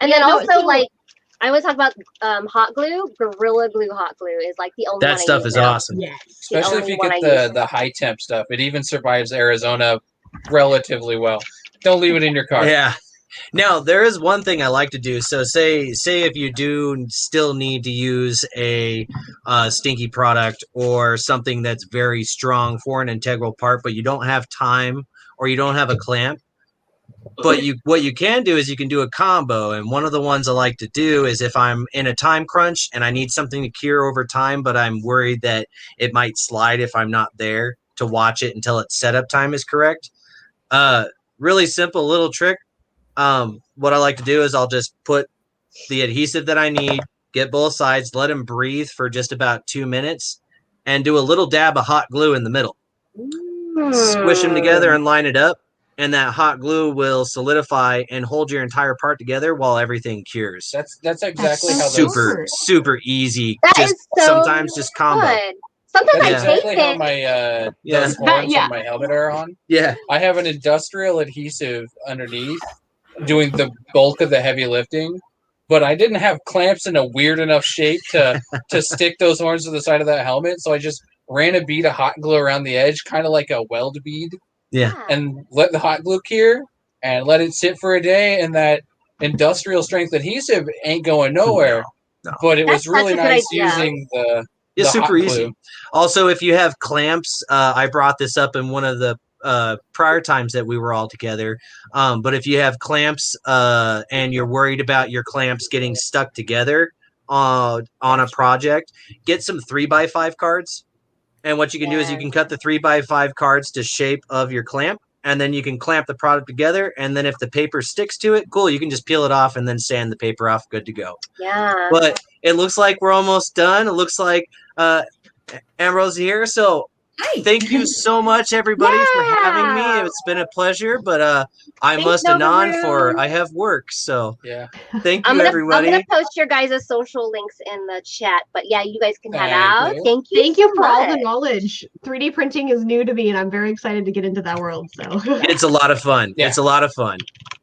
And then also like I always talk about hot glue. Gorilla Glue hot glue is like the only that stuff is awesome. Yes. Especially if you get the high temp stuff. It even survives Arizona relatively well. Don't leave it in your car. Yeah. Now, there is one thing I like to do. So say if you do still need to use a stinky product or something that's very strong for an integral part, but you don't have time or you don't have a clamp, but what you can do is you can do a combo. And one of the ones I like to do is if I'm in a time crunch and I need something to cure over time, but I'm worried that it might slide if I'm not there to watch it until its setup time is correct. Really simple little trick. What I like to do is I'll just put the adhesive that I need, get both sides, let them breathe for just about 2 minutes, and do a little dab of hot glue in the middle. Squish them together and line it up. And that hot glue will solidify and hold your entire part together while everything cures. That's exactly how super easy. That just is so sometimes just combo. good. Sometimes That's I exactly tape how it. my those horns on my helmet are on. Yeah. I have an industrial adhesive underneath doing the bulk of the heavy lifting, but I didn't have clamps in a weird enough shape to stick those horns to the side of that helmet, so I just ran a bead of hot glue around the edge, kind of like a weld bead. Yeah. And let the hot glue cure and let it sit for a day, and that industrial strength adhesive ain't going nowhere. No. But it That's was really such a good nice idea. using the It's hot super glue. easy. Also, if you have clamps, I brought this up in one of the prior times that we were all together. But if you have clamps and you're worried about your clamps getting stuck together on a project, get some 3x5 cards. And what you can do is you can cut the 3x5 cards to shape of your clamp, and then you can clamp the product together. And then if the paper sticks to it, cool, you can just peel it off and then sand the paper off. Good to go. Yeah. But it looks like we're almost done. It looks like Ambrose here. So thank you so much, everybody, for having me. It's been a pleasure, but I must anon for I have work. So yeah, thank you, everybody. I'm gonna post your guys' social links in the chat. But yeah, you guys can head Thank out. you. Thank you. Thank you so for all the much. knowledge. 3D printing is new to me, and I'm very excited to get into that world. So It's a lot of fun. Yeah. It's a lot of fun.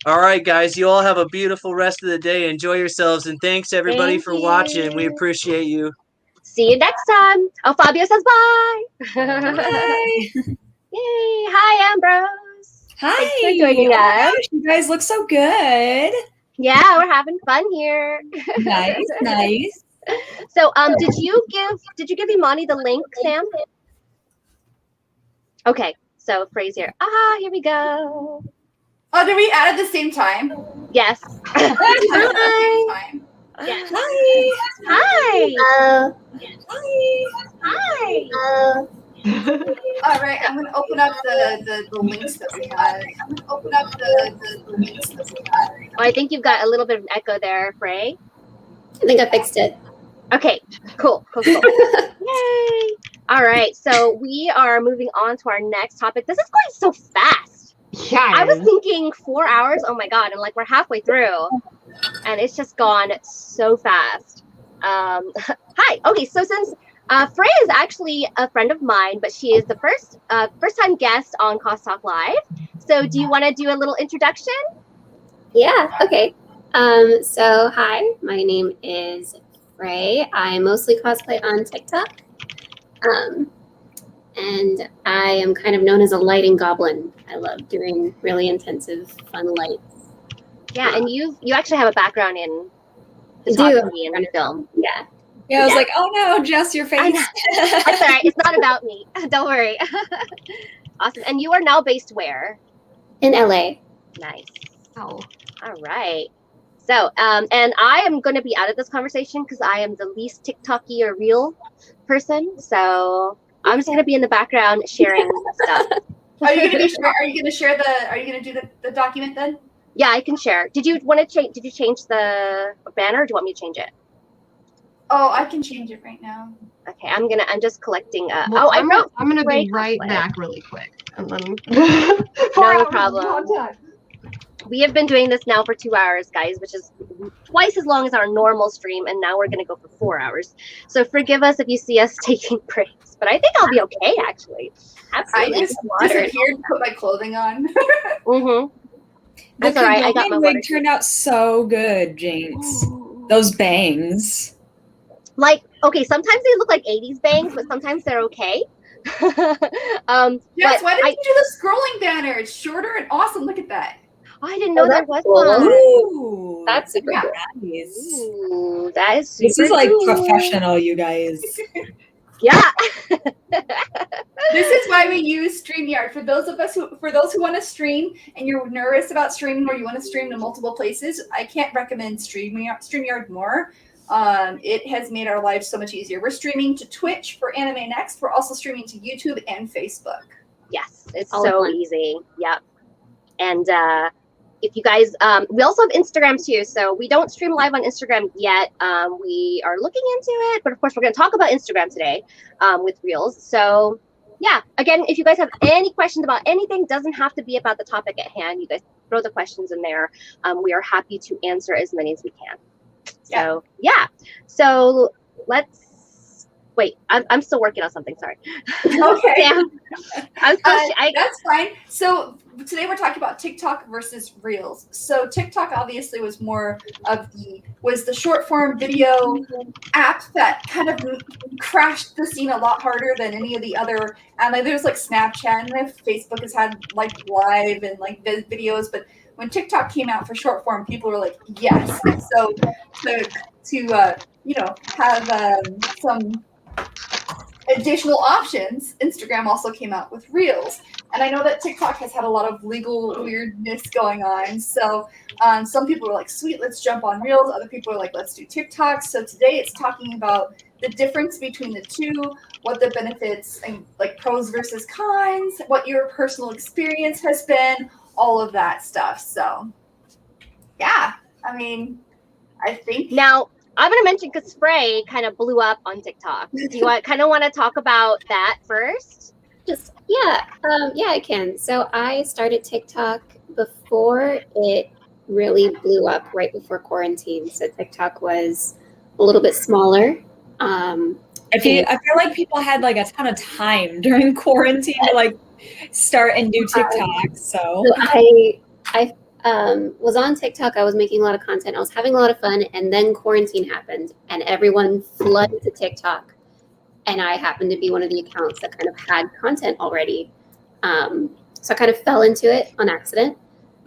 All right, guys, you all have a beautiful rest of the day. Enjoy yourselves, and thanks everybody Thank for watching. We you. appreciate you. See you next time. Oh, Fabio says bye. Hi. Yay. Hi, Ambrose. Hi. Thanks for joining Oh my us. gosh, you guys look so good. Yeah, we're having fun here. Nice, nice. So, did you give Imani the link, Sam? Okay, so Fraser. Here we go. Oh, did we add at the same time? Yes. Hi. Yes. Hi. Hi. Hi. Hi. All right, I'm gonna open up the links that we had. Oh, I think you've got a little bit of echo there, Frey. I think I fixed it. Okay, cool. Yay! All right, so we are moving on to our next topic. This is going so fast. Yeah. I was thinking 4 hours. Oh my god, and like we're halfway through, and it's just gone so fast. Hi. Okay, so since Frey is actually a friend of mine, but she is the first time guest on CosTalk Live. So do you want to do a little introduction? Yeah, okay. So hi, my name is Frey. I mostly cosplay on TikTok. And I am kind of known as a lighting goblin. I love doing really intensive, fun lights. Yeah, and you actually have a background in I do. photography and film. Yeah. Yeah, I was Yeah. like, oh no, Jess, your I face. know. That's all right. It's not about me. Don't worry. Awesome. And you are now based where? In LA. Nice. Oh. All right. So, and I am going to be out of this conversation because I am the least TikToky or real person. So I'm just going to be in the background sharing stuff. Are you gonna share the? Are you gonna do the document then? Yeah, I can share. Did you want to change? Did you change the banner? Or do you want me to change it? Oh, I can change it right now. Okay, I'm just collecting. Well, I wrote. I'm gonna Frey be right cosplay. back really quick. And then No problem. We have been doing this now for 2 hours, guys, which is twice as long as our normal stream, and now we're going to go for 4 hours. So forgive us if you see us taking breaks, but I think I'll be okay, actually. I just disappeared and put my clothing on. Mm-hmm. The That's all right. I got my wig water. turned out so good, Jinx. Those bangs. Like, okay, sometimes they look like 80s bangs, but sometimes they're okay. Yes, but why didn't you do the scrolling banner? It's shorter and awesome. Look at that. I didn't know there was cool. one. Ooh, That's super Yeah. cool. nice. Ooh, that is super This is like cool. professional, you guys. Yeah. This is why we use StreamYard. For those who want to stream and you're nervous about streaming or you want to stream to multiple places, I can't recommend StreamYard more. It has made our lives so much easier. We're streaming to Twitch for AnimeNEXT. We're also streaming to YouTube and Facebook. Yes, it's All at so once. easy. Yep. And if you guys, we also have Instagram too. So we don't stream live on Instagram yet. We are looking into it, but of course we're going to talk about Instagram today with Reels. So yeah, again, if you guys have any questions about anything, doesn't have to be about the topic at hand. You guys throw the questions in there. We are happy to answer as many as we can. So yeah. So let's wait. I'm still working on something. Sorry. Okay. Sam, That's fine. So today we're talking about TikTok versus Reels. So TikTok obviously was the short form video app that kind of crashed the scene a lot harder than any of the other. And like there's like Snapchat and Facebook has had like live and like videos, but when TikTok came out for short form, people were like, yes. And so to have some additional options, Instagram also came out with Reels. And I know that TikTok has had a lot of legal weirdness going on. So some people are like, sweet, let's jump on Reels. Other people are like, let's do TikTok. So today it's talking about the difference between the two, what the benefits and like pros versus cons, what your personal experience has been, all of that stuff. So yeah, I mean, I think now I'm going to mention because Frey kind of blew up on TikTok. Do you want to talk about that first? Yeah, I can. So I started TikTok before it really blew up, right before quarantine. So TikTok was a little bit smaller. I feel like people had like a ton of time during quarantine to like start and do TikTok. So I was on TikTok. I was making a lot of content. I was having a lot of fun, and then quarantine happened, and everyone flooded to TikTok. and I happened to be one of the accounts that kind of had content already. So I kind of fell into it on accident.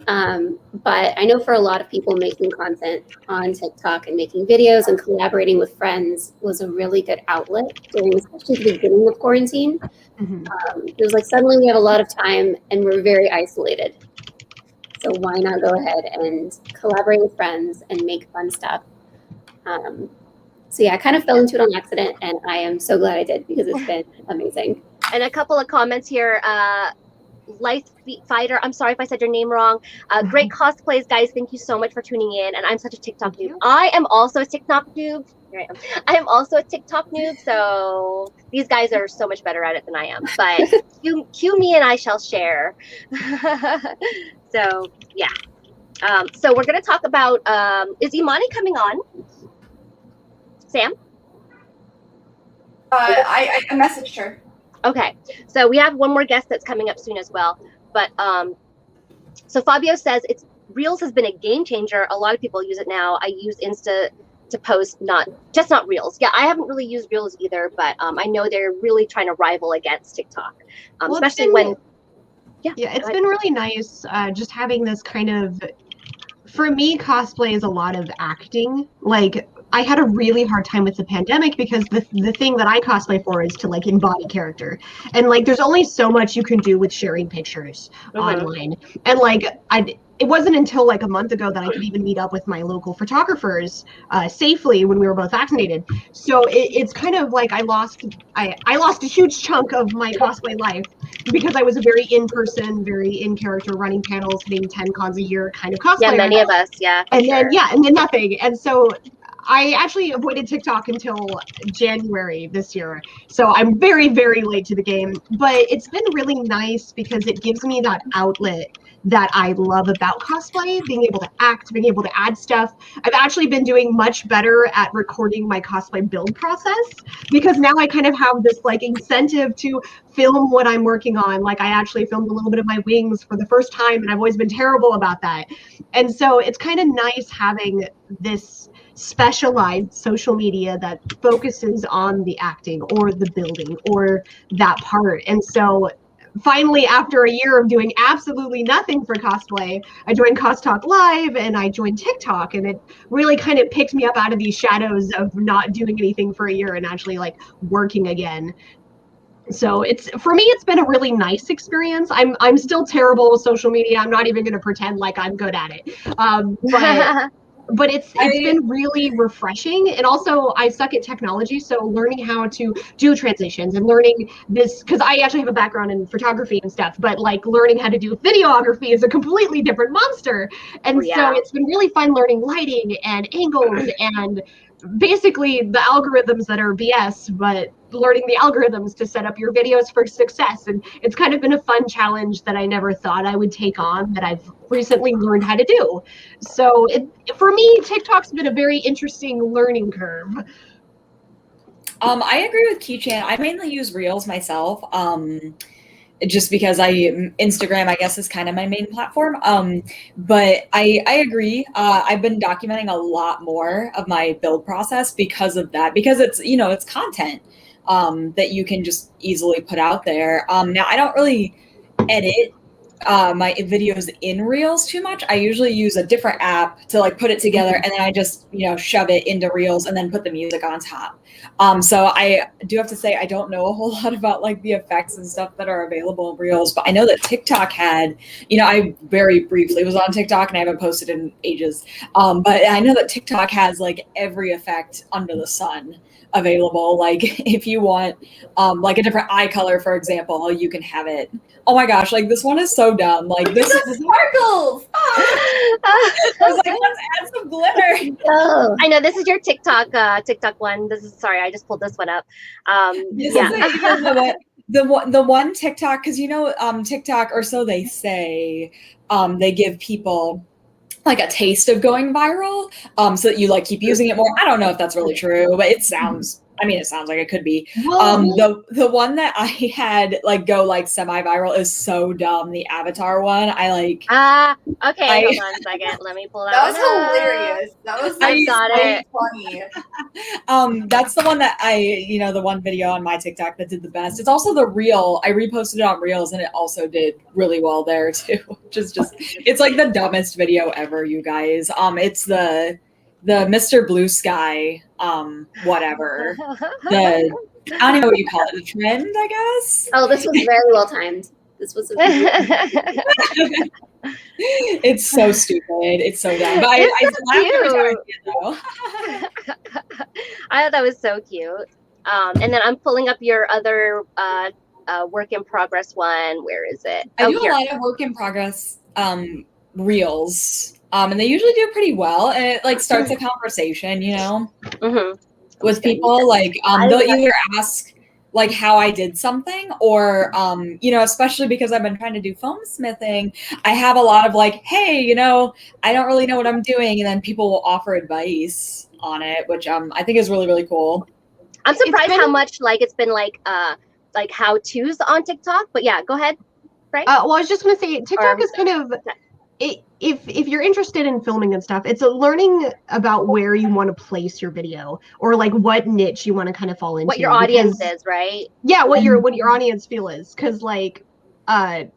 But I know for a lot of people, making content on TikTok and making videos and collaborating with friends was a really good outlet during, especially the beginning of quarantine. It was like suddenly we have a lot of time and we're very isolated. So why not go ahead and collaborate with friends and make fun stuff? So yeah, I kind of fell into it on accident, and I am so glad I did because it's been amazing. And a couple of comments here. Light Fighter, I'm sorry if I said your name wrong. Great cosplays, guys. Thank you so much for tuning in. And I'm such a TikTok noob. I am also a TikTok noob. Here I am. I am also a TikTok noob. So these guys are so much better at it than I am. But cue me and I shall share. So yeah. So we're gonna talk about is Imani coming on? Sam? I messaged her. Okay, so we have one more guest that's coming up soon as well. But so Fabio says Reels has been a game changer. A lot of people use it now. I use Insta to post, not Reels. Yeah, I haven't really used Reels either, but I know they're really trying to rival against TikTok, Well, especially when. Yeah, it's been really nice just having this kind of. For me, cosplay is a lot of acting. Like, I had a really hard time with the pandemic because the thing that I cosplay for is to like embody character, and like there's only so much you can do with sharing pictures online. And like it wasn't until like a month ago that I could even meet up with my local photographers safely when we were both vaccinated. So it's kind of like I lost a huge chunk of my cosplay life because I was a very in-person, very in-character, running panels, hitting 10 cons a year kind of cosplayer. Yeah, many of us, yeah. And then nothing. And so I actually avoided TikTok until January this year. So I'm very, very late to the game. But it's been really nice because it gives me that outlet that I love about cosplay, being able to act, being able to add stuff. I've actually been doing much better at recording my cosplay build process because now I kind of have this like incentive to film what I'm working on. Like I actually filmed a little bit of my wings for the first time, and I've always been terrible about that. And so it's kind of nice having this specialized social media that focuses on the acting or the building or that part. And so finally, after a year of doing absolutely nothing for cosplay, I joined CosTalk Live and I joined TikTok, and it really kind of picked me up out of these shadows of not doing anything for a year and actually like working again. So for me, it's been a really nice experience. I'm still terrible with social media. I'm not even going to pretend like I'm good at it. But it's been really refreshing. And also I suck at technology, so learning how to do transitions and learning this, because I actually have a background in photography and stuff, but like learning how to do videography is a completely different monster. And so it's been really fun learning lighting and angles and basically the algorithms that are BS, but learning the algorithms to set up your videos for success. And it's kind of been a fun challenge that I never thought I would take on, that I've recently learned how to do. So for me, TikTok's been a very interesting learning curve. I agree with Keychan. I mainly use Reels myself. Just because Instagram, I guess, is kind of my main platform. But I agree. I've been documenting a lot more of my build process because of that, because it's, it's content that you can just easily put out there. Now, I don't really edit my videos in Reels too much. I usually use a different app to like put it together, and then I just, shove it into Reels and then put the music on top. So I do have to say, I don't know a whole lot about like the effects and stuff that are available in Reels, but I know that TikTok had, I very briefly was on TikTok and I haven't posted in ages. But I know that TikTok has like every effect under the sun available. Like if you want like a different eye color, for example, you can have it. Oh my gosh, like this one is so dumb. Like this is sparkles. I was like, let's add some glitter. Oh. I know this is your TikTok one. Sorry, I just pulled this one up. The one TikTok, because TikTok, or so they say, they give people like a taste of going viral, so that you like keep using it more. I don't know if that's really true, but it sounds I mean, it sounds like it could be. Well, The one that I had like go like semi-viral is so dumb. The Avatar one, Okay, hold on a second. Let me pull that That was one up. hilarious. That was I like, got so it. funny. that's the one that the one video on my TikTok that did the best. It's also the reel. I reposted it on Reels and it also did really well there too. It's like the dumbest video ever, you guys. It's the Mr. Blue Sky, whatever. I don't know what you call it, the trend, I guess. Oh, this was very well timed. This was a It's so stupid. It's so dumb. But I laugh every time I see it though. I thought that was so cute. And then I'm pulling up your other work in progress one. Where is it? I do a lot of work in progress reels. And they usually do pretty well. And it like starts a conversation, with people. Like they'll either ask like how I did something or, especially because I've been trying to do foam smithing, I have a lot of like, hey, I don't really know what I'm doing. And then people will offer advice on it, which I think is really, really cool. I'm surprised how much like it's been like how-tos on TikTok, but yeah, go ahead. Right? Well, I was just going to say TikTok is kind of, if you're interested in filming and stuff, it's a learning about where you want to place your video or like what niche you want to kind of fall into. What your audience is, right? Yeah, what your audience feel is, because like I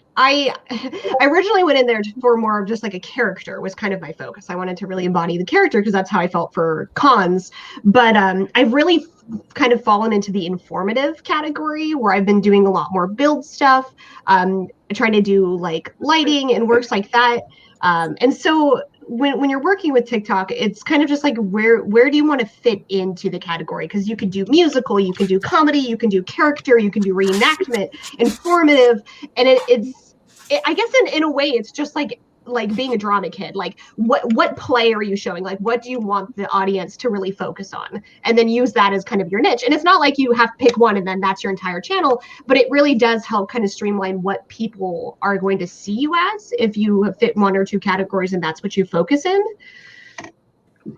originally went in there for more of just like a character was kind of my focus. I wanted to really embody the character because that's how I felt for cons. But I've really kind of fallen into the informative category where I've been doing a lot more build stuff, trying to do like lighting and works like that. And so when you're working with TikTok, it's kind of just like where do you want to fit into the category? Because you could do musical, you can do comedy, you can do character, you can do reenactment, informative, and I guess in a way it's just like being a drama kid. Like what play are you showing? Like what do you want the audience to really focus on? And then use that as kind of your niche. And it's not like you have to pick one and then that's your entire channel, but it really does help kind of streamline what people are going to see you as if you fit one or two categories and that's what you focus in.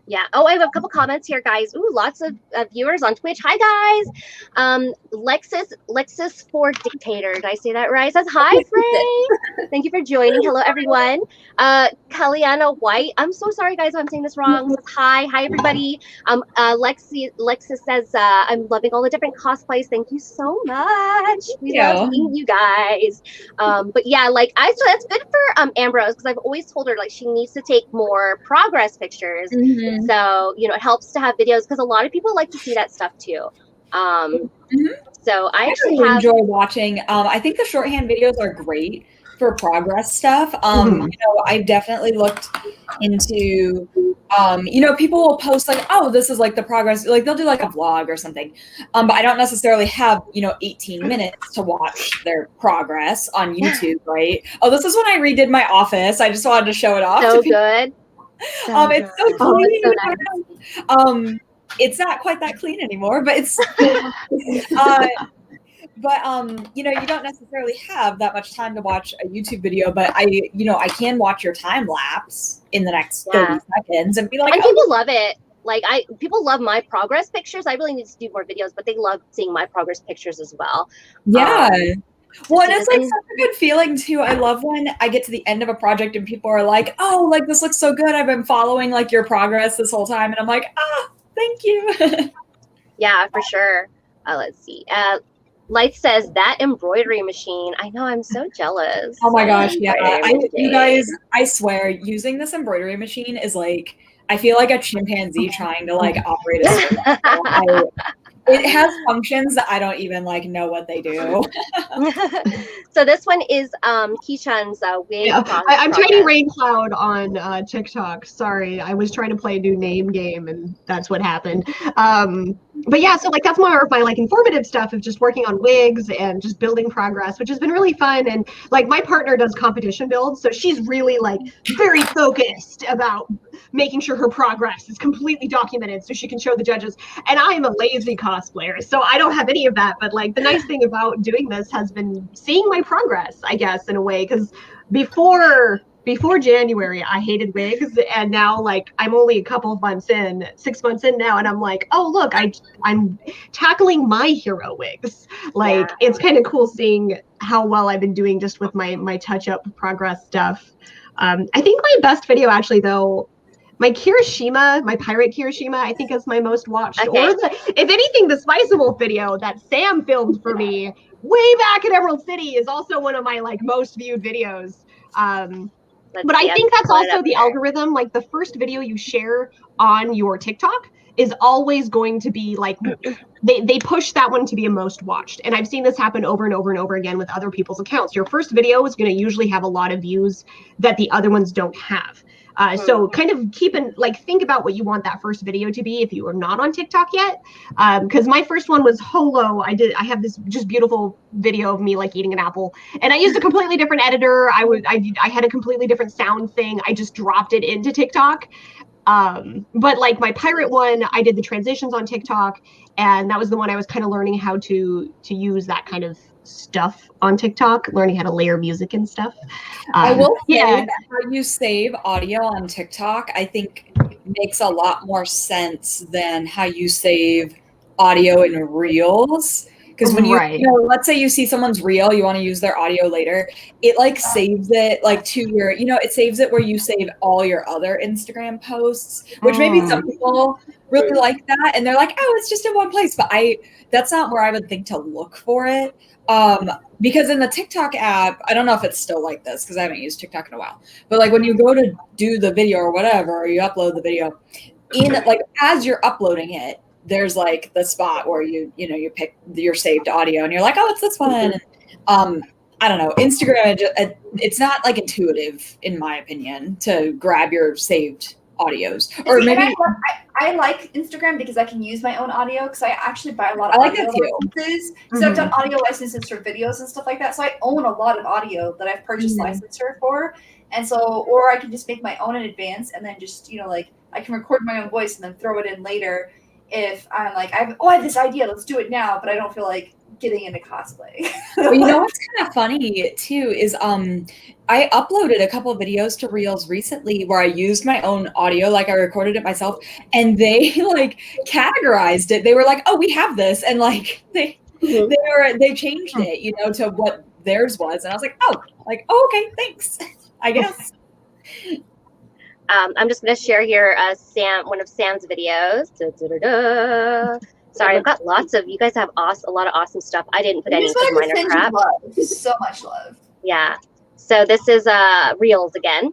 Yeah. Oh, I have a couple comments here, guys. Ooh, lots of viewers on Twitch. Hi, guys. Lexus for Dictator. Did I say that right? Says hi, Frey. Thank you for joining. Hello, everyone. Kaliana White. I'm so sorry, guys, if I'm saying this wrong. Says hi. Hi, everybody. Lexus says, I'm loving all the different cosplays. Thank you so much. We love seeing you guys. But yeah, like so that's good for Ambrose because I've always told her like she needs to take more progress pictures. Mm-hmm. So, it helps to have videos because a lot of people like to see that stuff too. So I actually enjoy watching. I think the shorthand videos are great for progress stuff. I definitely looked into, people will post like, oh, this is like the progress, like they'll do like a vlog or something. But I don't necessarily have, 18 minutes to watch their progress on YouTube, right? Oh, this is when I redid my office. I just wanted to show it off. So good. It's so clean. It's so nice. It's not quite that clean anymore, but it's you don't necessarily have that much time to watch a YouTube video, but I can watch your time lapse in the next 30 seconds and be like, and people love it. Like people love my progress pictures. I really need to do more videos, but they love seeing my progress pictures as well. Yeah. Well, and it's like such a good feeling too. I love when I get to the end of a project and people are like, oh, like this looks so good. I've been following like your progress this whole time. And I'm like, thank you. Yeah, for sure. Let's see. Light says that embroidery machine. I know, I'm so jealous. Oh my gosh. Yeah. You guys, I swear using this embroidery machine is like, I feel like a chimpanzee trying to like operate a it has functions that I don't even like know what they do. So this one is Keishan's wig. Yeah, I'm trying Rain Cloud on TikTok. Sorry, I was trying to play a new name game and that's what happened. But yeah, so like that's more of my like informative stuff of just working on wigs and just building progress, which has been really fun. And like my partner does competition builds, so she's really like very focused about making sure her progress is completely documented so she can show the judges. And I am a lazy cosplayer, so I don't have any of that. But like the nice thing about doing this has been seeing my progress, I guess, in a way, because before before January, I hated wigs, and now like I'm only a couple of months in, 6 months in now, and I'm like, oh look, I'm tackling my hero wigs. Like it's kind of cool seeing how well I've been doing just with my touch up progress stuff. I think my best video actually though, my Kirishima, my pirate Kirishima, I think is my most watched. Okay. Or if anything, the Spiceable video that Sam filmed for me way back in Emerald City is also one of my like most viewed videos. But I think that's also the algorithm. Like the first video you share on your TikTok is always going to be like they push that one to be a most watched. And I've seen this happen over and over and over again with other people's accounts. Your first video is going to usually have a lot of views that the other ones don't have. So kind of think about what you want that first video to be if you are not on TikTok yet. Because my first one was Holo. I have this just beautiful video of me like eating an apple, and I used a completely different editor. I had a completely different sound thing. I just dropped it into TikTok. But like my pirate one, I did the transitions on TikTok, and that was the one I was kind of learning how to use that kind of stuff on TikTok, learning how to layer music and stuff. I will say that how you save audio on TikTok, I think makes a lot more sense than how you save audio in Reels. Because when let's say you see someone's reel, you want to use their audio later, it like saves it like to your, it saves it where you save all your other Instagram posts, which maybe some people really like that. And they're like, oh, it's just in one place. But that's not where I would think to look for it. Because in the TikTok app, I don't know if it's still like this because I haven't used TikTok in a while, but like when you go to do the video or whatever, or you upload the video as you're uploading it, there's like the spot where you pick your saved audio and you're like, oh, it's this one. I don't know. Instagram, it's not like intuitive in my opinion to grab your saved audios. Or maybe I like Instagram because I can use my own audio because I actually buy a lot of audio licenses. So I've done audio licenses for videos and stuff like that. So I own a lot of audio that I've purchased licensure for. And so, or I can just make my own in advance and then just, I can record my own voice and then throw it in later if I'm like, I have this idea, let's do it now, but I don't feel like getting into cosplay. Well, what's kind of funny too is I uploaded a couple of videos to Reels recently where I used my own audio, like I recorded it myself, and they like categorized it. They were like, oh, we have this, and like they changed it, to what theirs was, and I was like, oh, okay, thanks, I guess. I'm just going to share here one of Sam's videos. Sorry, I've got lots of, you guys have a lot of awesome stuff. I didn't put any of minor crap. So much love. Yeah. So this is Reels again.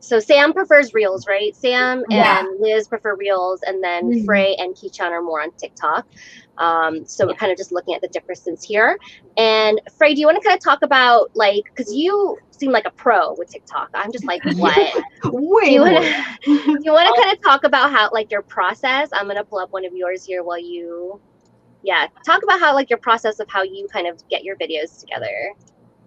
So Sam prefers Reels, right? Sam and Liz prefer Reels, and then Frey and Kichan are more on TikTok. So we're kind of just looking at the differences here. And Frey, do you want to kind of talk about because you seem like a pro with TikTok. I'm just like, what? Do you want to kind of talk about how your process? I'm gonna pull up one of yours here while you, talk about how your process of how you kind of get your videos together.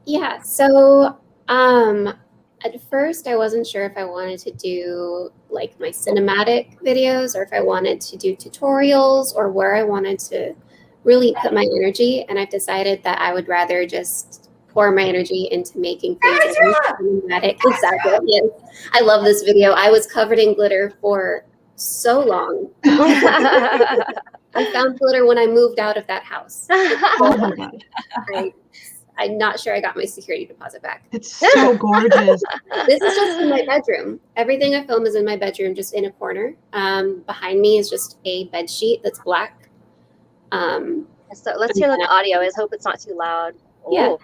Yeah. So at first I wasn't sure if I wanted to do my cinematic videos or if I wanted to do tutorials or where I wanted to really put my energy. And I've decided that I would rather just pour my energy into making things cinematic. Exactly. Yes. I love this video. I was covered in glitter for so long. I found glitter when I moved out of that house. Oh my God. I'm not sure I got my security deposit back. It's so gorgeous. This is just in my bedroom. Everything I film is in my bedroom, just in a corner. Behind me is just a bed sheet that's black. So let's hear the audio. I hope it's not too loud. Ooh. Yeah.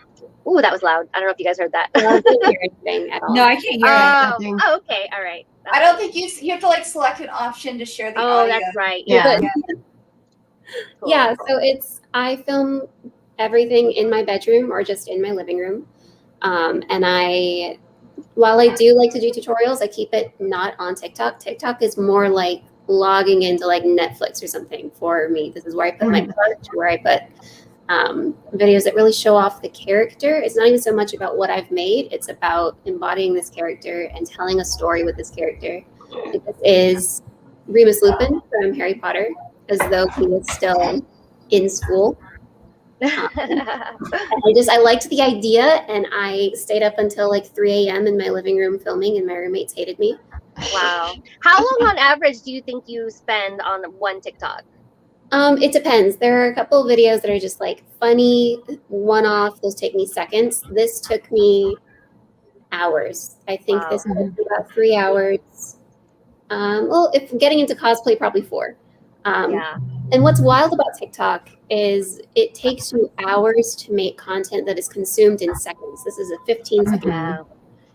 Ooh, that was loud. I don't know if you guys heard that. I can't hear anything at all. No, I can't hear Oh, okay. All right. I don't think you have to select an option to share the audio. Oh, that's right. Yeah. Cool. Yeah. So I film everything in my bedroom or just in my living room. And while I do like to do tutorials, I keep it not on TikTok. TikTok is more like logging into Netflix or something for me. This is where I put my part, where I put videos that really show off the character. It's not even so much about what I've made. It's about embodying this character and telling a story with this character. This is Remus Lupin from Harry Potter, as though he was still in school. I liked the idea, and I stayed up until like 3 a.m. in my living room filming, and my roommates hated me. Wow. How long on average do you think you spend on one TikTok? It depends. There are a couple of videos that are just like funny, one-off. Those take me seconds. This took me hours. I think Wow. this took me about 3 hours. Well, if getting into cosplay, probably 4. Yeah. And what's wild about TikTok is it takes you hours to make content that is consumed in seconds. This is a 15-second. Wow.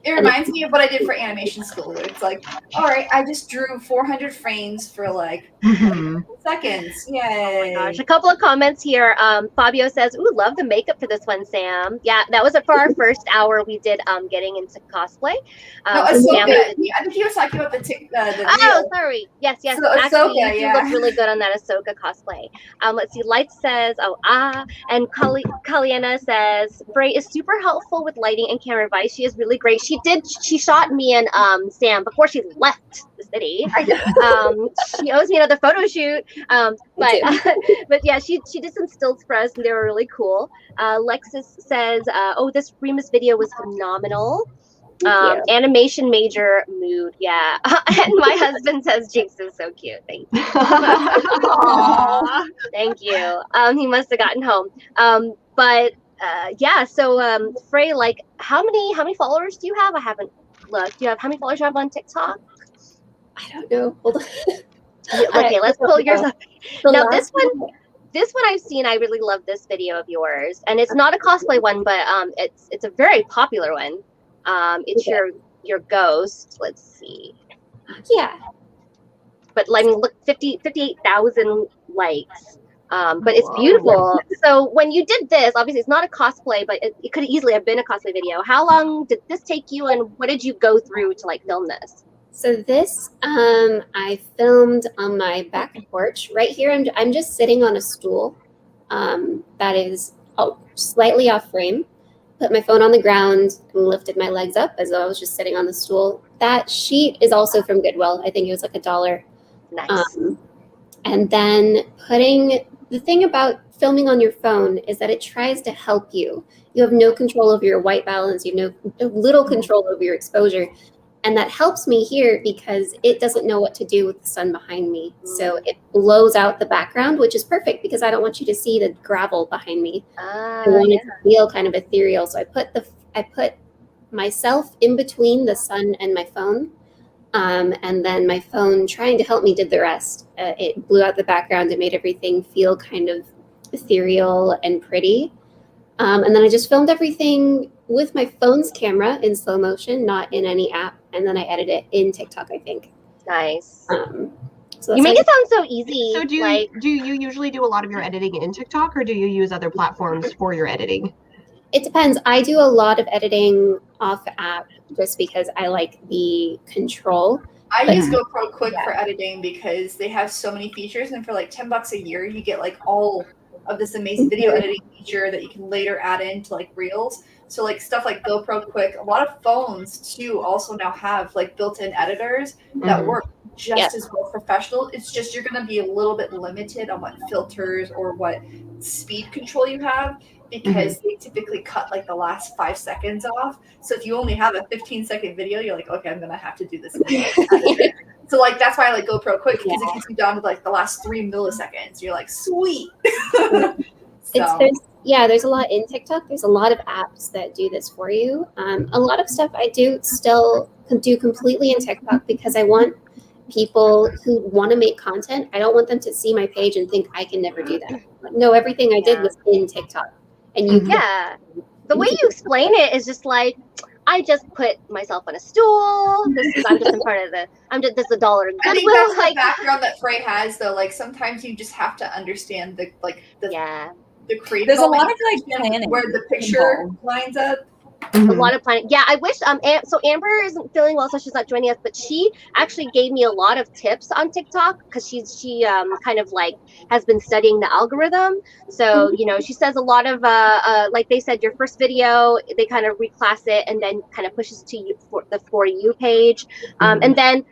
It reminds me of what I did for animation school. It's like, all right, I just drew 400 frames for like seconds. Yay. Gosh, a couple of comments here. Fabio says, "Ooh, love the makeup for this one, Sam." Yeah, that was it for our first hour. We did getting into cosplay. No, Ahsoka. I think he was talking about the Oh, sorry. Yes. So Actually, Ahsoka, you look really good on that Ahsoka cosplay. Let's see. Light says, and Kaliana says, "Bray is super helpful with lighting and camera advice. She is really great. She shot me and Sam before she left the city. She owes me another photo shoot. But yeah, she did some stills for us, and they were really cool." Lexus says, "Oh, this Remus video was phenomenal. Animation major mood, yeah." And my husband says, "Jinx is so cute. Thank you." Thank you. He must have gotten home. But yeah. So Frey, like, how many followers do you have? I haven't looked. Do you have how many followers you have on TikTok? I don't know. Hold on. Okay, let's pull yours up. Now this one I've seen. I really love this video of yours, and it's not a cosplay one, but it's a very popular one. It's your ghost. Let's see. Yeah. But I mean, look, 58,000 likes. But it's beautiful. So when you did this, obviously it's not a cosplay, but it could easily have been a cosplay video. How long did this take you, and what did you go through to like film this? So this, I filmed on my back porch right here. I'm just sitting on a stool that is slightly off frame. Put my phone on the ground and lifted my legs up as though I was just sitting on the stool. That sheet is also from Goodwill. I think it was like $1. Nice. And then the thing about filming on your phone is that it tries to help you. You have no control over your white balance. You have no little control over your exposure. And that helps me here because it doesn't know what to do with the sun behind me. So it blows out the background, which is perfect because I don't want you to see the gravel behind me. I want it to feel kind of ethereal. So I put myself in between the sun and my phone. And then my phone, trying to help me, did the rest. It blew out the background. It made everything feel kind of ethereal and pretty. And then I just filmed everything with my phone's camera in slow motion, not in any app. And then I edit it in TikTok, I think. Nice. So you make it sound so easy. So do you usually do a lot of your editing in TikTok, or do you use other platforms for your editing? It depends. I do a lot of editing off app just because I like the control. I use GoPro Quick for editing because they have so many features, and for like $10 a year, you get like all of this amazing video editing feature that you can later add into like Reels. So like stuff like GoPro Quick, a lot of phones too also now have like built-in editors that work just as well professional. It's just you're going to be a little bit limited on what filters or what speed control you have because they typically cut like the last 5 seconds off. So if you only have a 15-second video, you're like, okay, I'm going to have to do this. So like that's why I like GoPro Quick because it gets you down to like the last 3 milliseconds. You're like, sweet. There's a lot in TikTok. There's a lot of apps that do this for you. A lot of stuff I do still do completely in TikTok because I want people who want to make content. I don't want them to see my page and think I can never do that. No, everything I did was in TikTok. And the way you explain it is just like, I just put myself on a stool. I'm just in front of this is $1 Goodwill. I think that's like, the background that Frey has, though. Like sometimes you just have to understand the creative. There's a lot of like planning where the picture lines up. A lot of planning. Yeah, I wish. So Amber isn't feeling well, so she's not joining us. But she actually gave me a lot of tips on TikTok because she kind of like has been studying the algorithm. So she says a lot of like they said, your first video they kind of reclass it and then kind of pushes to you for the For You page, and then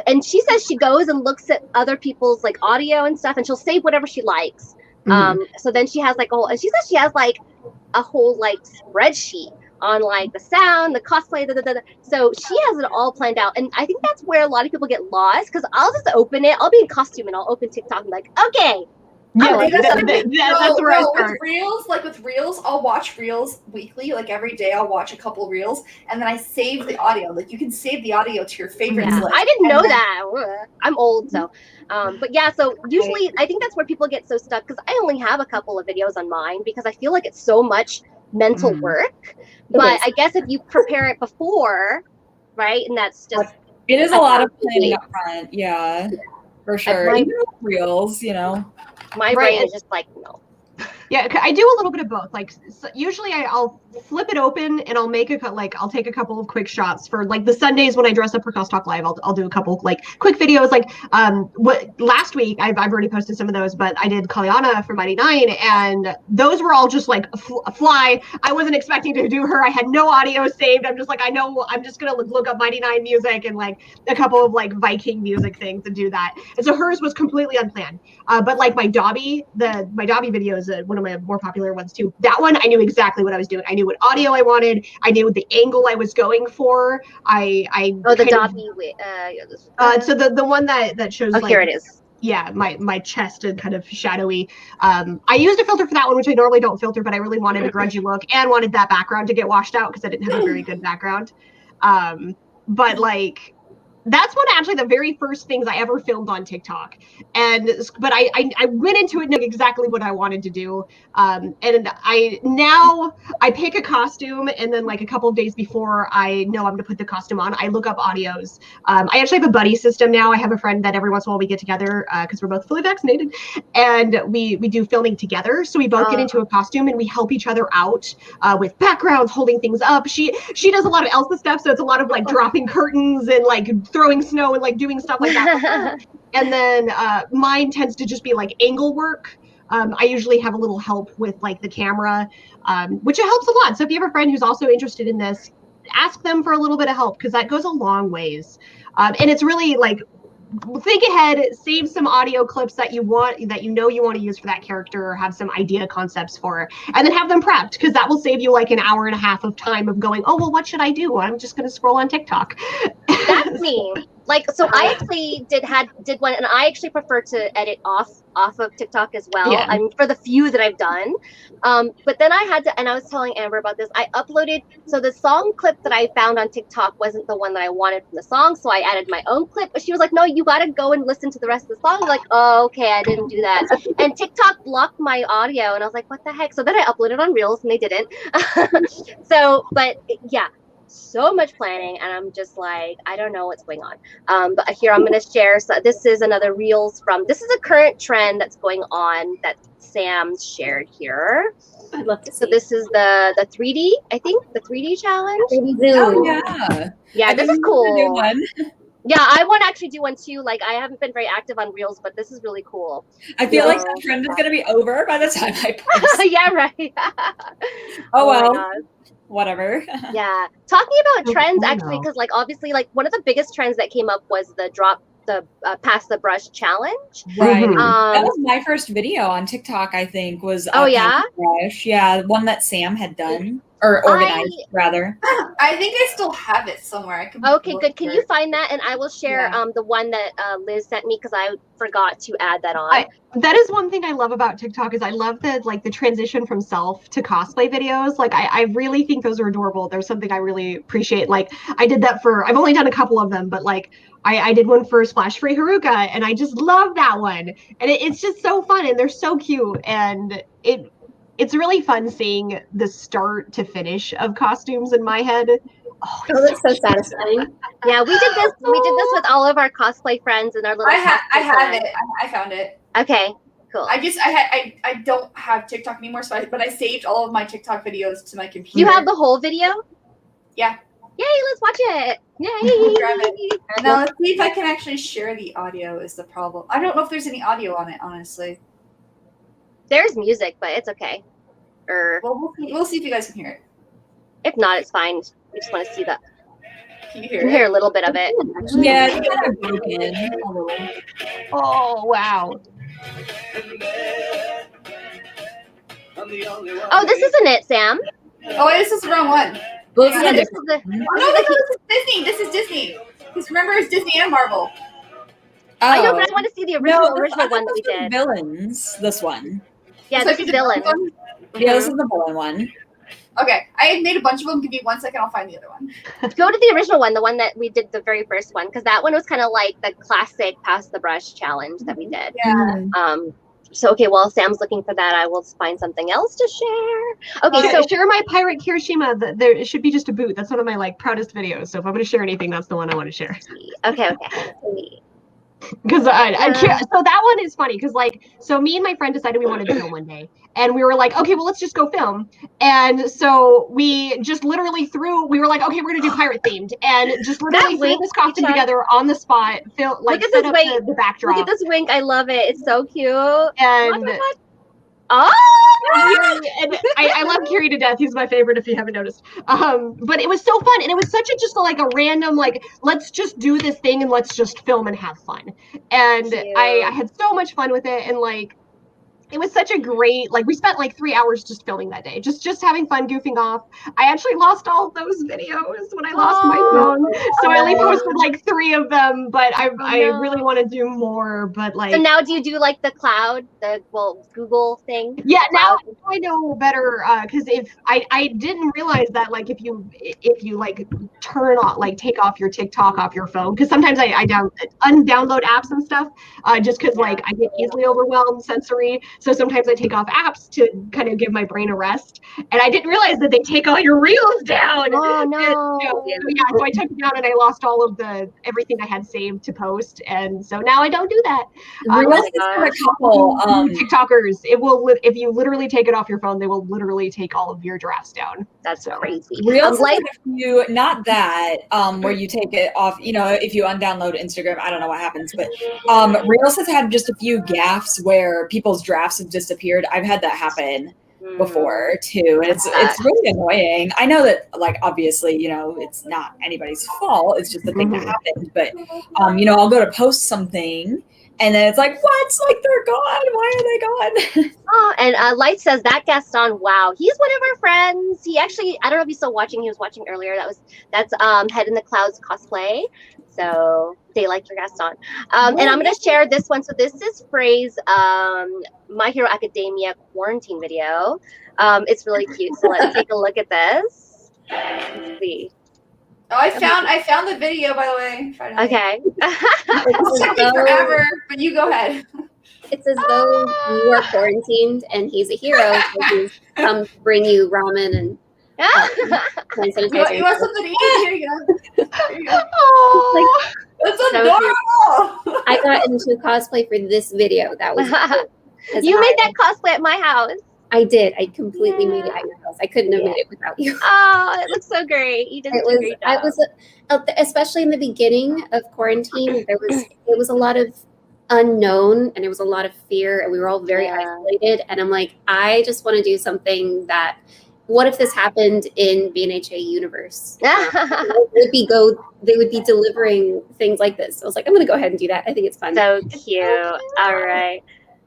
and she says she goes and looks at other people's like audio and stuff, and she'll save whatever she likes. So then she has like a whole, and she says she has like a whole like spreadsheet on like the sound, the cosplay, so she has it all planned out. And I think that's where a lot of people get lost, because I'll just open it, I'll be in costume and I'll open TikTok and like, okay. Yeah, like, that's where I start. With Reels, I'll watch Reels weekly. Like every day, I'll watch a couple Reels, and then I save the audio. Like you can save the audio to your favorites Yeah, list. I didn't know that. I'm old, so. But yeah, so usually I think that's where people get so stuck, because I only have a couple of videos on mine because I feel like it's so much mental work. But I guess if you prepare it before, right, and that's just. It is a lot of planning up front. Yeah, for sure. Even with Reels, you know. My brain is just like, no. Yeah, I do a little bit of both. Like usually I'll flip it open and I'll make I'll take a couple of quick shots for like the Sundays when I dress up for CosTalk Live. I'll do a couple like quick videos. Like what last week I've already posted some of those, but I did Kalyana for Mighty Nine, and those were all just like a fly. I wasn't expecting to do her. I had no audio saved. I'm just like, I know I'm just gonna look up Mighty Nine music and like a couple of like Viking music things and do that. And so hers was completely unplanned. But like my Dobby video is one of my more popular ones too. That one, I knew exactly what I was doing. I knew what audio I wanted. I knew the angle I was going for. The Dobby. So the one that shows. Here it is. Yeah, my chest and kind of shadowy. I used a filter for that one, which I normally don't filter, but I really wanted a grungy look and wanted that background to get washed out because I didn't have a very good background. But like. That's one actually the very first things I ever filmed on TikTok. But I went into it knowing exactly what I wanted to do. And I pick a costume, and then like a couple of days before I know I'm going to put the costume on, I look up audios. I actually have a buddy system now. I have a friend that every once in a while we get together because we're both fully vaccinated, and we do filming together. So we both get into a costume and we help each other out with backgrounds, holding things up. She does a lot of Elsa stuff, so it's a lot of like dropping curtains and like throwing snow and like doing stuff like that. And then mine tends to just be like angle work. I usually have a little help with like the camera, which helps a lot. So if you have a friend who's also interested in this, ask them for a little bit of help, because that goes a long ways. And it's really like, think ahead, save some audio clips that you want to use for that character, or have some idea concepts for, and then have them prepped, because that will save you like an hour and a half of time of going, oh well, what should I do? I'm just going to scroll on TikTok. That's me. Like, so I actually did one, and I actually prefer to edit off of TikTok as well. Yeah. I mean, for the few that I've done. But then I had to, and I was telling Amber about this, I uploaded, so the song clip that I found on TikTok wasn't the one that I wanted from the song, so I added my own clip. But she was like, no, you got to go and listen to the rest of the song. I was like, oh, okay, I didn't do that. And TikTok blocked my audio, and I was like, what the heck? So then I uploaded on Reels, and they didn't. So, but yeah. So much planning, and I'm just like, I don't know what's going on. But here I'm going to share. So this is another Reels this is a current trend that's going on that Sam shared here. I'd love to see. So this is the 3D, I think, the 3D challenge. 3D Zoom. Oh, yeah. Yeah, this is cool. One. Yeah, I want to actually do one too. Like, I haven't been very active on Reels, but this is really cool. I feel like the trend is going to be over by the time I post. Yeah, right. Oh well. Whatever. Yeah, talking about trends actually, because like obviously like one of the biggest trends that came up was the pass the brush challenge. Right. That was my first video on TikTok, I think, was yeah? brush. Yeah, one that Sam had done or organized rather. I think I still have it somewhere. I can. Okay, good. Can you find that? And I will share the one that Liz sent me, because I forgot to add that on. That is one thing I love about TikTok, is I love the transition from self to cosplay videos. Like I really think those are adorable. There's something I really appreciate. Like I did that I've only done a couple of them, but like I did one for Splash Free Haruka, and I just love that one. And it's just so fun, and they're so cute, and it's really fun seeing the start to finish of costumes in my head. Oh, that's so satisfying. Yeah, we did this with all of our cosplay friends and our little. I have it. I found it. Okay, cool. I don't have TikTok anymore, but I saved all of my TikTok videos to my computer. You have the whole video? Yeah. Yay, let's watch it. Yay. Grab it. Now let's see if I can actually share the audio is the problem. I don't know if there's any audio on it, honestly. There's music, but it's okay. Well, we'll see if you guys can hear it. If not, it's fine. We just want to see that. Can you hear a little bit of it. Yeah, it's kind of broken. Oh, wow. Oh, this isn't it, Sam. Oh, wait, this is the wrong one. Well, Yeah, Yeah, it's this is the. Oh, no, this is Disney. This is Disney. Because remember, it's Disney and Marvel. I know, but I want to see the original one that we did. Villains. This one. Yeah, So this if is you did villain. one- Yeah, this is the villain one. Okay, I made a bunch of them. Give me 1 second, I'll find the other one. Go to the original one, the one that we did, the very first one, because that one was kind of like the classic pass the brush challenge that we did. Yeah. So okay, while Sam's looking for that, I will find something else to share. Okay, so share my pirate Kirishima. There, it should be just a boot. That's one of my like proudest videos. So if I'm going to share anything, that's the one I want to share. okay. Because so that one is funny because like so me and my friend decided we wanted to film one day, and we were like, okay, well let's just go film. And so we just literally we were like, okay, we're gonna do pirate themed, and just literally threw this costume together on the spot. Set up the backdrop. Look at this wink. I love it. It's so cute. And and I love Kiri to death. He's my favorite if you haven't noticed. But it was so fun, and it was such a random let's just do this thing and let's just film and have fun. And I had so much fun with it, and it was such a great, we spent 3 hours just filming that day, just having fun, goofing off. I actually lost all of those videos when I lost my phone. So I only posted 3 of them, but I really want to do more. But So now do you do the cloud, Google thing? Yeah, now I know better, because if I didn't realize that if you turn off, take off your TikTok off your phone, because sometimes I undownload apps and stuff, just because I get easily overwhelmed sensory. So sometimes I take off apps to kind of give my brain a rest. And I didn't realize that they take all your reels down. Oh, no. So I took it down and I lost all of everything I had saved to post. And so now I don't do that. TikTokers, it will, if you literally take it off your phone, they will literally take all of your drafts down. That's crazy. Reels not that where you take it off, if you undownload Instagram, I don't know what happens, but Reels has had just a few gaffes where people's drafts have disappeared. I've had that happen before too, and it's really annoying. I know that obviously it's not anybody's fault, it's just the thing that happened, but I'll go to post something and then it's what? They're gone. Why are they gone? Oh, and Light says that Gaston, wow, he's one of our friends. He actually, I don't know if he's still watching. He was watching earlier. That's Head in the Clouds cosplay. So they like your Gaston. And I'm going to share this one. So this is Frey's My Hero Academia quarantine video. It's really cute. So let's take a look at this. Let's see. Oh, I found the video, by the way. Okay. It took me forever, but you go ahead. It's as though you are quarantined and he's a hero, so he's come to bring you ramen and hand sanitizer. You want something to eat? Here you go. Here you go. That's adorable. I got into cosplay for this video. That was you made that cosplay at my house. I did. I completely made it at your house. I couldn't have made it without you. Oh, it looks so great. You did a great job. I was, especially in the beginning of quarantine, it was a lot of unknown and there was a lot of fear and we were all very isolated. And I'm like, I just want to do something that, what if this happened in BNHA universe? They would be delivering things like this. So I was like, I'm going to go ahead and do that. I think it's fun. So cute. All right.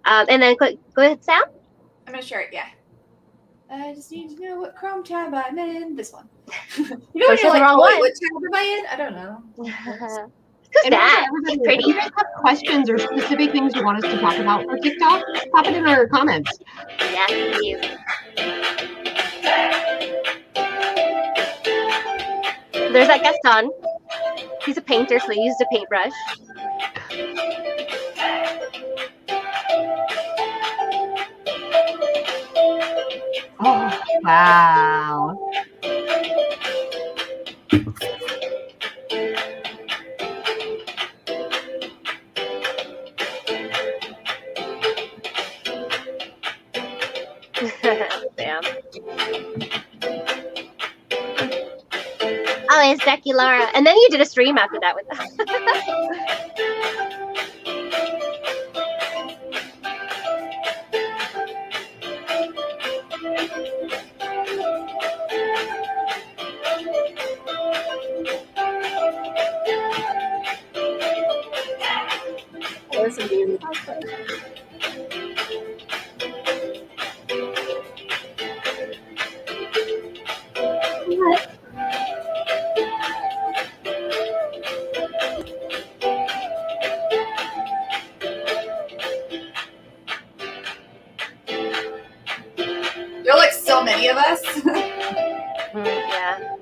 And then go ahead, Sam. I'm going to share it, yeah. I just need to know what Chrome tab I'm in. This one. When you're what tab am I in? I don't know. Who's that? If you guys have questions or specific things you want us to talk about for TikTok, pop it in our comments. Yeah, thank you. There's that Gaston. He's a painter, so he used a paintbrush. Oh, wow. Damn. Oh, it's Becky Laura. And then you did a stream after that with them. many of us. Yeah.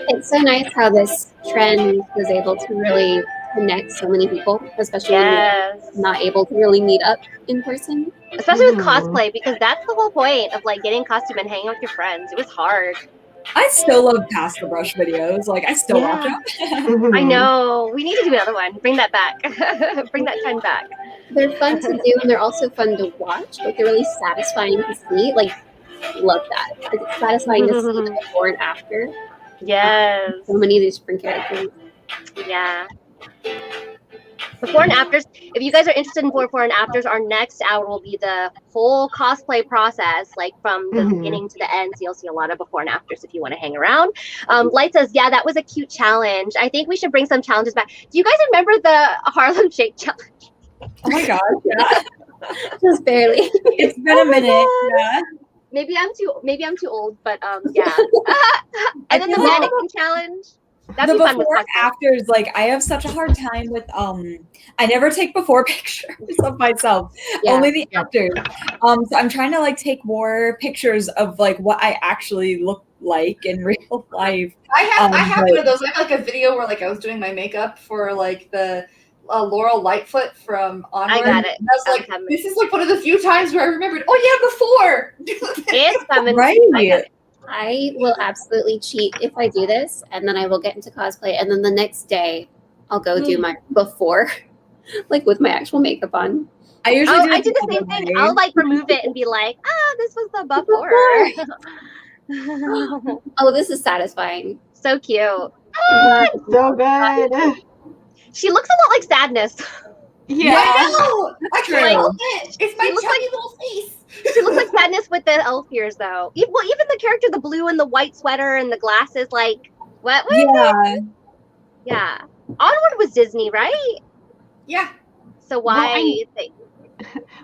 It's so nice how this trend was able to really connect so many people, especially when Yes. you're not able to really meet up in person. Especially with cosplay, because that's the whole point of like getting costume and hanging out with your friends. It was hard. I still love Pass the Brush videos. Like, I still watch them. I know. We need to do another one. Bring that back. Bring that trend back. They're fun to do and they're also fun to watch. Like they're really satisfying to see. Like, love that. Like, it's satisfying to see the before and after. Yes. So many of these different characters. Yeah. Before and afters. If you guys are interested in before and afters, our next hour will be the whole cosplay process, like from the beginning to the end. So you'll see a lot of before and afters if you want to hang around. Light says, yeah, that was a cute challenge. I think we should bring some challenges back. Do you guys remember the Harlem Shake challenge? Oh my gosh, yeah. Just barely. It's been a minute. Yeah. Maybe I'm too old, but yeah. And then the mannequin challenge. That'd The be fun with before and cosplay. afters, like I have such a hard time with I never take before pictures of myself. Yeah. Only the afters. So I'm trying to like take more pictures of like what I actually look like in real life. I have one of those. I have like a video where like I was doing my makeup for like the Laurel Lightfoot from Onward. I got it. And I was like, this is like one of the few times where I remembered, oh yeah, before. It's coming. Right. I will absolutely cheat if I do this, and then I will get into cosplay, and then the next day I'll go do my before, like with my actual makeup on. I usually I do the same thing. I'll like remove it and be like, this was the before. Oh, this is satisfying. So cute. So good. She looks a lot like Sadness. Yeah. I know. I True. can't help it. It's my She looks chubby little face. She looks like Sadness with the elf ears, though. Even the character, the blue and the white sweater and the glasses, like, what? Yeah. Yeah. Onward was Disney, right? Yeah. So why?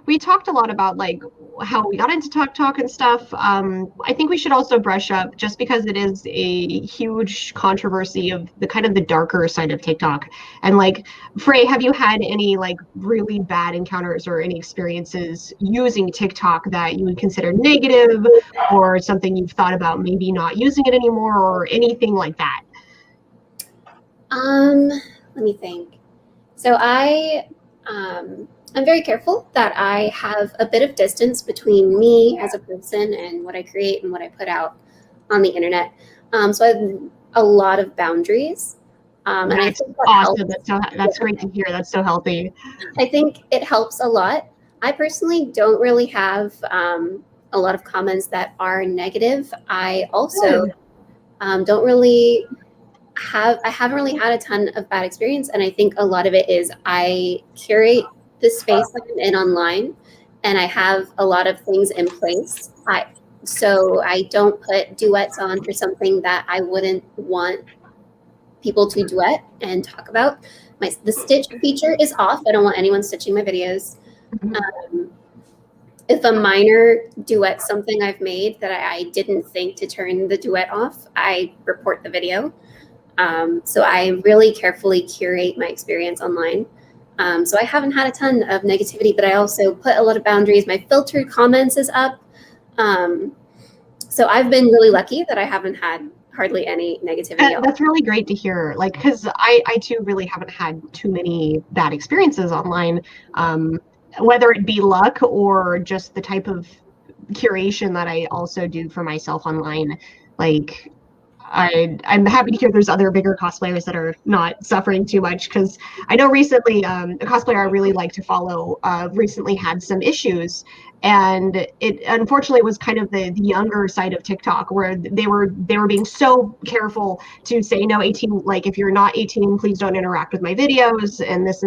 We talked a lot about like how we got into TikTok and stuff. I think we should also brush up, just because it is a huge controversy of the kind of the darker side of TikTok. And like, Frey, have you had any like really bad encounters or any experiences using TikTok that you would consider negative, or something you've thought about maybe not using it anymore, or anything like that? Let me think. So I'm very careful that I have a bit of distance between me as a person and what I create and what I put out on the internet. So I have a lot of boundaries. And I think that Awesome. That's great to hear. That's so healthy. I think it helps a lot. I personally don't really have a lot of comments that are negative. I also don't really I haven't really had a ton of bad experience, and I think a lot of it is I curate the space that I'm in online, and I have a lot of things in place. So I don't put duets on for something that I wouldn't want people to duet and talk about. The stitch feature is off. I don't want anyone stitching my videos. If a minor duet something I've made that I didn't think to turn the duet off, I report the video. So I really carefully curate my experience online. So I haven't had a ton of negativity, but I also put a lot of boundaries. My filtered comments is up. So I've been really lucky that I haven't had hardly any negativity. That's really great to hear. Like, because I too really haven't had too many bad experiences online, whether it be luck or just the type of curation that I also do for myself online. Like, I'm happy to hear there's other bigger cosplayers that are not suffering too much, because I know recently a cosplayer I really like to follow recently had some issues, and it unfortunately was kind of the younger side of TikTok, where they were being so careful to say no, 18, like if you're not 18, please don't interact with my videos and this,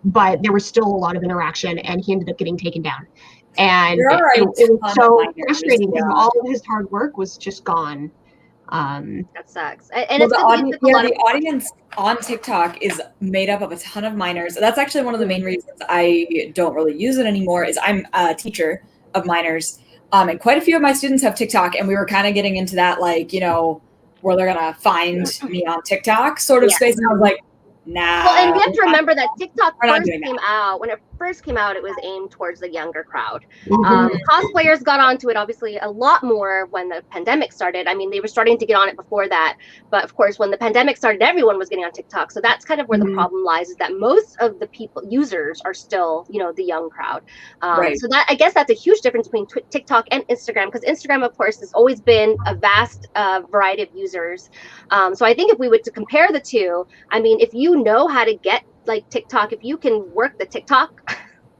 but there was still a lot of interaction, and he ended up getting taken down. And it was so frustrating because all of his hard work was just gone. That sucks. And well, it's the audience on TikTok is made up of a ton of minors. That's actually one of the main reasons I don't really use it anymore. Is I'm a teacher of minors, and quite a few of my students have TikTok, and we were kind of getting into that, like, you know, where they're gonna find me on TikTok sort of space. And I was like, nah. Well, and we have to remember that TikTok first came out first came out, it was aimed towards the younger crowd. Mhm. Cosplayers got onto it obviously a lot more when the pandemic started. I mean, they were starting to get on it before that, but of course, when the pandemic started, everyone was getting on TikTok. So that's kind of where the problem lies, is that most of the people, users, are still, you know, the young crowd. Right. So that, I guess that's a huge difference between TikTok and Instagram, because Instagram, of course, has always been a vast variety of users. So I think if we were to compare the two, I mean, if you know how to get like TikTok, if you can work the TikTok,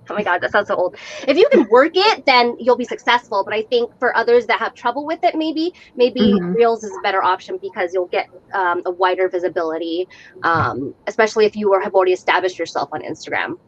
oh my God, that sounds so old. If you can work it, then you'll be successful. But I think for others that have trouble with it, maybe Reels is a better option, because you'll get a wider visibility, especially if you have already established yourself on Instagram.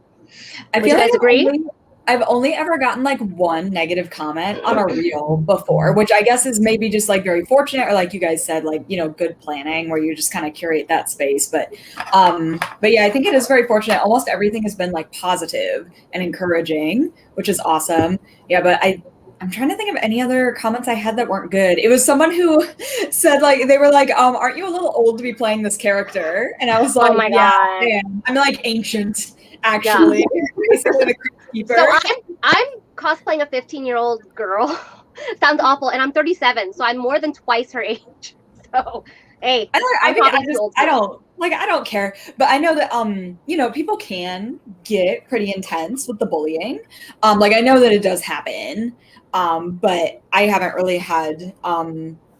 I Would feel you like guys agree? I've only ever gotten like one negative comment on a reel before, which I guess is maybe just like very fortunate, or like you guys said, like, you know, good planning where you just kind of curate that space. But yeah, I think it is very fortunate. Almost everything has been like positive and encouraging, which is awesome. Yeah, but I'm trying to think of any other comments I had that weren't good. It was someone who said, like, they were like, aren't you a little old to be playing this character? And I was like, Oh my yeah, God. I am. I'm like ancient, actually. Basically the keeper. So I'm cosplaying a 15-year-old girl. Sounds awful, and I'm 37, so I'm more than twice her age. So hey, I don't care. But I know that you know, people can get pretty intense with the bullying. Like I know that it does happen. But I haven't really had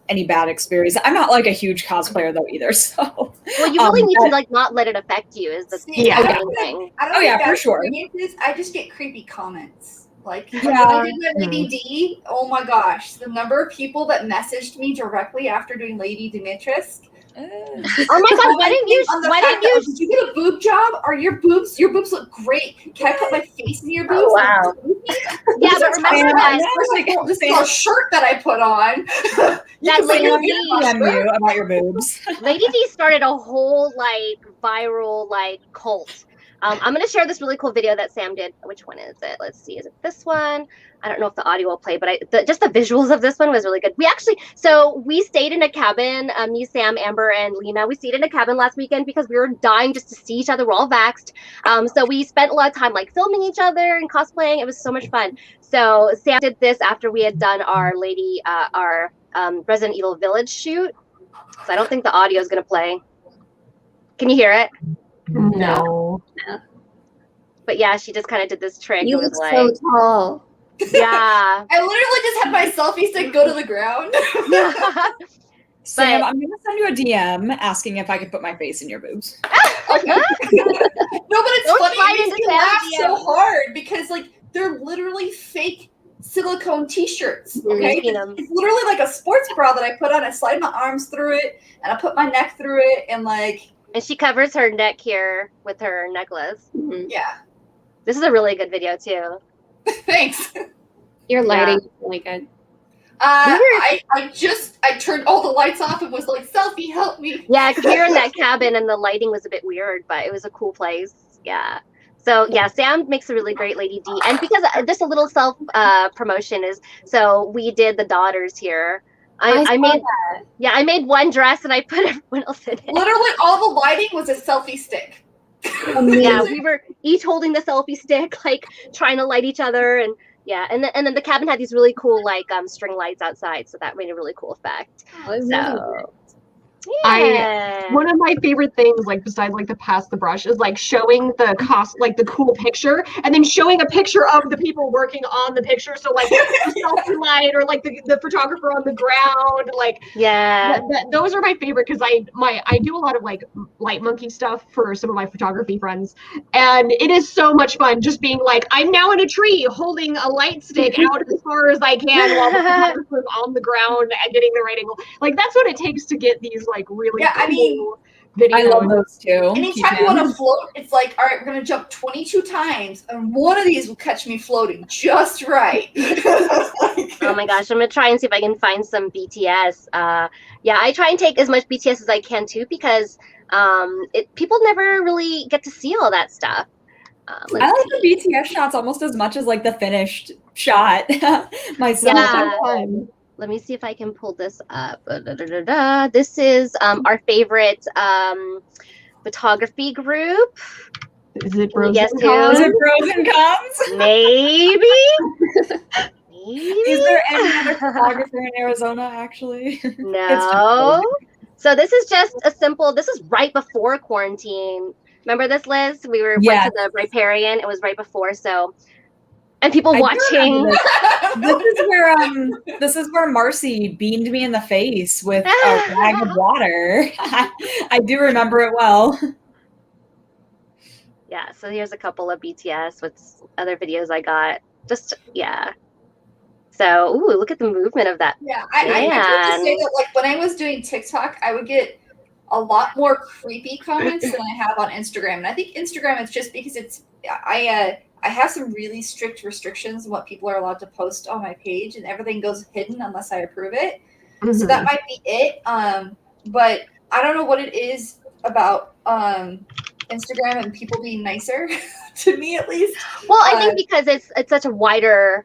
any bad experience. I'm not like a huge cosplayer though either. So well, you really need to like not let it affect you, is the main thing. I don't for sure. I just get creepy comments. Like when Yeah. I did my Lady D, oh my gosh, the number of people that messaged me directly after doing Lady Dimitrescu. Oh my God! Why didn't you? Did you get a boob job? Are your boobs look great? Can I put my face in your boobs? Oh, wow. Yeah, but remember that this is a shirt that I put on. That Lady D you about your boobs. Lady D started a whole like viral like cult. I'm gonna share this really cool video that Sam did. Which one is it? Let's see. Is it this one? I don't know if the audio will play, but just the visuals of this one was really good. We stayed in a cabin. Me, Sam, Amber, and Lena. We stayed in a cabin last weekend because we were dying just to see each other. We're all vaxxed. So we spent a lot of time like filming each other and cosplaying. It was so much fun. So Sam did this after we had done our Resident Evil Village shoot. So I don't think the audio is gonna play. Can you hear it? No. But yeah, she just kind of did this trick. You it was look like, so tall. Yeah. I literally just had my selfie stick go to the ground. Sam, I'm gonna send you a DM asking if I could put my face in your boobs. Okay. No, but it's Don't funny. slide It makes into me laugh Sam's so DM. hard because like they're literally fake silicone t-shirts. Okay, I've seen them. it's literally like a sports bra that I put on. I slide my arms through it and I put my neck through it, and like. And she covers her neck here with her necklace. Mm-hmm. Yeah. This is a really good video too. Thanks. Your lighting is really good. I turned all the lights off and was like, selfie, help me. Yeah, because we were in that cabin and the lighting was a bit weird, but it was a cool place. Yeah. So yeah, Sam makes a really great Lady D. And because just a little self promotion is, so we did the daughters here. I made one dress and I put everyone else in it. Literally all the lighting was a selfie stick. Yeah, we were each holding the selfie stick, like trying to light each other, and yeah, and then the cabin had these really cool like string lights outside, so that made a really cool effect. One of my favorite things, like besides like the pass the brush, is like showing the the cool picture, and then showing a picture of the people working on the picture. So like the selfie light, or like the photographer on the ground, like those are my favorite, because I do a lot of like light monkey stuff for some of my photography friends, and it is so much fun just being like, I'm now in a tree holding a light stick out as far as I can while the photographer's on the ground and getting the right angle. Like that's what it takes to get these like really cool videos. I love those too. Anytime you want to float, it's like, all right, we're gonna jump 22 times, and one of these will catch me floating just right. Oh my gosh, I'm gonna try and see if I can find some BTS. Yeah, I try and take as much BTS as I can too, because people never really get to see all that stuff. I like the BTS shots almost as much as like the finished shot myself. Yeah. Let me see if I can pull this up. This is our favorite photography group. Is it Can you pros guess and who? cons? Is it pros and cons? Maybe. Maybe. Is there any other photographer in Arizona, actually? No. So this is just a simple, this is right before quarantine. Remember this, Liz? We went Yes. to the Riparian. It was right before, so and people I do watching. remember this is where Marcy beamed me in the face with a bag of water. I do remember it well. Yeah, so here's a couple of BTS with other videos I got. Just yeah. So, ooh, look at the movement of that. Yeah, I have to say that, like, when I was doing TikTok, I would get a lot more creepy comments than I have on Instagram. And I think Instagram is just because it's I have some really strict restrictions on what people are allowed to post on my page, and everything goes hidden unless I approve it. Mm-hmm. So that might be it. But I don't know what it is about Instagram and people being nicer to me, at least. Well, I think because it's such a wider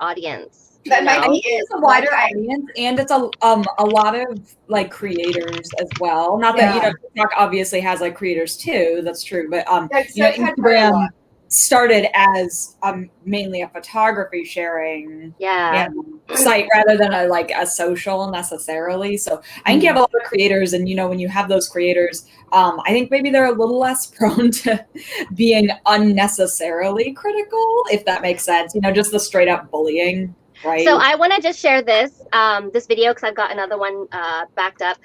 audience. That might be it. It's a wider audience, and it's a lot of like creators as well. Not that you know, TikTok obviously has like creators too. That's true, but you know, Instagram started as mainly a photography sharing site rather than a social necessarily. So I think you have a lot of creators, and you know, when you have those creators, I think maybe they're a little less prone to being unnecessarily critical, if that makes sense. You know, just the straight up bullying. Right. So I want to just share this video because I've got another one backed up.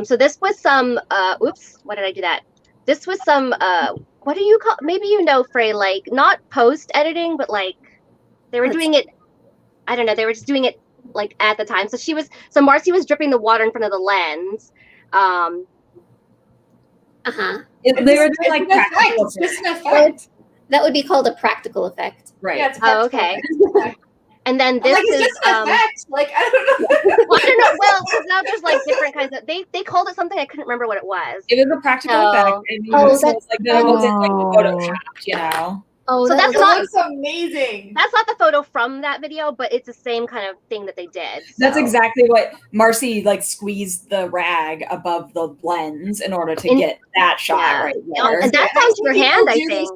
So this was some oops, why did I do that? This was some what do you call, maybe you know, Frey, like not post editing, but like they were doing it, I don't know, they were just doing it like at the time. So Marcy was dripping the water in front of the lens. They were doing like practical effect. That would be called a practical effect. Right. Yeah, oh, okay. And then this is just an effect. Like, I don't know. well, I don't know. Well, because now there's like different kinds of they called it something I couldn't remember what it was. It was a practical effect. And it wasn't like photoshopped, you know. Oh, so that's not amazing. That's not the photo from that video, but it's the same kind of thing that they did. So. That's exactly what Marcy like squeezed the rag above the lens in order to get that shot right there. And that's on your hand, I think.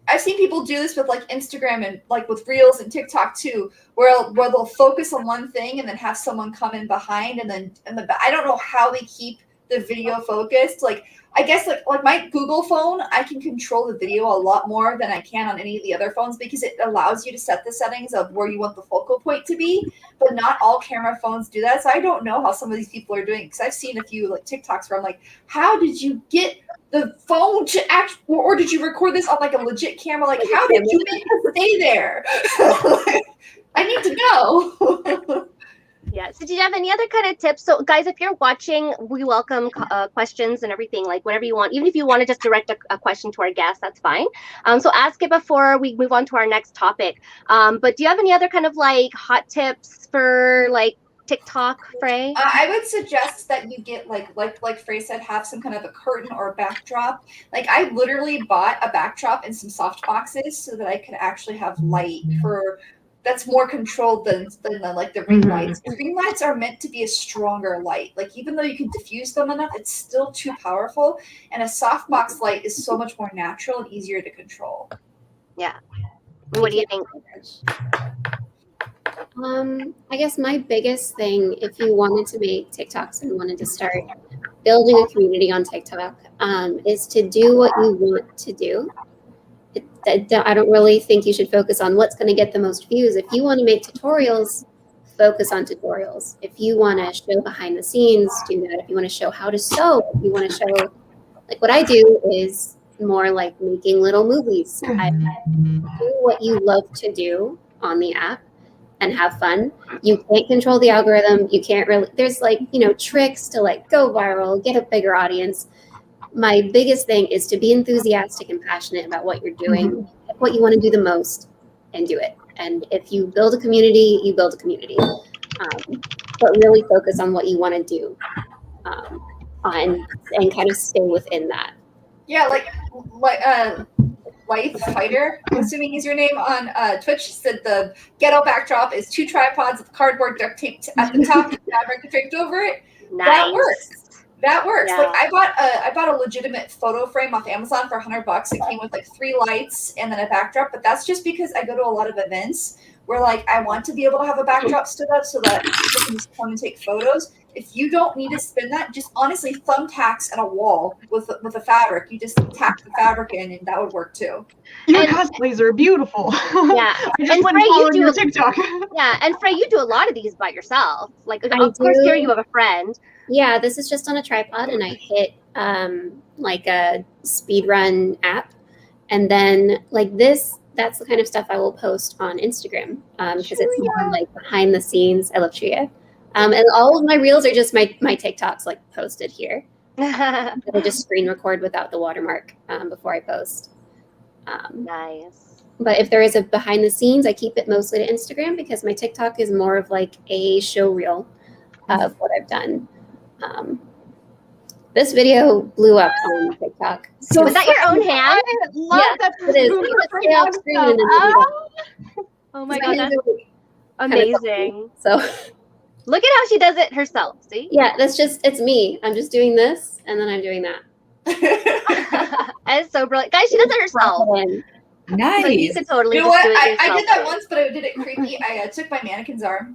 I've seen people do this with like Instagram and like with Reels and TikTok too, where they'll focus on one thing and then have someone come in behind and then I don't know how they keep the video focused. Like I guess like my Google phone, I can control the video a lot more than I can on any of the other phones because it allows you to set the settings of where you want the focal point to be, but not all camera phones do that. So I don't know how some of these people are doing because I've seen a few like TikToks where I'm like, how did you get the phone to act, or did you record this on like a legit camera? Like, how did you make it stay there? I need to know. Yeah. So, do you have any other kind of tips? So, guys, if you're watching, we welcome questions and everything, like whatever you want. Even if you want to just direct a question to our guest, that's fine. So, ask it before we move on to our next topic. But do you have any other kind of like hot tips for like TikTok, Frey? I would suggest that you get like Frey said, have some kind of a curtain or a backdrop. Like I literally bought a backdrop and some soft boxes so that I could actually have light for that's more controlled than the ring lights. The ring lights are meant to be a stronger light. Like even though you can diffuse them enough, it's still too powerful. And a softbox light is so much more natural and easier to control. Yeah. What do you think? I guess my biggest thing, if you wanted to make TikToks and wanted to start building a community on TikTok, is to do what you want to do. I don't really think you should focus on what's going to get the most views. If you want to make tutorials, focus on tutorials. If you want to show behind the scenes, do that. If you want to show how to sew, if you want to show, like what I do is more like making little movies. I do what you love to do on the app and have fun. You can't control the algorithm. You can't really, there's like, tricks to like go viral, get a bigger audience. My biggest thing is to be enthusiastic and passionate about what you're doing, what you want to do the most, and do it. And if you build a community, you build a community. But really focus on what you want to do and kind of stay within that. Yeah, Life Fighter, I'm assuming is your name on Twitch, said the ghetto backdrop is 2 tripods with cardboard duct taped at the top and fabric draped over it. Nice. That works. That works. Yeah. Like I bought a legitimate photo frame off Amazon for $100. It came with like 3 lights and then a backdrop, but that's just because I go to a lot of events where like I want to be able to have a backdrop stood up so that people can just come and take photos. If you don't need to spin that, just honestly thumbtacks at a wall with a fabric. You just tack the fabric in, and that would work too. Your cosplays are beautiful. Yeah. I just And went Frey, you following do your a- TikTok. Yeah, and Frey, you do a lot of these by yourself. Like, I of course, do. here you have a friend. Yeah, this is just on a tripod, and I hit like a speedrun app, and then like this. That's the kind of stuff I will post on Instagram because it's more like behind the scenes. I love Chuya. And all of my reels are just my TikToks like posted here. I just screen record without the watermark before I post. Nice. But if there is a behind the scenes, I keep it mostly to Instagram because my TikTok is more of like a show reel of what I've done. This video blew up on TikTok. So was that your own hand? I love Yeah, that. it is. You just stay off screen and then you Oh my My god, hands that's are kinda amazing. So Look at how she does it herself. See? yeah, it's me. I'm just doing this and then I'm doing that. It's so brilliant, guys. She does it herself. And So you Nice. could totally You know just what? do it yourself. I did that once, but I did it creepy. I took my mannequin's arm.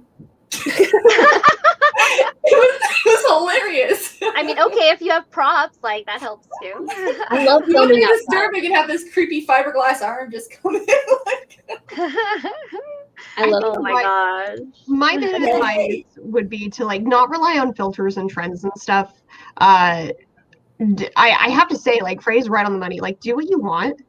It was hilarious. I mean, okay, if you have props, like that helps too. I love You wouldn't filming be outside. disturbing and have this creepy fiberglass arm just come in. I love Oh filming. my gosh. My bit of advice would be to like not rely on filters and trends and stuff. I have to say, like, Frey's right on the money. Like, do what you want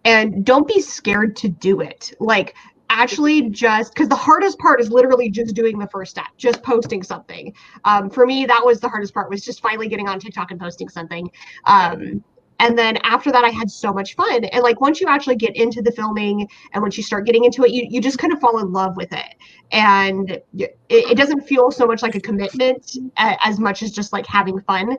and don't be scared to do it. Like, actually just because the hardest part is literally just doing the first step, just posting something. For me, that was the hardest part, was just finally getting on TikTok and posting something. And then after that, I had so much fun. And like once you actually get into the filming and once you start getting into it, you just kind of fall in love with it. And it doesn't feel so much like a commitment as much as just like having fun.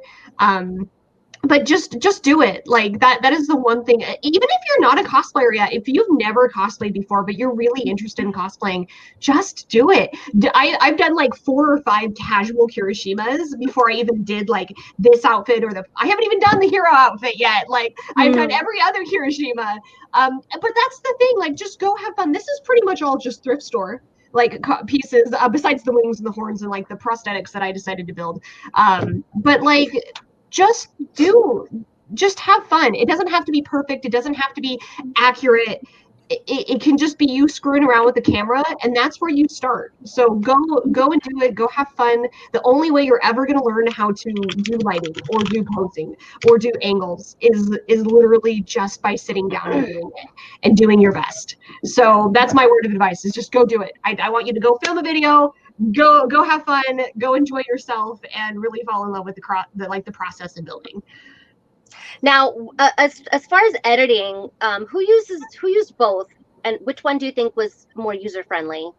But just do it. Like that is the one thing. Even if you're not a cosplayer yet, if you've never cosplayed before but you're really interested in cosplaying, just do it. I've done like 4 or 5 casual Kirishimas before I even did like this outfit, or I haven't even done the hero outfit yet. Like I've done every other Kirishima. But that's the thing, like just go have fun. This is pretty much all just thrift store like pieces besides the wings and the horns and like the prosthetics that I decided to build. But like just have fun. It doesn't have to be perfect. It doesn't have to be accurate. It can just be you screwing around with the camera, and that's where you start. So go and do it. Go have fun. The only way you're ever going to learn how to do lighting or do posing or do angles is literally just by sitting down and doing it and doing your best. So that's my word of advice, is just go do it. I want you to go film a video, go have fun, go enjoy yourself, and really fall in love with the process of building. Now, as far as editing, who used both, and which one do you think was more user friendly?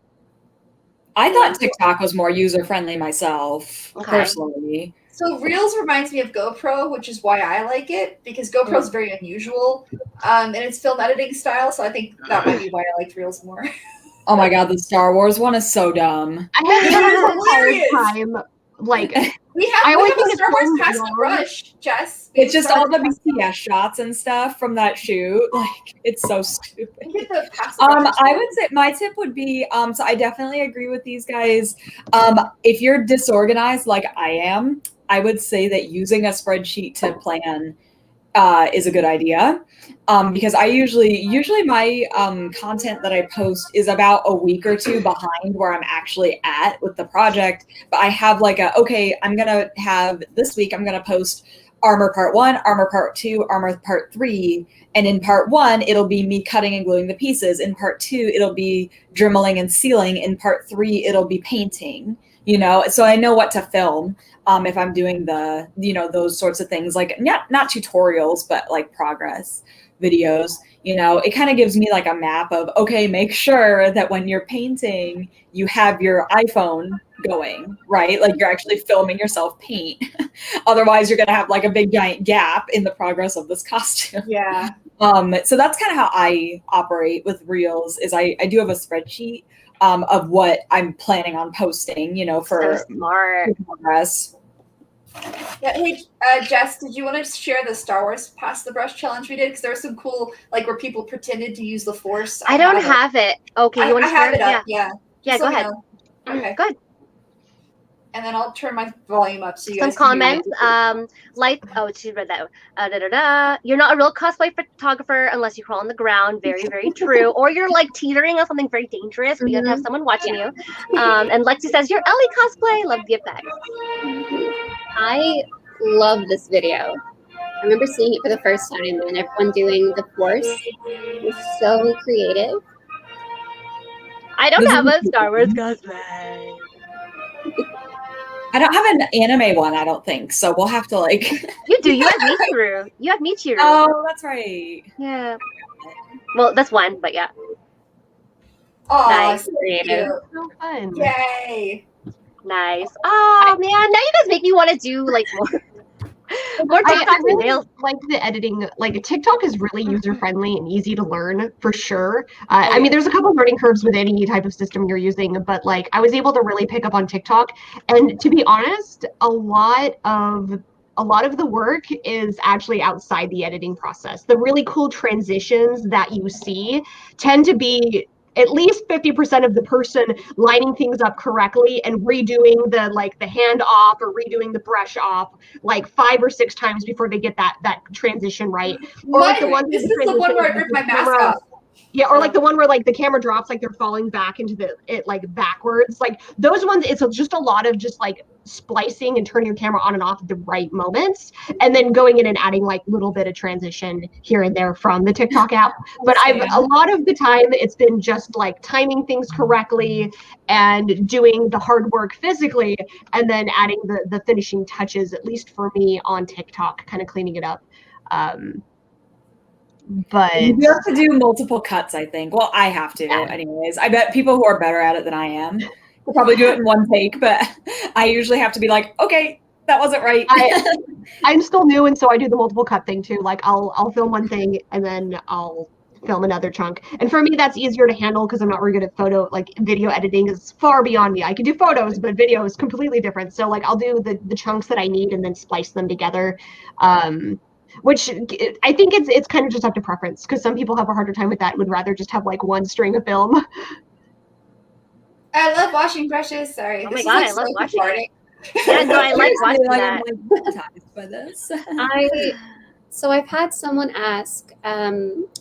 I thought TikTok was more user friendly myself, Okay. personally. So Reels reminds me of GoPro, which is why I like it, because GoPro is very unusual in its film editing style. So I think that might be why I liked Reels more. Oh my god, the Star Wars one is so dumb. I have Hilarious. a hard time, like We I have always a think it's Star Wars so cast in long. Rush, Jess. It's just all the BTS shots and stuff from that shoot. Like, it's so stupid. Get the past I would say my tip would be, so I definitely agree with these guys. If you're disorganized like I am, I would say that using a spreadsheet to plan is a good idea. Because I usually my content that I post is about a week or 2 behind where I'm actually at with the project. But I have like I'm gonna have this week, I'm gonna post armor part 1, armor part 2, armor part 3. And in part 1, it'll be me cutting and gluing the pieces. In part 2, it'll be dremeling and sealing. In part 3, it'll be painting, so I know what to film. If I'm doing the, those sorts of things, like not tutorials, but like progress videos, it kind of gives me like a map of, okay, make sure that when you're painting, you have your iPhone going, right? Like you're actually filming yourself paint. Otherwise, you're going to have like a big giant gap in the progress of this costume. Yeah. So that's kind of how I operate with Reels, is I do have a spreadsheet of what I'm planning on posting, for So smart. progress. Yeah, hey, Jess, did you want to share the Star Wars Pass the Brush challenge we did? Because there was some cool, like, where people pretended to use the Force. I don't have it. Okay, you want I to share have it up, Yeah. yeah. Yeah, go ahead. Okay. Go ahead. And then I'll turn my volume up so you Some guys can hear comments. She read that. You're not a real cosplay photographer unless you crawl on the ground. Very, very true. Or you're like teetering on something very dangerous, but you have to have someone watching you. And Lexi says, "You're Ellie cosplay. Love the effects." I love this video. I remember seeing it for the first time and everyone doing the Force. It was so creative. I don't have a Star Wars cosplay. I don't have an anime one, I don't think. So we'll have to like. You do. You have Michiru. You have Michiru. Oh, that's right. Yeah. Well, that's one, but yeah. Oh, Nice. so Creative. So fun. Yay. Nice. Oh man, now you guys make me want to do like more I TikTok really nails. like the editing. Like TikTok is really user friendly and easy to learn for sure. I mean, there's a couple learning curves with any type of system you're using, but like I was able to really pick up on TikTok. And to be honest, a lot of the work is actually outside the editing process. The really cool transitions that you see tend to be at least 50% of the person lining things up correctly and redoing the hand off or redoing the brush off like 5 or 6 times before they get that transition right. Or like the one this is the one where I ripped my mask off. Yeah, or like the one where like the camera drops, like they're falling back into it like backwards. Like those ones, it's just a lot of just like splicing and turning your camera on and off at the right moments, and then going in and adding like little bit of transition here and there from the TikTok app. But a lot of the time it's been just like timing things correctly and doing the hard work physically, and then adding the finishing touches, at least for me on TikTok, kind of cleaning it up. But you have to do multiple cuts, I think. Well, I have to, anyways. I bet people who are better at it than I am will probably do it in one take, but I usually have to be like, okay, that wasn't right. I'm still new, and so I do the multiple cut thing too. Like I'll film one thing and then I'll film another chunk. And for me, that's easier to handle because I'm not very good at video editing is far beyond me. I can do photos, but video is completely different. So like I'll do the chunks that I need and then splice them together. Which I think it's kind of just up to preference because some people have a harder time with that and would rather just have like one string of film. I love washing brushes. Sorry. Oh my god, I love washing it. Yeah, no, I like watching that. I'm like hypnotized by this. So I've had someone ask, I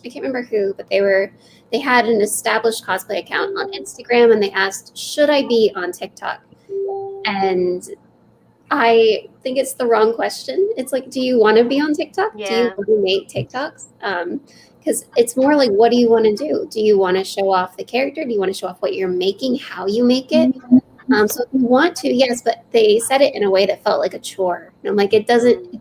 can't remember who, but they had an established cosplay account on Instagram and they asked, should I be on TikTok? And I think it's the wrong question. It's like, do you want to be on TikTok? Yeah. Do you want to make TikToks? Because it's more like, what do you want to do? Do you want to show off the character? Do you want to show off what you're making, how you make it? So if you want to, yes, but they said it in a way that felt like a chore. And I'm like,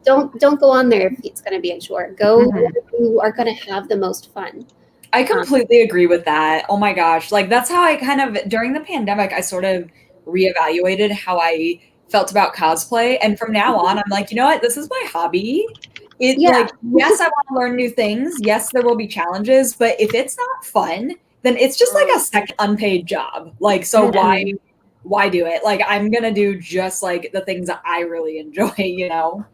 don't go on there if it's going to be a chore. Go where you are going to have the most fun. I completely agree with that. Oh my gosh. Like that's how I kind of, during the pandemic, I sort of reevaluated how I felt about cosplay. And from now on, I'm like, you know what? This is my hobby. Like, yes, I want to learn new things. Yes, there will be challenges, but if it's not fun, then it's just like a second unpaid job. Like, so why do it? Like, I'm going to do just like the things that I really enjoy, you know?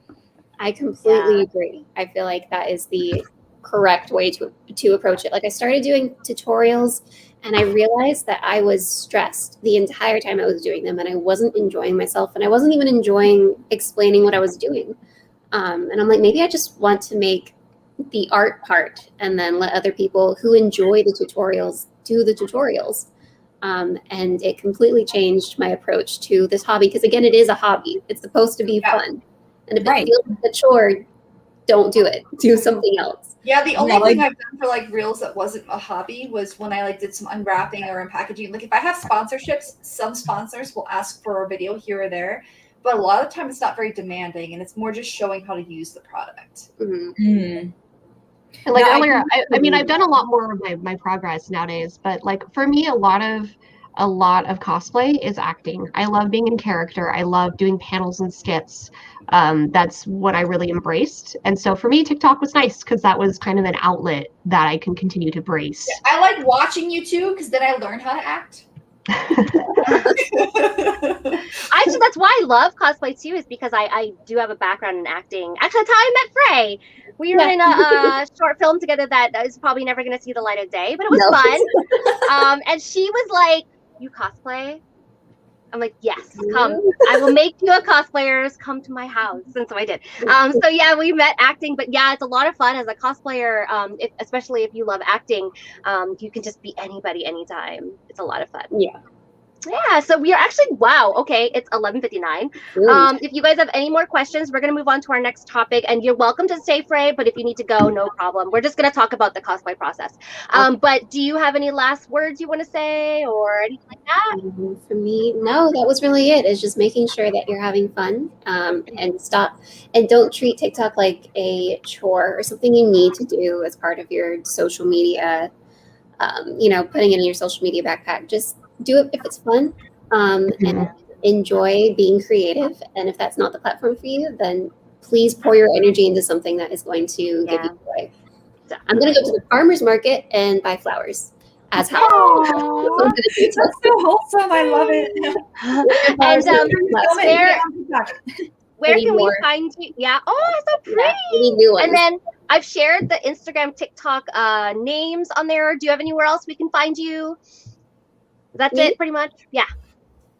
I completely agree. I feel like that is the correct way to approach it. Like I started doing tutorials and I realized that I was stressed the entire time I was doing them and I wasn't enjoying myself and I wasn't even enjoying explaining what I was doing. And I'm like, maybe I just want to make the art part and then let other people who enjoy the tutorials do the tutorials. And it completely changed my approach to this hobby because again, it is a hobby. It's supposed to be fun. And if it feels like a chore, don't do it. Do something else. Yeah, the only thing I've done for like reels that wasn't a hobby was when I like did some unwrapping or unpackaging. Like if I have sponsorships, some sponsors will ask for a video here or there, but a lot of the time it's not very demanding and it's more just showing how to use the product. And like earlier, I mean, I've done a lot more of my progress nowadays, but like for me, a lot of cosplay is acting. I love being in character. I love doing panels and skits. That's what I really embraced. And so for me, TikTok was nice because that was kind of an outlet that I can continue to brace. I like watching you too because then I learn how to act. Actually, that's why I love cosplay too, is because I do have a background in acting. Actually, that's how I met Frey. We were in a short film together that is probably never going to see the light of day, but it was fun. And she was like, "You cosplay?" I'm like, "Yes, come. I will make you a cosplayers. Come to my house." And so I did. So yeah, we met acting, but yeah, it's a lot of fun as a cosplayer. Especially if you love acting, you can just be anybody, anytime. It's a lot of fun. Yeah, so we are actually, wow, okay, it's 11:59. If you guys have any more questions, we're going to move on to our next topic, and you're welcome to stay, Frey, but if you need to go, no problem. We're just going to talk about the cosplay process. But do you have any last words you want to say or anything like that? For me, no, that was really it. It's just making sure that you're having fun, and don't treat TikTok like a chore or something you need to do as part of your social media, putting it in your social media backpack. Just do it if it's fun, and enjoy being creative. And if that's not the platform for you, then please pour your energy into something that is going to give you joy. So I'm going to go to the farmer's market and buy flowers as how. That's so wholesome. I love it. And where can we find you? Yeah. Oh, it's so pretty. And then I've shared the Instagram, TikTok names on there. Do you have anywhere else we can find you? That's it, pretty much. Yeah.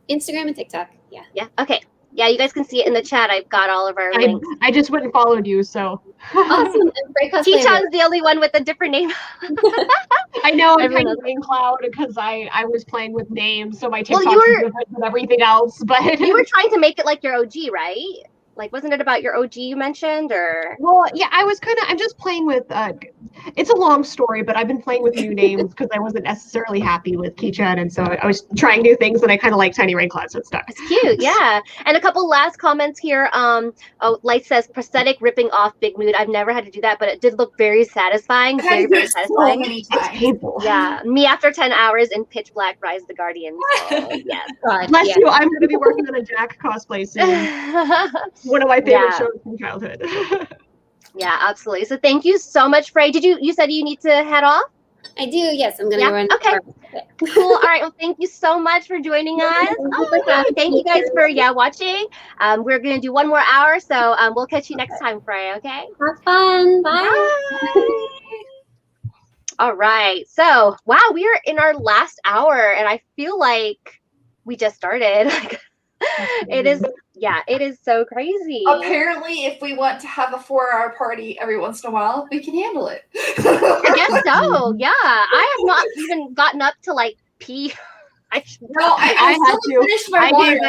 Instagram and TikTok. Yeah. Yeah. Okay. Yeah, you guys can see it in the chat. I've got all of our links. I just went and followed you, so. Awesome. T-Chan's the only one with a different name. I know, I'm kind of in cloud because I was playing with names, so my TikTok is different than everything else. But you were trying to make it like your OG, right? Like, wasn't it about your OG you mentioned, or? Well, yeah, I'm just playing with, it's a long story, but I've been playing with new names because I wasn't necessarily happy with Keychat, and so I was trying new things, and I kind of like Tiny Rain Cloud, so it stuck. It's cute, yeah. And a couple last comments here. Light says, prosthetic ripping off Big Mood. I've never had to do that, but it did look very satisfying. Very, very satisfying. It's painful. Yeah, me after 10 hours in pitch black Rise the Guardian. So, yes. Bless you, I'm going to be working on a Jack cosplay soon. One of my favorite shows from childhood. Yeah, absolutely. So thank you so much, Frey. You said you need to head off? I do, yes. I'm gonna run. Okay. Cool. All right. Well, thank you so much for joining us. Thank you guys for watching. We're gonna do one more hour, so we'll catch you next time, Frey, okay? Have fun. Bye. Bye. All right. So wow, we are in our last hour, and I feel like we just started. It is so crazy. Apparently, if we want to have a 4-hour party every once in a while, we can handle it. I guess so. Yeah, I have not even gotten up to like pee. I had to finish my water.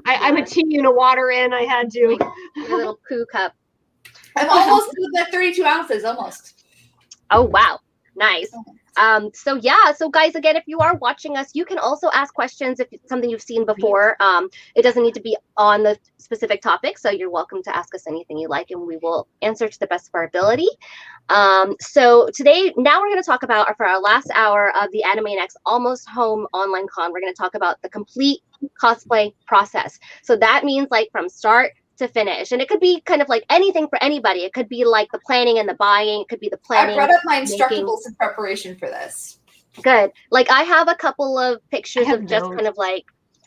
I'm a tea and a water in. I had to. Your little poo cup. I'm almost at 32 ounces, almost. Oh wow, nice. So guys, again, if you are watching us, you can also ask questions if it's something you've seen before. It doesn't need to be on the specific topic, so you're welcome to ask us anything you like, and we will answer to the best of our ability. So today, now we're going to talk about, for our last hour of the AnimeNEXT Almost Home Online Con, we're going to talk about the complete cosplay process. So that means like from start to finish, and it could be kind of like anything for anybody. It could be like the planning and the buying. It could be the planning. I brought up my instructables in preparation for this. Good. Like I have a couple of pictures of just kind of like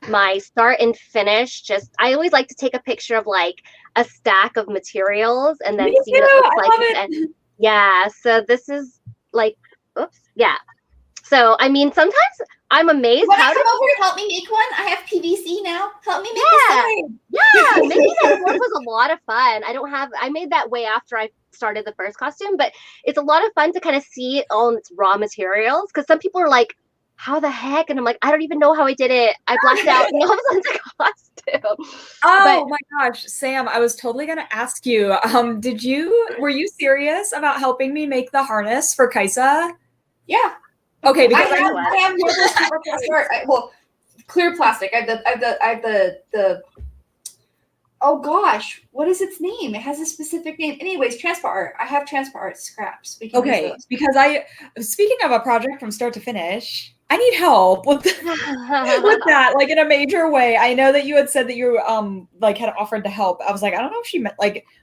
my start and finish. I always like to take a picture of like a stack of materials and then see what it looks like. And yeah, so this is like, oops, yeah. So I mean, sometimes I'm amazed. Come over to help me make one? I have PVC now. Help me make one. Yeah, making that work was a lot of fun. I made that way after I started the first costume, but it's a lot of fun to kind of see it all in its raw materials, because some people are like, how the heck? And I'm like, I don't even know how I did it. I blacked out and all of a sudden it's a costume. Oh my gosh, Sam, I was totally gonna ask you, were you serious about helping me make the harness for Kaisa? Yeah. Okay, because I have clear plastic. I have the oh gosh, what is its name? It has a specific name. Anyways, transfer art. I have transfer art scraps. Okay, because speaking of a project from start to finish, I need help with that, like in a major way. I know that you had said that you had offered to help. I was like, I don't know if she meant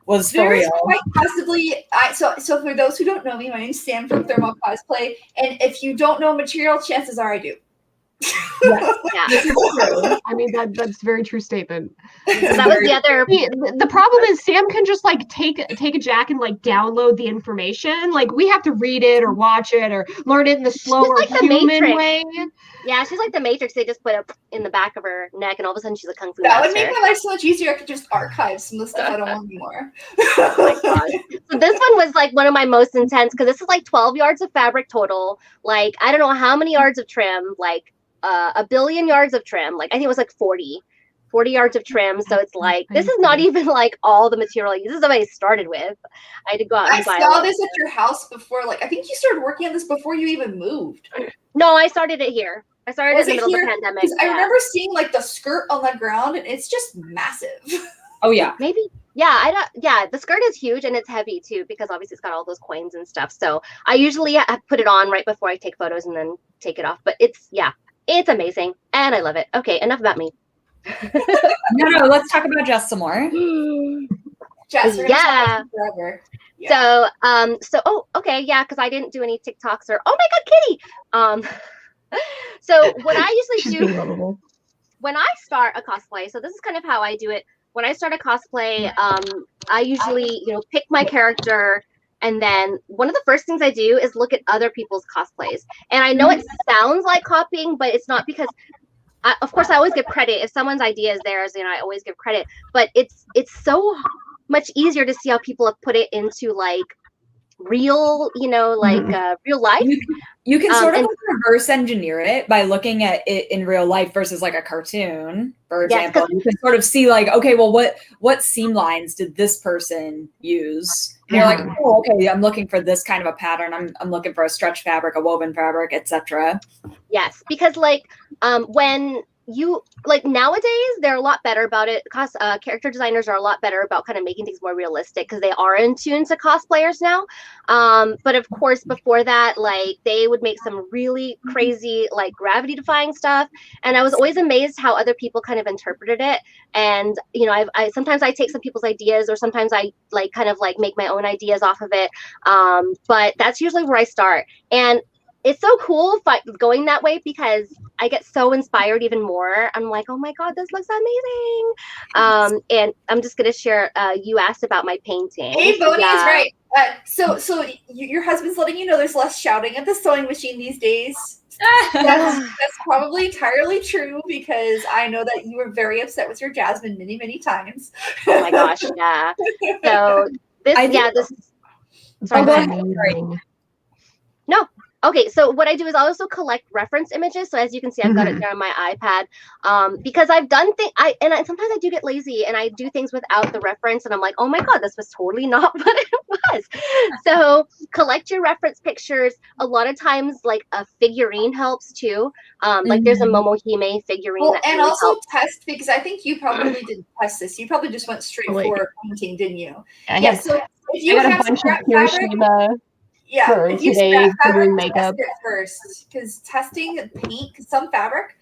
was for real. Quite possibly. So for those who don't know me, my name's Sam from ThermoCosplay, and if you don't know material, chances are I do. Yes. Yeah. This is true. I mean, that's a very true statement. So that was the other. The problem is Sam can just like take a jack and like download the information. Like we have to read it or watch it or learn it in the slower like the human Matrix. way. Yeah, she's like the Matrix. They just put it in the back of her neck, and all of a sudden she's a kung fu That master. would make my life so much easier. I could just archive some of the stuff I don't want anymore. Oh my god! So this one was like one of my most intense because this is like 12 yards of fabric total. Like I don't know how many yards of trim. Like a billion yards of trim. Like I think it was like 40 yards of trim. So it's like this is not even like all the material. This is what I started with. I had to go out and buy. I saw this at your house before. Like I think you started working on this before you even moved. No, I started it here. I started it in the middle of the pandemic. I remember seeing like the skirt on the ground, and it's just massive. Oh yeah, maybe. Yeah, yeah. The skirt is huge and it's heavy too because obviously it's got all those coins and stuff. So I usually put it on right before I take photos and then take it off. But it's amazing and I love it. Okay, enough about me. No, let's talk about Jess some more. Jess, we're gonna talk forever. Yeah. So okay, yeah, because I didn't do any TikToks or oh my god, Kitty. So what I usually do when I start a cosplay, so this is kind of how I do it. When I start a cosplay, I usually, pick my character, and then one of the first things I do is look at other people's cosplays. And I know it sounds like copying, but it's not because, of course, I always give credit. If someone's idea is theirs, I always give credit. But it's so much easier to see how people have put it into like real, real life. You can sort of reverse engineer it by looking at it in real life versus like a cartoon, for example. You can sort of see like, okay, well, what seam lines did this person use? And you're like, oh, okay, I'm looking for this kind of a pattern. I'm looking for a stretch fabric, a woven fabric, etc. Yes, because like when you like nowadays they're a lot better about it. Character designers are a lot better about kind of making things more realistic because they are in tune to cosplayers now. But of course, before that, like they would make some really crazy, like gravity defying stuff. And I was always amazed how other people kind of interpreted it. And I sometimes I take some people's ideas, or sometimes I like kind of like make my own ideas off of it. But that's usually where I start. And it's so cool going that way because I get so inspired even more. I'm like, oh my god, this looks amazing. And I'm just gonna share. You asked about my painting. Hey, Bonnie is right. So your husband's letting you know there's less shouting at the sewing machine these days. That's probably entirely true because I know that you were very upset with your Jasmine many, many times. Oh my gosh, yeah. So this. Sorry. No. Okay, so what I do is I also collect reference images. So as you can see, I've got it there on my iPad because I've done things. Sometimes I do get lazy and I do things without the reference, and I'm like, oh my god, this was totally not what it was. So collect your reference pictures. A lot of times, like a figurine helps too. Like there's a Momohime figurine. Well, that and really also helps. test because I think you probably didn't test this. You probably just went straight for painting, didn't you? So if you got a bunch of Hiroshima. If you today fabric, doing makeup test it first because testing paint, some fabric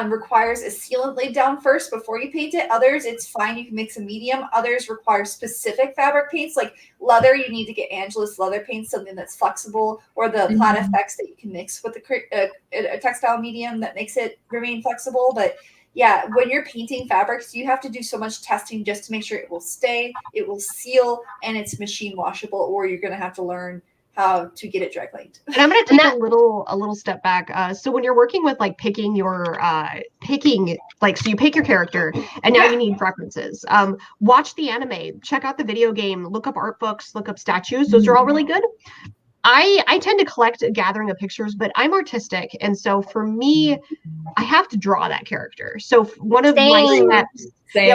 requires a sealant laid down first before you paint it. Others, it's fine. You can mix a medium. Others require specific fabric paints like leather. You need to get Angelus leather paint, something that's flexible, or the Plat effects that you can mix with a textile medium that makes it remain flexible. But yeah, when you're painting fabrics, you have to do so much testing just to make sure it will stay, it will seal, and it's machine washable, or you're going to have to learn how to get it dry cleaned. And I'm going to take a little step back. So when you're working with like picking your so you pick your character and now you need references. Watch the anime, check out the video game, look up art books, look up statues. Those are all really good. I tend to collect a gathering of pictures, but I'm artistic. And so for me, I have to draw that character. So one of my steps,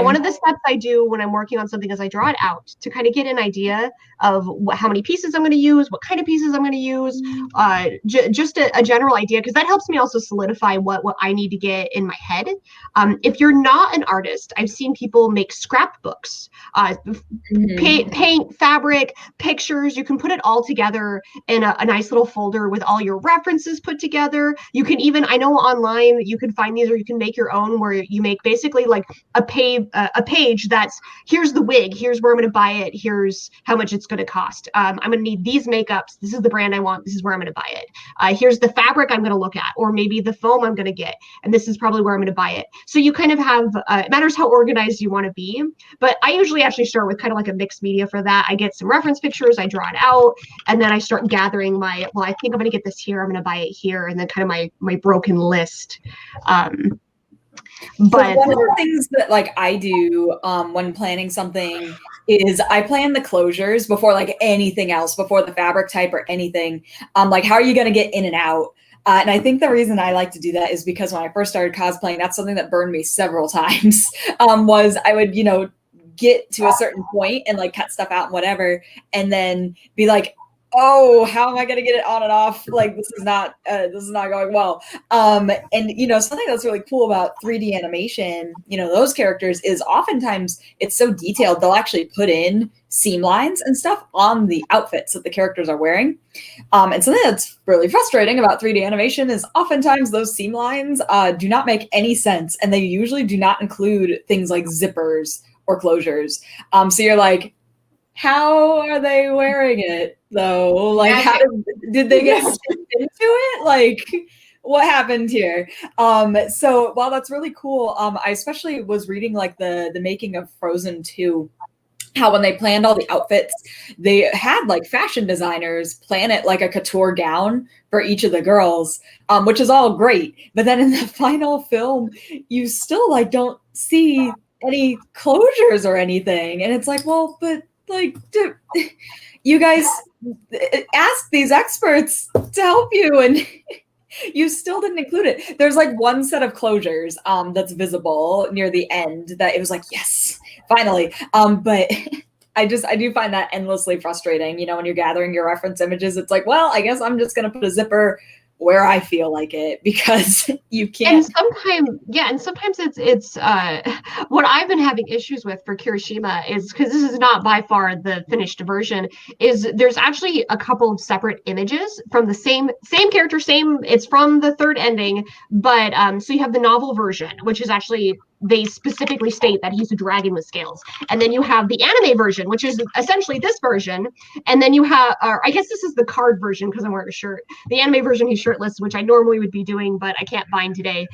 one of the steps I do when I'm working on something is I draw it out to kind of get an idea of how many pieces I'm going to use, what kind of pieces I'm going to use, just a general idea, because that helps me also solidify what I need to get in my head. If you're not an artist, I've seen people make scrapbooks, paint, fabric, pictures. You can put it all together in a nice little folder with all your references put together. You can even, I know online you can find these, or you can make your own, where you make basically like a page that's, here's the wig, here's where I'm going to buy it, here's how much it's going to cost. I'm going to need these makeups, this is the brand I want, this is where I'm going to buy it. Here's the fabric I'm going to look at, or maybe the foam I'm going to get, and this is probably where I'm going to buy it. So you kind of have, it matters how organized you want to be, but I usually actually start with kind of like a mixed media for that. I get some reference pictures, I draw it out, and then I start gathering my, well, I think I'm going to get this here, I'm going to buy it here, and then kind of my broken list. But so one of the things that like I do when planning something is I plan the closures before like anything else, before the fabric type or anything. Like, how are you going to get in and out? And I think the reason I like to do that is because when I first started cosplaying, that's something that burned me several times, was I would, you know, get to a certain point and like cut stuff out and whatever, and then be like, oh, how am I going to get it on and off? Like, this is not going well. And, you know, something that's really cool about 3D animation, you know, those characters is oftentimes it's so detailed. They'll actually put in seam lines and stuff on the outfits that the characters are wearing. And something that's really frustrating about 3D animation is oftentimes those seam lines do not make any sense. And they usually do not include things like zippers or closures. So you're like, how are they wearing it though? Like, how did they get into it? Like, what happened here? So while that's really cool, I especially was reading like the making of Frozen 2, how when they planned all the outfits, they had like fashion designers plan it like a couture gown for each of the girls, which is all great. But then in the final film, you still like don't see any closures or anything. And it's like, well, but like, dude, you guys ask these experts to help you, and you still didn't include it. There's like one set of closures that's visible near the end that it was like, yes, finally. But I do find that endlessly frustrating. You know, when you're gathering your reference images, it's like, well, I guess I'm just gonna put a zipper where I feel like it, because you can't. And sometimes it's what I've been having issues with for Kirishima is, because this is not by far the finished version, is there's actually a couple of separate images from the same character, it's from the third ending, but so you have the novel version, which is actually, they specifically state that he's a dragon with scales. And then you have the anime version, which is essentially this version. And then you have, or I guess this is the card version because I'm wearing a shirt. The anime version, he's shirtless, which I normally would be doing, but I can't find today.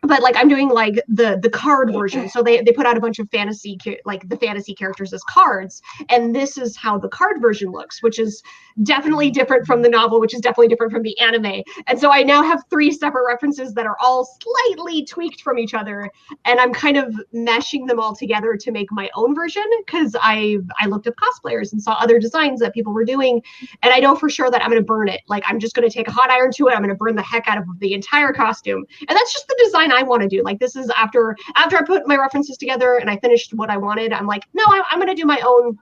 But like I'm doing like the card version. So they put out a bunch of fantasy, like the fantasy characters as cards. And this is how the card version looks, which is definitely different from the novel, which is definitely different from the anime. And so I now have 3 separate references that are all slightly tweaked from each other. And I'm kind of meshing them all together to make my own version, because I looked up cosplayers and saw other designs that people were doing. And I know for sure that I'm going to burn it. Like, I'm just going to take a hot iron to it. I'm going to burn the heck out of the entire costume. And that's just the design I want to do. Like, this is after I put my references together and I finished what I wanted. I'm like, no, I'm going to do my own.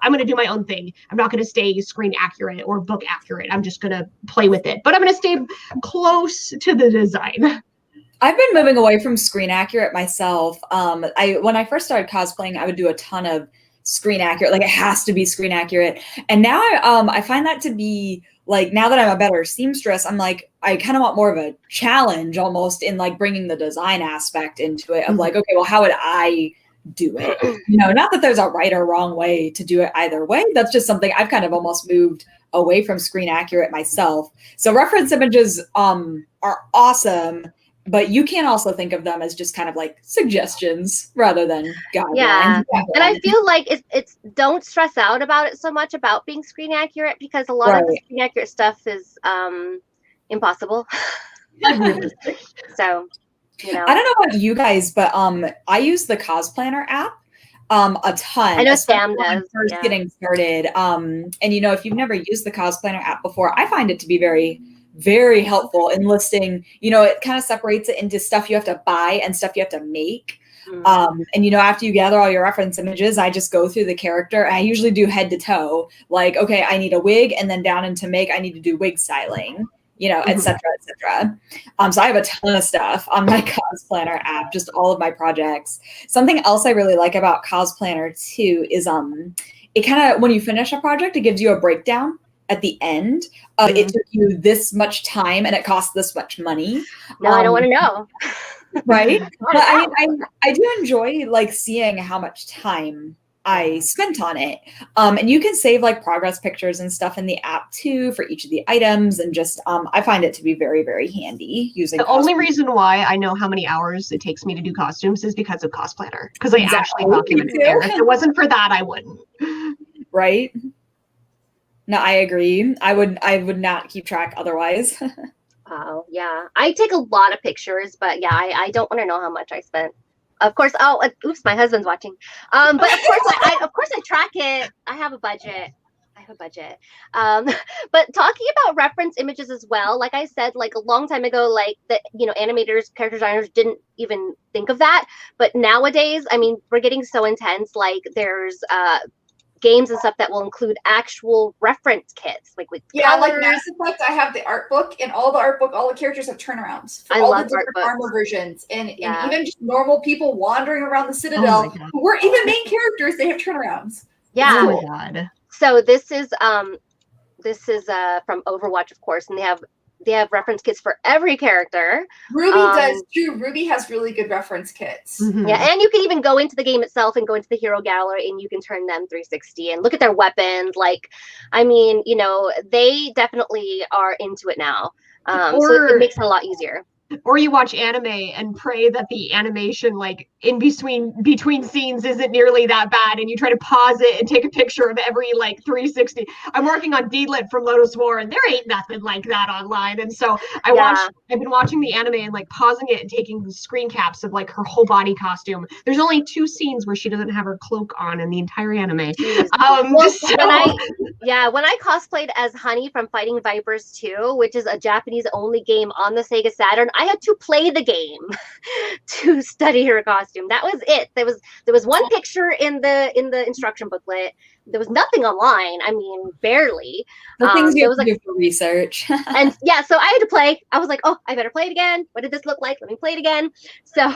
I'm going to do my own thing. I'm not going to stay screen accurate or book accurate. I'm just going to play with it, but I'm going to stay close to the design. I've been moving away from screen accurate myself. When I first started cosplaying, I would do a ton of screen accurate. Like, it has to be screen accurate. And now I find that to be like, now that I'm a better seamstress, I'm like, I kind of want more of a challenge almost in like bringing the design aspect into it of like, okay, well, how would I do it? You know, not that there's a right or wrong way to do it either way. That's just something I've kind of almost moved away from screen accurate myself. So reference images are awesome, but you can also think of them as just kind of like suggestions rather than guidelines. Yeah. And I feel like it's don't stress out about it so much about being screen accurate, because a lot of the screen accurate stuff is impossible. So, you know. I don't know about you guys, but I use the CosPlanner app a ton. I know Sam does. First getting started. And you know, if you've never used the CosPlanner app before, I find it to be very, very helpful in listing. You know, it kind of separates it into stuff you have to buy and stuff you have to make. And you know, after you gather all your reference images, I just go through the character, and I usually do head to toe. Like, okay, I need a wig, and then down into make, I need to do wig styling. You know, et cetera, et cetera. So I have a ton of stuff on my CosPlanner app, just all of my projects. Something else I really like about CosPlanner too is it kind of, when you finish a project, it gives you a breakdown at the end. It took you this much time and it cost this much money. No, I don't want to know. Right? But I do enjoy like seeing how much time I spent on it. And you can save like progress pictures and stuff in the app too for each of the items. And just, I find it to be very, very handy using. The only reason why I know how many hours it takes me to do costumes is because of Cosplanner, because I actually document it there. If it wasn't for that, I wouldn't. Right? No, I agree. I would not keep track otherwise. Oh, yeah. I take a lot of pictures, but yeah, I don't want to know how much I spent. Of course, oops, my husband's watching. But of course I track it. I have a budget. But talking about reference images as well, like I said, like a long time ago, like the animators, character designers didn't even think of that. But nowadays, I mean, we're getting so intense. Like there's games and stuff that will include actual reference kits, like with colors. Like Mass Effect, I have the art book, and all the characters have turnarounds for all the different armor versions, and even just normal people wandering around the Citadel who weren't even main characters, they have turnarounds. Yeah. Oh my god. So this is from Overwatch, of course, and they have reference kits for every character. Ruby does too. Ruby has really good reference kits. Mm-hmm. Yeah, and you can even go into the game itself and go into the hero gallery and you can turn them 360 and look at their weapons. Like, I mean, they definitely are into it now. So it makes it a lot easier. Or you watch anime and pray that the animation, like in between scenes, isn't nearly that bad, and you try to pause it and take a picture of every like 360. I'm working on D-Lit from Lotus War, and there ain't nothing like that online. And so I've been watching the anime and like pausing it and taking screen caps of like her whole body costume. There's only 2 scenes where she doesn't have her cloak on in the entire anime. When I cosplayed as Honey from Fighting Vipers 2, which is a Japanese only game on the Sega Saturn, I had to play the game to study her costume. That was it. There was one picture in the instruction booklet. There was nothing online. I mean, barely. The things you have to do for research. And yeah, so I had to play. I was like, oh, I better play it again. What did this look like? Let me play it again. So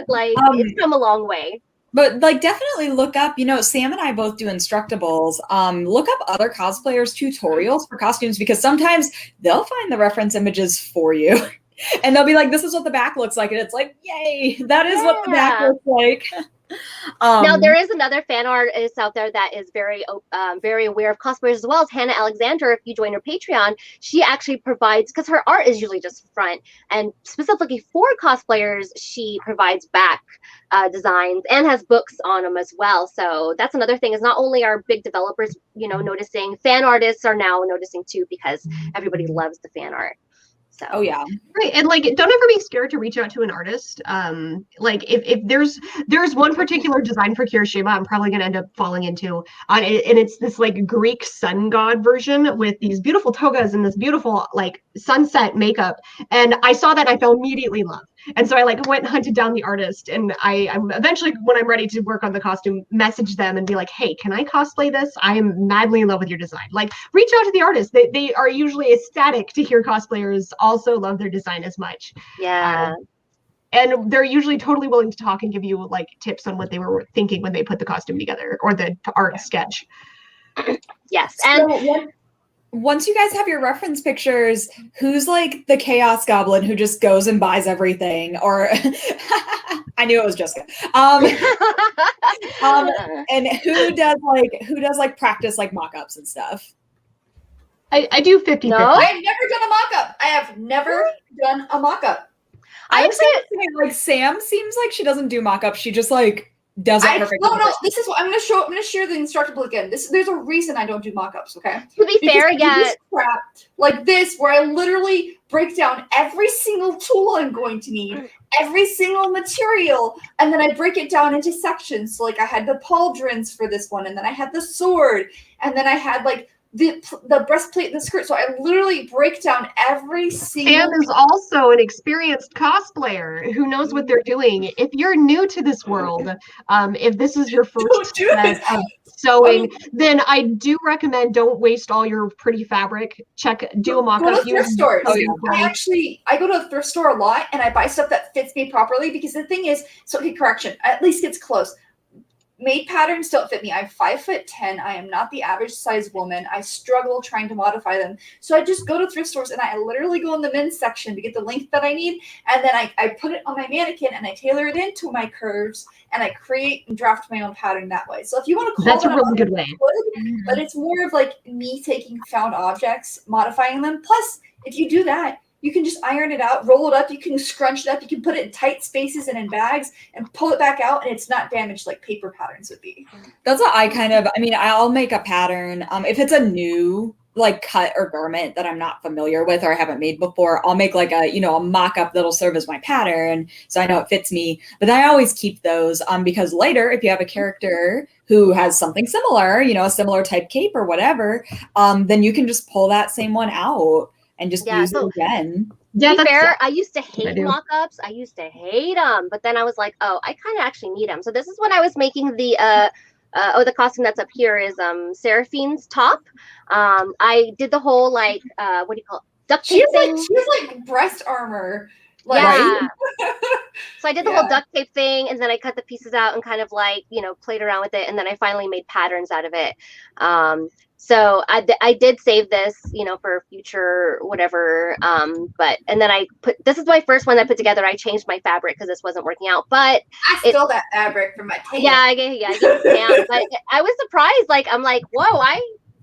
like it's come a long way. But like definitely look up, Sam and I both do Instructables. Look up other cosplayers' tutorials for costumes, because sometimes they'll find the reference images for you. And they'll be like, this is what the back looks like. And it's like, yay, that is what the back looks like. Now, there is another fan artist out there that is very aware of cosplayers as well, as Hannah Alexander. If you join her Patreon, she actually provides, because her art is usually just front, and specifically for cosplayers, she provides back designs and has books on them as well. So that's another thing, is not only are big developers, noticing, fan artists are now noticing too, because everybody loves the fan art. So. Oh yeah, right. And like, don't ever be scared to reach out to an artist. Like if there's one particular design for Kirishima, I'm probably gonna end up falling into and it's this like Greek sun god version with these beautiful togas and this beautiful like sunset makeup. And I saw that and I fell immediately in love. And so I like went and hunted down the artist, and I'm eventually, when I'm ready to work on the costume, message them and be like, hey, can I cosplay this? I am madly in love with your design. Like, reach out to the artist. They are usually ecstatic to hear cosplayers also love their design as much. Yeah. And they're usually totally willing to talk and give you like tips on what they were thinking when they put the costume together or the art sketch. Yes. And once you guys have your reference pictures, who's like the Chaos Goblin who just goes and buys everything? Or I knew it was Jessica. And who does practice like mock-ups and stuff? I do 50-50. No? I've never done a mock-up. I have never done a mock-up. I was saying, like, Sam seems like she doesn't do mock-ups. She just like does it perfectly. No. This is what I'm gonna share the Instructable again. There's a reason I don't do mock-ups. Okay. To be fair, yeah. Crap like this, where I literally break down every single tool I'm going to need, every single material, and then I break it down into sections. So like I had the pauldrons for this one, and then I had the sword, and then I had like the breastplate and the skirt. So I literally break down every single. Sam is also an experienced cosplayer who knows what they're doing. If you're new to this world, if this is your first set of sewing, then I do recommend don't waste all your pretty fabric. Do a mock-up. Go to thrift stores. I go to a thrift store a lot, and I buy stuff that fits me properly, because the thing is, so okay, correction, at least it's close. made patterns don't fit me. I'm 5'10". I am not the average size woman. I struggle trying to modify them. So I just go to thrift stores and I literally go in the men's section to get the length that I need. And then I put it on my mannequin and I tailor it into my curves and I create and draft my own pattern that way. So if you want to call That's a it really good way. but it's more of like me taking found objects, modifying them. Plus, if you do that, you can just iron it out, roll it up, you can scrunch it up, you can put it in tight spaces and in bags and pull it back out, and it's not damaged like paper patterns would be. That's what I mean, I'll make a pattern. If it's a new like cut or garment that I'm not familiar with or I haven't made before, I'll make like a mock-up that'll serve as my pattern so I know it fits me. But then I always keep those because later, if you have a character who has something similar, a similar type cape or whatever, then you can just pull that same one out and just use it again. To be fair, I used to hate mock-ups. I used to hate them, but then I was like, oh, I kind of actually need them. So this is when I was making the the costume that's up here is Seraphine's top. I did the whole like what do you call it? Duct tape thing. She has like breast armor. Like, yeah. So I did the whole duct tape thing, and then I cut the pieces out and kind of like played around with it, and then I finally made patterns out of it. So I did save this, for future whatever. And then this is my first one I put together. I changed my fabric because this wasn't working out. But I stole that fabric from my tailor. Yeah, I gave it to Sam. But I was surprised. Like I'm like, whoa! I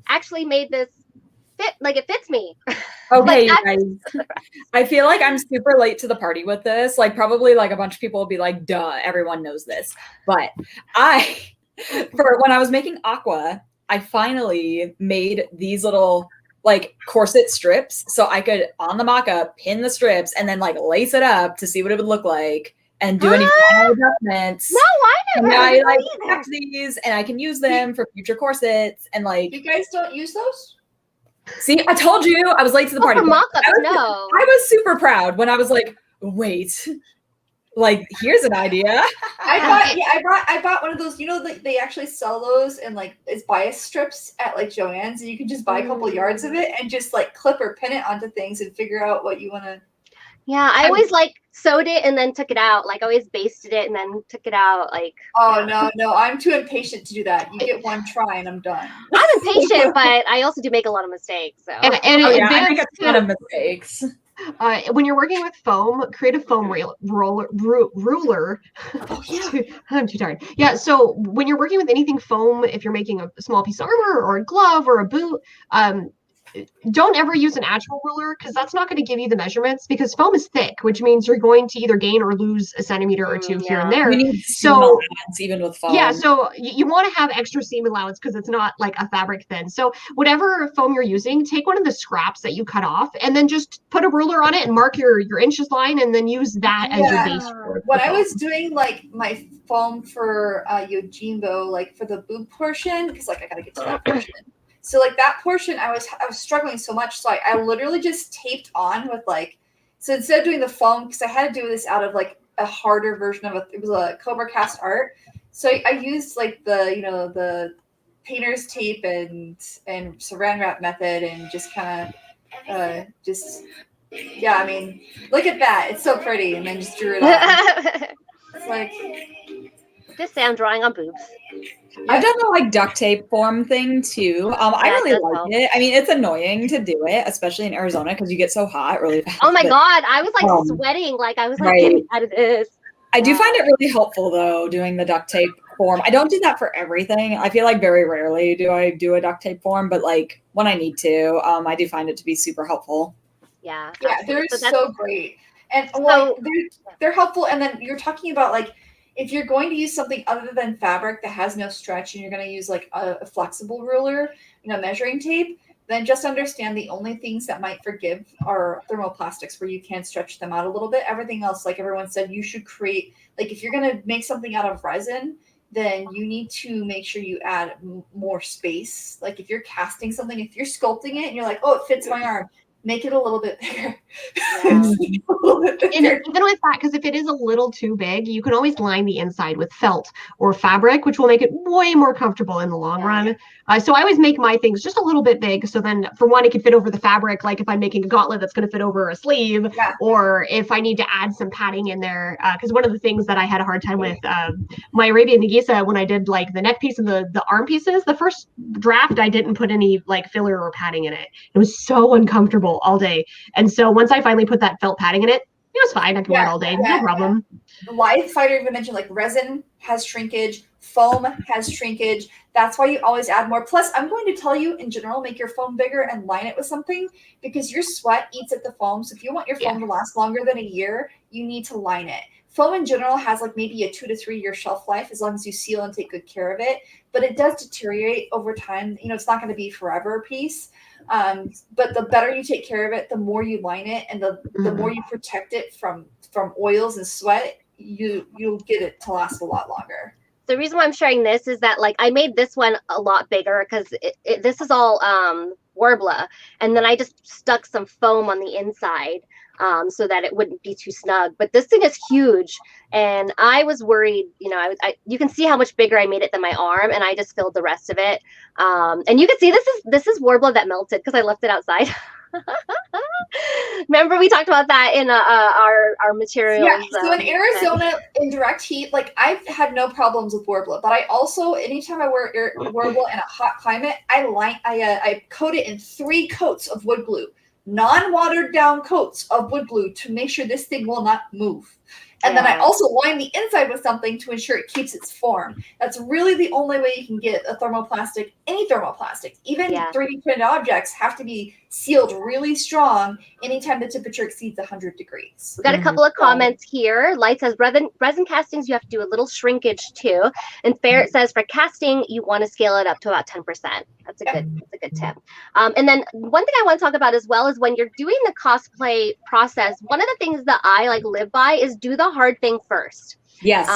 actually made this fit. Like it fits me. Okay, you guys. I feel like I'm super late to the party with this. Like probably like a bunch of people will be like, duh, everyone knows this. But when I was making Aqua, I finally made these little like corset strips so I could on the mock-up pin the strips and then like lace it up to see what it would look like and do any final adjustments. No, I never. And I like pack these and I can use them for future corsets and like. You guys don't use those? See, I told you I was late to the party. For mock-ups, I was super proud when I was like, wait. Like, here's an idea. I bought one of those, like they actually sell those in like as bias strips at like Joann's, and you can just buy a couple yards of it and just like clip or pin it onto things and figure out what you want to. Yeah, I always like sewed it and then took it out. Like always basted it and then took it out. Like no, I'm too impatient to do that. You get one try and I'm done. I'm impatient, but I also do make a lot of mistakes. So I make a ton of mistakes. When you're working with foam, create a foam ruler. I'm too tired. Yeah, so when you're working with anything foam, if you're making a small piece of armor or a glove or a boot, don't ever use an actual ruler because that's not going to give you the measurements because foam is thick, which means you're going to either gain or lose a centimeter or two here and there. We need seam allowance even with foam. Yeah, so you want to have extra seam allowance because it's not like a fabric thin. So whatever foam you're using, take one of the scraps that you cut off and then just put a ruler on it and mark your inches line and then use that as your base. When I was doing like my foam for Yojimbo, like for the boob portion, because like I gotta get to that portion. So like that portion, I was struggling so much. So I literally just taped on with like, so instead of doing the foam, because I had to do this out of like a harder version of it was a Cobra cast art. So I used like the painter's tape and saran wrap method and just kind of I mean, look at that. It's so pretty. And then just drew it on. It's like. Just say I'm drawing on boobs. I've done the like duct tape form thing too. I really like it. I mean, it's annoying to do it, especially in Arizona because you get so hot really fast. Oh my god, I was like sweating, like I was like getting out of this. I do find it really helpful though, doing the duct tape form. I don't do that for everything. I feel like very rarely do I do a duct tape form, but like when I need to, I do find it to be super helpful. Yeah, they're so great, and like they're helpful. And then you're talking about like. If you're going to use something other than fabric that has no stretch and you're going to use like a flexible ruler, measuring tape, then just understand the only things that might forgive are thermoplastics where you can stretch them out a little bit. Everything else, like everyone said, you should create, like if you're going to make something out of resin, then you need to make sure you add more space. Like if you're casting something, if you're sculpting it and you're like, oh, it fits my arm, make it a little bit bigger. Yeah. And even with that, because if it is a little too big, you can always line the inside with felt or fabric, which will make it way more comfortable in the long run. So I always make my things just a little bit big. So then for one, it can fit over the fabric, like if I'm making a gauntlet that's going to fit over a sleeve, or if I need to add some padding in there. Because one of the things that I had a hard time with my Arabian Nagisa, when I did like the neck piece and the arm pieces, the first draft, I didn't put any like filler or padding in it. It was so uncomfortable all day. And so once I finally put that felt padding in it, it was fine. I could wear it all day, no problem. Live Fighter even mentioned like resin has shrinkage, foam has shrinkage. That's why you always add more. Plus, I'm going to tell you in general, make your foam bigger and line it with something because your sweat eats at the foam. So if you want your foam to last longer than a year, you need to line it. Foam in general has like maybe a 2 to 3 year shelf life as long as you seal and take good care of it. But it does deteriorate over time. You know, it's not going to be forever a piece. But the better you take care of it, the more you line it, and the more you protect it from oils and sweat, you'll get it to last a lot longer. The reason why I'm sharing this is that like I made this one a lot bigger because this is all Worbla, and then I just stuck some foam on the inside so that it wouldn't be too snug. But this thing is huge, and I was worried. You know, you can see how much bigger I made it than my arm, and I just filled the rest of it. And you can see this is Worbla that melted because I left it outside. Remember we talked about that in our materials. Yeah, so in Arizona, in direct heat, like I've had no problems with Worbla, but I also, anytime I wear Worbla in a hot climate, I coat it in 3 coats of wood glue, non-watered down coats of wood glue to make sure this thing will not move. And then I also line the inside with something to ensure it keeps its form. That's really the only way you can get a thermoplastic, any thermoplastic. Even 3D printed objects have to be sealed really strong anytime the temperature exceeds 100 degrees. We got a couple of comments here. Light says resin castings, you have to do a little shrinkage too. And Ferret says for casting, you want to scale it up to about 10%. That's a good tip. And then one thing I want to talk about as well is when you're doing the cosplay process, one of the things that I like live by is do the hard thing first. Yes.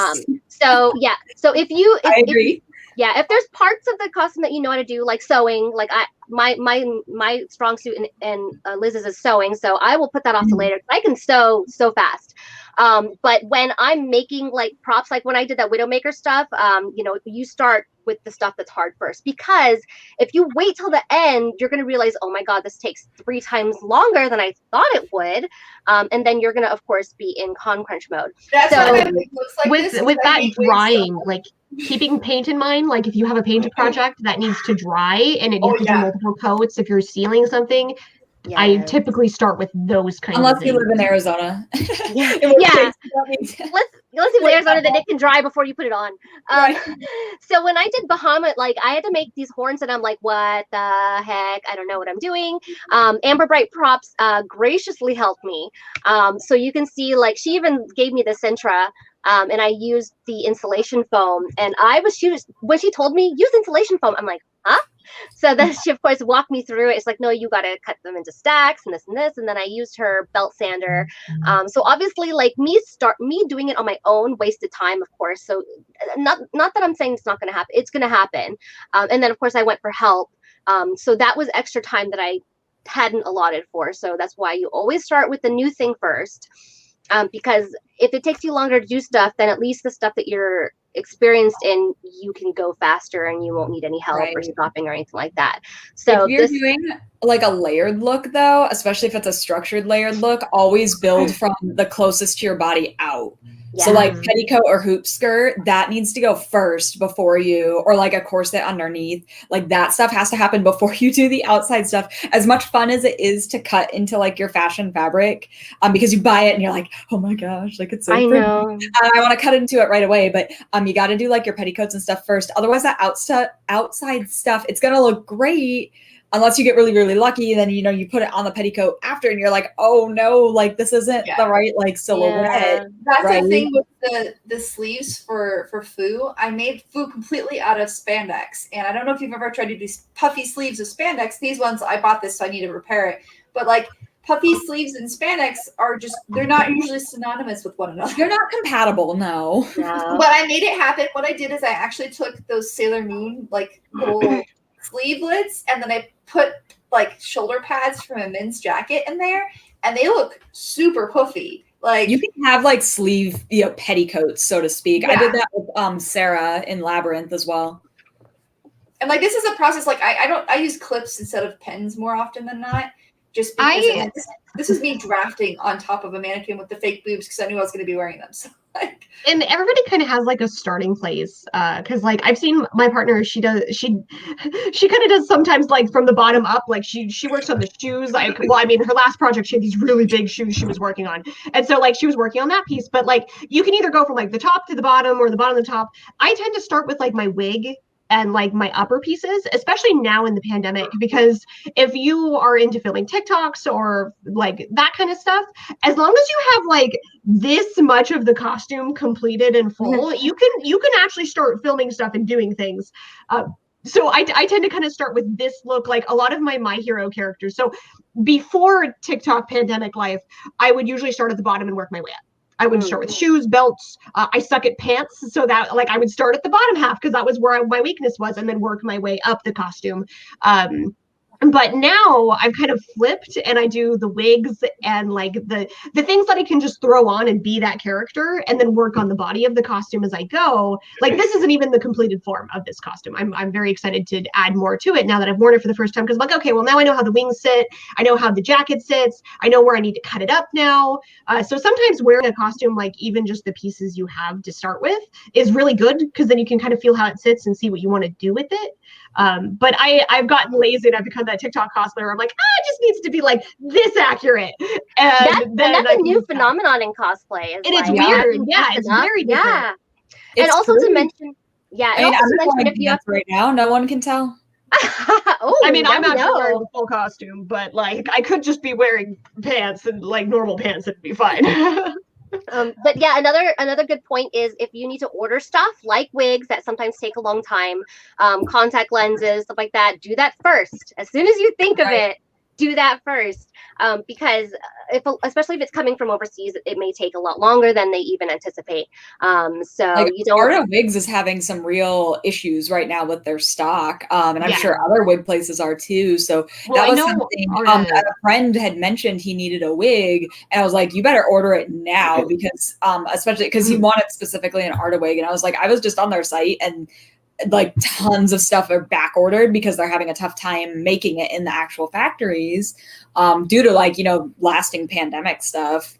So if I agree. If there's parts of the costume that you know how to do, like sewing, like my strong suit and Liz's is sewing, so I will put that off to later. I can sew so fast. But when I'm making like props, like when I did that Widowmaker stuff, you know, you start with the stuff that's hard first, because if you wait till the end, you're going to realize, oh my God, this takes 3 times longer than I thought it would. And then you're going to, of course, be in con crunch mode. That's so what it looks like with that drying, like keeping paint in mind, like if you have a painted project that needs to dry and it needs to do multiple coats, if you're sealing something, I typically start with those kinds of things. Unless you live in Arizona. Unless you live in Arizona, then it can dry before you put it on. So when I did Bahamut, like I had to make these horns and I'm like, what the heck? I don't know what I'm doing. Amber Bright Props graciously helped me. So you can see, like, she even gave me the Sintra. And I used the insulation foam, and when she told me use insulation foam, I'm like, huh? So then she, of course, walked me through it. It's like, no, you got to cut them into stacks and this and this. And then I used her belt sander. So obviously, like me doing it on my own wasted time, of course. So not that I'm saying it's not going to happen. It's going to happen. And then, of course, I went for help. So that was extra time that I hadn't allotted for. So that's why you always start with the new thing first. Because if it takes you longer to do stuff, then at least the stuff that you're experienced in, you can go faster and you won't need any help or stopping or anything like that. So if you're doing like a layered look, though, especially if it's a structured layered look, always build from the closest to your body out. Yeah. So like petticoat or hoop skirt, that needs to go first before you, or like a corset underneath, like that stuff has to happen before you do the outside stuff. As much fun as it is to cut into like your fashion fabric, because you buy it and you're like, oh my gosh, like it's so pretty. Know. I want to cut into it right away, but you got to do like your petticoats and stuff first. Otherwise that outside stuff, it's going to look great. Unless you get really, really lucky, then, you know, you put it on the petticoat after and you're like, oh no, like this isn't the right like silhouette. That's the thing with the sleeves for Foo. I made Foo completely out of spandex. And I don't know if you've ever tried to do puffy sleeves with spandex. These ones, I bought this, so I need to repair it. But like puffy sleeves and spandex they're not usually synonymous with one another. They're not compatible, no. But I made it happen. What I did is I actually took those Sailor Moon like little sleevelets, and then I put like shoulder pads from a men's jacket in there, and they look super poofy. Like you can have like sleeve, petticoats, so to speak. I did that with Sarah in Labyrinth as well. And like this is a process. Like I use clips instead of pens more often than not, just because this is me drafting on top of a mannequin with the fake boobs because I knew I was going to be wearing them. So like, and everybody kind of has like a starting place, because like I've seen my partner, she kind of does sometimes like from the bottom up, like she works on the shoes. Her last project, she had these really big shoes she was working on, and so like she was working on that piece. But like you can either go from like the top to the bottom or the bottom to the top. I tend to start with like my wig and like my upper pieces, especially now in the pandemic, because if you are into filming TikToks or like that kind of stuff, as long as you have like this much of the costume completed and full, you can actually start filming stuff and doing things. So I tend to kind of start with this look, like a lot of my hero characters. So before TikTok pandemic life, I would usually start at the bottom and work my way up. I would start with shoes, belts. I suck at pants, so that like I would start at the bottom half because that was where my weakness was, and then work my way up the costume. But now I've kind of flipped, and I do the wigs and like the things that I can just throw on and be that character, and then work on the body of the costume as I go. Like this isn't even the completed form of this costume. I'm very excited to add more to it now that I've worn it for the first time, because I'm like, okay, well now I know how the wings sit, I know how the jacket sits, I know where I need to cut it up now. So sometimes wearing a costume, like even just the pieces you have to start with, is really good, because then you can kind of feel how it sits and see what you want to do with it. But I've gotten lazy and I've become that TikTok cosplayer. I'm like, it just needs to be like this accurate. And that's a new phenomenon in cosplay. It's weird. Yeah, it's very different. Yeah. And also to mention, I'm wearing pants right now. No one can tell. I mean, I'm actually wearing the full costume, but like I could just be wearing pants and like normal pants, it'd be fine. But yeah, another good point is if you need to order stuff like wigs that sometimes take a long time, contact lenses, stuff like that, do that first. As soon as you think of it, do that first, because especially if it's coming from overseas, it may take a lot longer than they even anticipate. So like, you don't. Art of Wigs is having some real issues right now with their stock, and I'm sure other wig places are too. So that was something that a friend had mentioned. He needed a wig, and I was like, "You better order it now," because especially because he wanted specifically an Art of Wig, and I was like, I was just on their site and like tons of stuff are back ordered because they're having a tough time making it in the actual factories due to like, lasting pandemic stuff.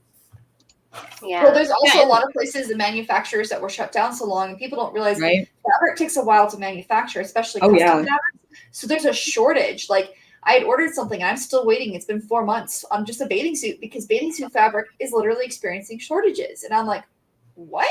Yeah. Well, there's also a lot of places and manufacturers that were shut down so long, and people don't realize fabric takes a while to manufacture, especially custom fabrics. So there's a shortage. Like I had ordered something, and I'm still waiting. It's been 4 months on just a bathing suit because bathing suit fabric is literally experiencing shortages. And I'm like, what?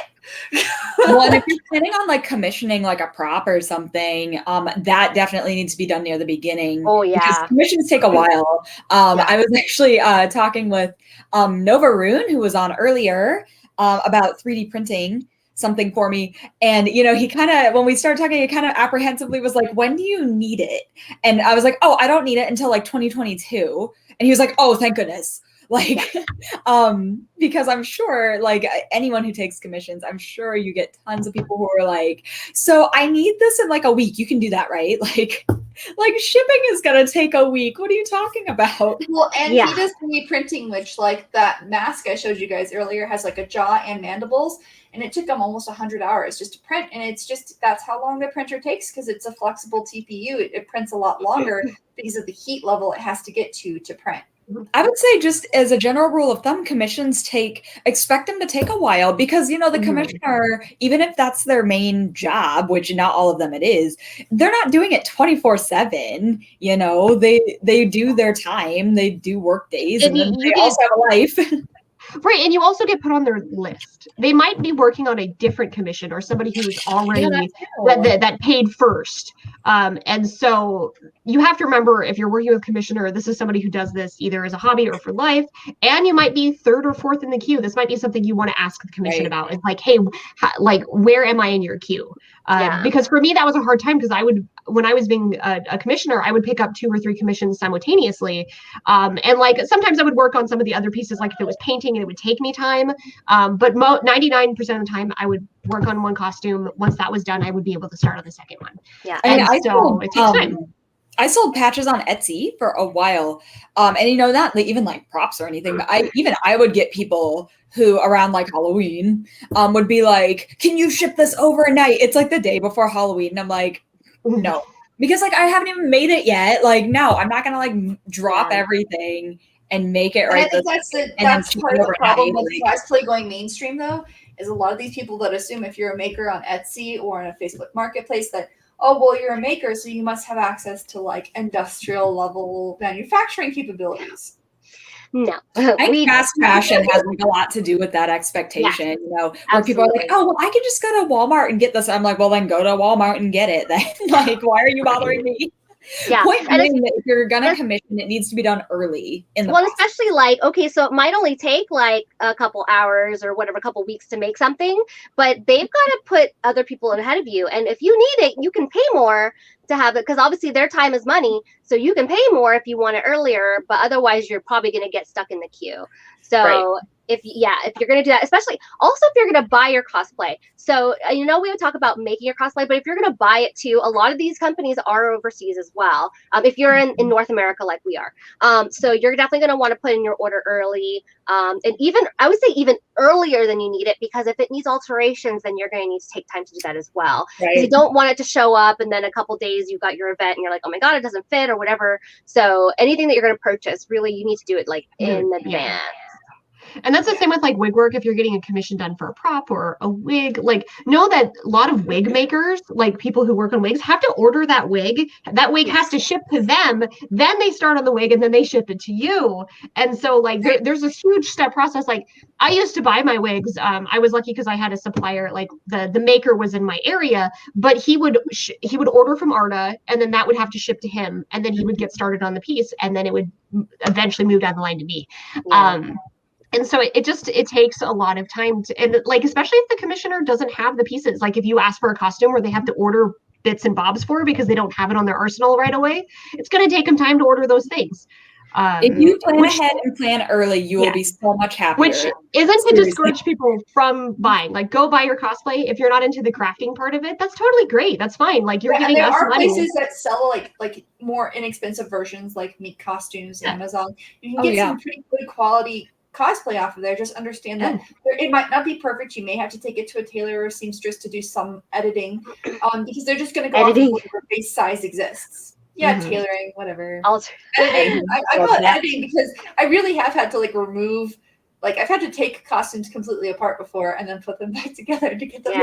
Well, and if you're planning on like commissioning like a prop or something, that definitely needs to be done near the beginning. Oh yeah, because commissions take a while. I was actually talking with Nova Rune, who was on earlier, about 3D printing something for me, and he kind of, when we started talking, he kind of apprehensively was like, when do you need it? And I was like, oh, I don't need it until like 2022. And he was like, oh, thank goodness. Like, because I'm sure like anyone who takes commissions, I'm sure you get tons of people who are like, so I need this in like a week. You can do that, right? Like shipping is going to take a week. What are you talking about? Well, and he does 3D printing, which like that mask I showed you guys earlier has like a jaw and mandibles, and it took him almost 100 hours just to print. And it's just, that's how long the printer takes, because it's a flexible TPU. It prints a lot longer because of the heat level it has to get to print. I would say, just as a general rule of thumb, commissions expect them to take a while, because, the commissioner, even if that's their main job, which not all of them it is, they're not doing it 24/7. They do their time, they do work days, and then they also have a life. Right, and you also get put on their list. They might be working on a different commission or somebody who's already that paid first. And so you have to remember, if you're working with a commissioner, this is somebody who does this either as a hobby or for life, and you might be third or fourth in the queue. This might be something you want to ask the commission about. It's like, hey, where am I in your queue? Because for me, that was a hard time, because when I was being a commissioner, I would pick up 2 or 3 commissions simultaneously. And like sometimes I would work on some of the other pieces, like if it was painting, and it would take me time. But 99% of the time I would work on one costume. Once that was done, I would be able to start on the second one. Yeah. And so it takes time. I sold patches on Etsy for a while. And not even like props or anything, but I would get people who around like Halloween would be like, can you ship this overnight? It's like the day before Halloween. And I'm like, no, because like I haven't even made it yet. Like, no, I'm not gonna like drop everything and make it right. And I think that's part of the problem with cosplay going mainstream though, is a lot of these people that assume if you're a maker on Etsy or in a Facebook marketplace that, oh, well, you're a maker, so you must have access to like industrial level manufacturing capabilities. No, I think fast fashion has like a lot to do with that expectation. Where people are like, oh, well, I can just go to Walmart and get this. I'm like, well, then go to Walmart and get it. Then, like, why are you bothering me? Yeah, Point being that if you're gonna commission, it needs to be done early in the process. Especially like, okay, so it might only take like a couple hours or whatever, a couple weeks to make something, but they've got to put other people ahead of you. And if you need it, you can pay more to have it, because obviously their time is money, so you can pay more if you want it earlier, but otherwise you're probably going to get stuck in the queue. So if you're going to do that, especially also if you're going to buy your cosplay. So, we would talk about making your cosplay, but if you're going to buy it too, a lot of these companies are overseas as well. If you're in North America, like we are. So you're definitely going to want to put in your order early. And even, I would say even earlier than you need it, because if it needs alterations, then you're going to need to take time to do that as well. Because you don't want it to show up and then a couple days you've got your event and you're like, oh my God, it doesn't fit or whatever. So anything that you're going to purchase, really, you need to do it like in advance. And that's the same with like wig work. If you're getting a commission done for a prop or a wig, like know that a lot of wig makers, like people who work on wigs, have to order that wig. That wig has to ship to them. Then they start on the wig and then they ship it to you. And so like there's a huge step process. Like I used to buy my wigs. I was lucky because I had a supplier, like the maker was in my area, but he would order from Arda and then that would have to ship to him. And then he would get started on the piece and then it would eventually move down the line to me. And so it takes a lot of time and like, especially if the commissioner doesn't have the pieces, like if you ask for a costume where they have to order bits and bobs for because they don't have it on their arsenal right away, it's going to take them time to order those things. If you plan ahead and plan early, you will be so much happier. Which isn't to discourage people from buying. Like, go buy your cosplay. If you're not into the crafting part of it, that's totally great. That's fine. Like, you're giving us money. There are places that sell like more inexpensive versions, like Meat Costumes, Amazon. You can get some pretty good quality cosplay off of there. Just understand that it might not be perfect. You may have to take it to a tailor or seamstress to do some editing, because they're just going to go off of whatever base size exists. Tailoring, whatever. Editing. I call it editing because I really have had to like remove. Like I've had to take costumes completely apart before and then put them back together to get them.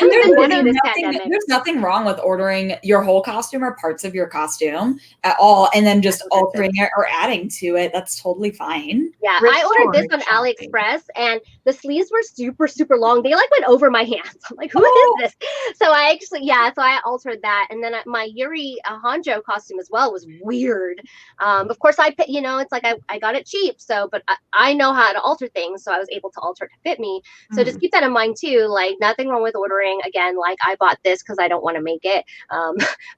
There's nothing wrong with ordering your whole costume or parts of your costume at all, and then just altering it or adding to it. That's totally fine. Yeah, I ordered this on AliExpress, and the sleeves were super, super long. They like went over my hands. I'm like, who is this? So I actually, so I altered that, and then my Yuri Hanjo costume as well was weird. Of course, it's like I got it cheap, so but I know how to alter things, so I was able to alter it to fit me. So just keep that in mind too. Like nothing wrong with ordering. Again, like I bought this because I don't want to make it.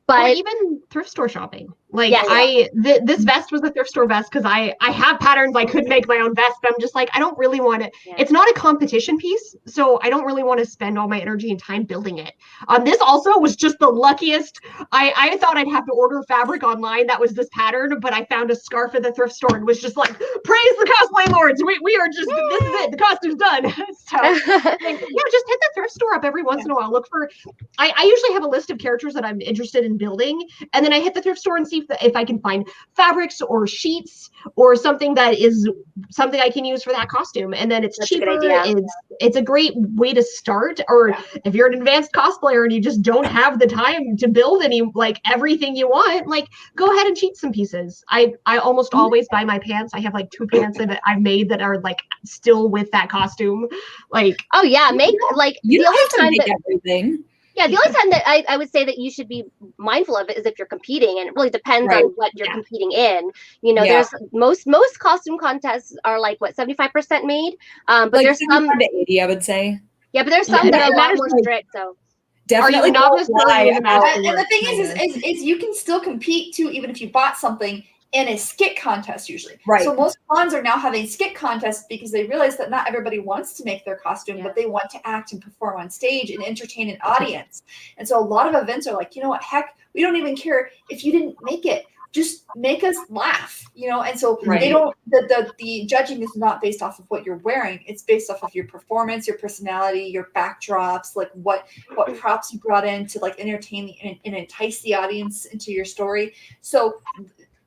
But or even thrift store shopping. Like this vest was a thrift store vest because I have patterns. I could make my own vest, but I'm just like, I don't really want it. It's not a competition piece, so I don't really want to spend all my energy and time building it. This also was just the luckiest. I thought I'd have to order fabric online that was this pattern, but I found a scarf at the thrift store and was just like, praise the cosplay lords. We are just, this is it. The costume's done. So just hit the thrift store up every once in a while. Look for, I usually have a list of characters that I'm interested in building, and then I hit the thrift store and see if I can find fabrics or sheets or something that is something I can use for that costume. And then it's cheaper. It's a great way to start. Or if you're an advanced cosplayer and you just don't have the time to build everything you want, like go ahead and cheat some pieces. I almost always buy my pants. I have like 2 pants that I've made that are like still with that costume. Like, make like you don't have to make everything. Yeah, the only time that I would say that you should be mindful of it is if you're competing, and it really depends on what you're competing in. There's most costume contests are like 75% made, but like there's some to 80, I would say. Yeah, but there's some that are a lot more strict. So definitely and the thing is you can still compete too, even if you bought something in a skit contest usually. Right. So most cons are now having skit contests because they realize that not everybody wants to make their costume, but they want to act and perform on stage and entertain an audience. And so a lot of events are like, you know what, heck, we don't even care if you didn't make it. Just make us laugh, you know? And so they don't, the judging is not based off of what you're wearing. It's based off of your performance, your personality, your backdrops, like what props you brought in to like entertain and entice the audience into your story. So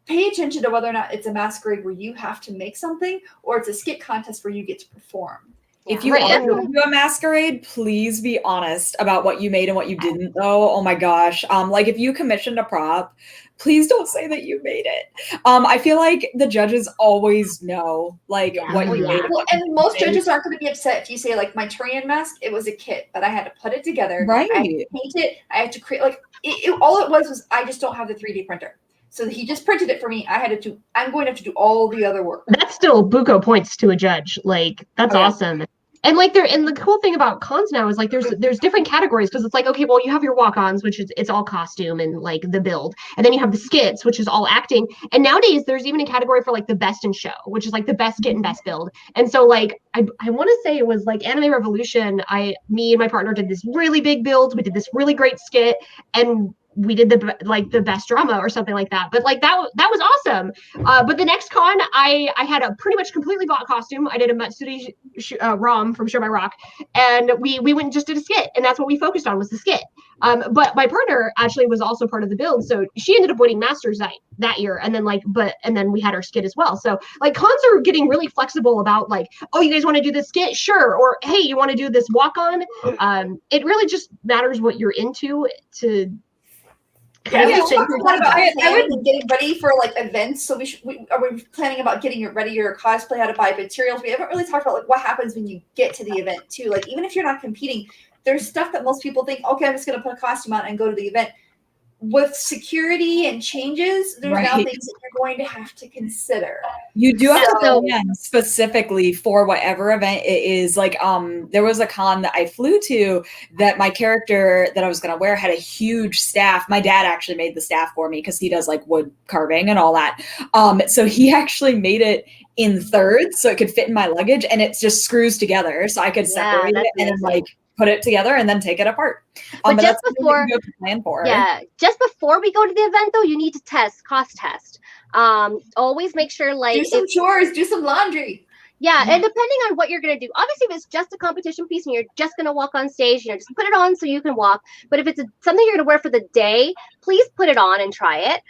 pay attention to whether or not it's a masquerade where you have to make something or it's a skit contest where you get to perform. If you are going to do a masquerade, please be honest about what you made and what you didn't, though. Oh my gosh. Like if you commissioned a prop, please don't say that you made it. I feel like the judges always know like what you made. Well, and most judges aren't going to be upset if you say like my Turian mask, it was a kit, but I had to put it together. Right. I had to paint it. I had to create like all it was I just don't have the 3D printer. So he just printed it for me. I'm going to have to do all the other work. That's still buco points to a judge. Like that's awesome. And like and the cool thing about cons now is like there's different categories because it's like, okay, well you have your walk-ons, which is it's all costume and like the build, and then you have the skits, which is all acting. And nowadays there's even a category for like the best in show, which is like the best skit and best build. And so like I want to say it was like Anime Revolution. Me and my partner did this really big build. We did this really great skit, and we did the best drama or something like that. But like that was awesome. But the next con, I had a pretty much completely bought costume. I did a Matsuri Rom from Show by Rock, and we went and just did a skit, and that's what we focused on was the skit. But my partner actually was also part of the build, so she ended up winning Masters that year, and then we had our skit as well. So like cons are getting really flexible about like, oh, you guys want to do this skit? Sure. Or hey, you want to do this walk on? It really just matters what you're into to. Yeah, we talked a lot about getting ready for like events. So are we planning about getting ready your cosplay, how to buy materials? We haven't really talked about like what happens when you get to the event too. Like even if you're not competing, there's stuff that most people think, okay, I'm just going to put a costume on and go to the event. With security and changes, there's now things that you're going to have to consider. You do have to go in specifically for whatever event it is. Like, there was a con that I flew to that my character that I was going to wear had a huge staff. My dad actually made the staff for me because he does like wood carving and all that. So he actually made it in thirds so it could fit in my luggage, and it just screws together so I could separate it and then like put it together and then take it apart. But just that's before, you have to plan for. Just before we go to the event, though, you need to cost test. Always make sure like do some chores, do some laundry. Yeah, and depending on what you're going to do, obviously if it's just a competition piece and you're just going to walk on stage, just put it on so you can walk. But if it's something you're going to wear for the day, please put it on and try it.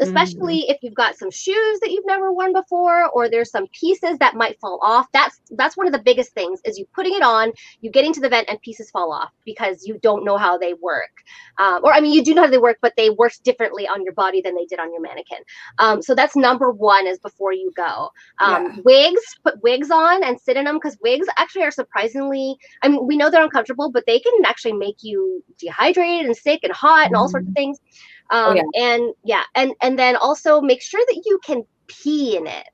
Especially if you've got some shoes that you've never worn before, or there's some pieces that might fall off. That's one of the biggest things is you putting it on, you getting to the event and pieces fall off because you don't know how they work. Or I mean, you do know how they work, but they work differently on your body than they did on your mannequin. So that's number one is before you go. Wigs, put wigs on and sit in them because wigs actually are surprisingly, I mean, we know they're uncomfortable, but they can actually make you dehydrated and sick and hot and all sorts of things. And then also make sure that you can pee in it.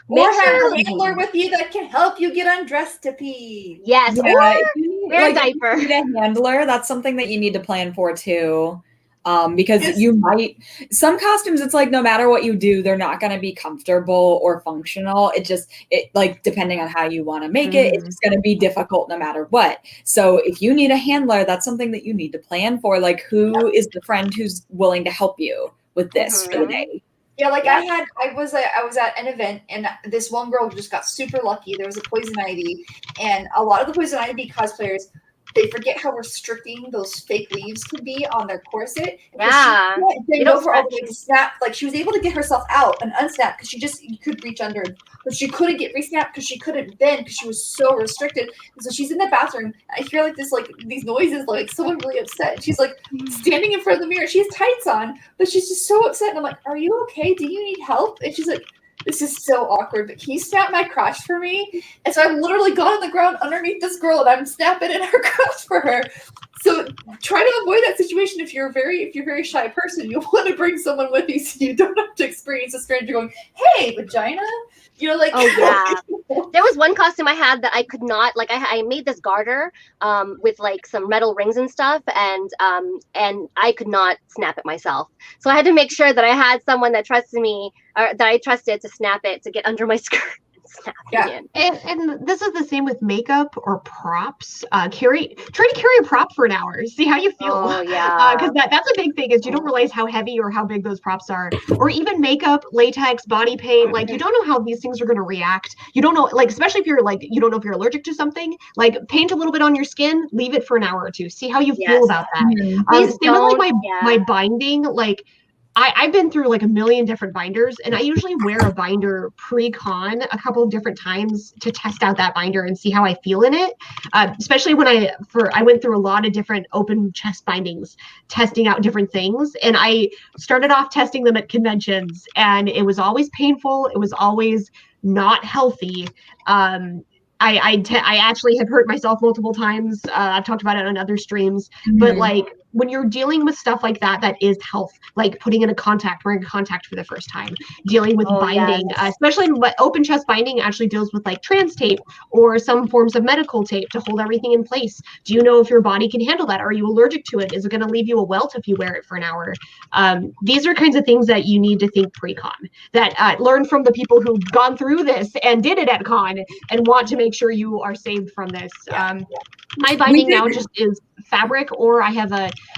Or have a handler with you that can help you get undressed to pee. Yes, or wear a diaper. If you need a handler, that's something that you need to plan for too. Because you might, some costumes, it's like no matter what you do, they're not going to be comfortable or functional. It like depending on how you want to make it, it's going to be difficult no matter what. So if you need a handler, that's something that you need to plan for. Like who is the friend who's willing to help you with this for the day? Yeah, like I was at an event and this one girl just got super lucky. There was a Poison Ivy, and a lot of the Poison Ivy cosplayers, they forget how restricting those fake leaves can be on their corset. Yeah. She over all the way to snap. Like she was able to get herself out and unsnap because you could reach under, but she couldn't get resnapped because she couldn't bend because she was so restricted. And so she's in the bathroom. I hear like this, like these noises, like someone really upset. She's like standing in front of the mirror. She has tights on, but she's just so upset. And I'm like, "Are you okay? Do you need help?" And she's like, "This is so awkward, but can you snap my crotch for me?" And so I've literally gone on the ground underneath this girl and I'm snapping in her crotch for her. So try to avoid that situation if you're a very shy person. You want to bring someone with you so you don't have to experience a stranger going, "Hey, vagina." You know, like Oh yeah. There was one costume I had that I could not like. I made this garter with like some metal rings and stuff, and I could not snap it myself. So I had to make sure that I had someone that trusted me or that I trusted to snap it to get under my skirt. Snap it in. And this is the same with makeup or props. Try to carry a prop for an hour. See how you feel. Oh yeah. Because that's a big thing is you don't realize how heavy or how big those props are. Or even makeup, latex, body paint. Like you don't know how these things are going to react. You don't know, like especially if you're like you don't know if you're allergic to something. Like paint a little bit on your skin, leave it for an hour or two. See how you feel about that. Please Same with like yeah. my binding, like. I've been through like a million different binders, and I usually wear a binder pre-con a couple of different times to test out that binder and see how I feel in it. Especially when I went through a lot of different open chest bindings, testing out different things, and I started off testing them at conventions, and it was always painful. It was always not healthy. I actually have hurt myself multiple times. I've talked about it on other streams, but like when you're dealing with stuff like that is health, like putting in a contact, wearing a contact for the first time, dealing with binding, especially what open chest binding actually deals with like trans tape or some forms of medical tape to hold everything in place. Do you know if your body can handle that? Are you allergic to it? Is it going to leave you a welt if you wear it for an hour? These are kinds of things that you need to think pre-con, that learn from the people who've gone through this and did it at con and want to make sure you are saved from this. My binding now just is fabric, or I have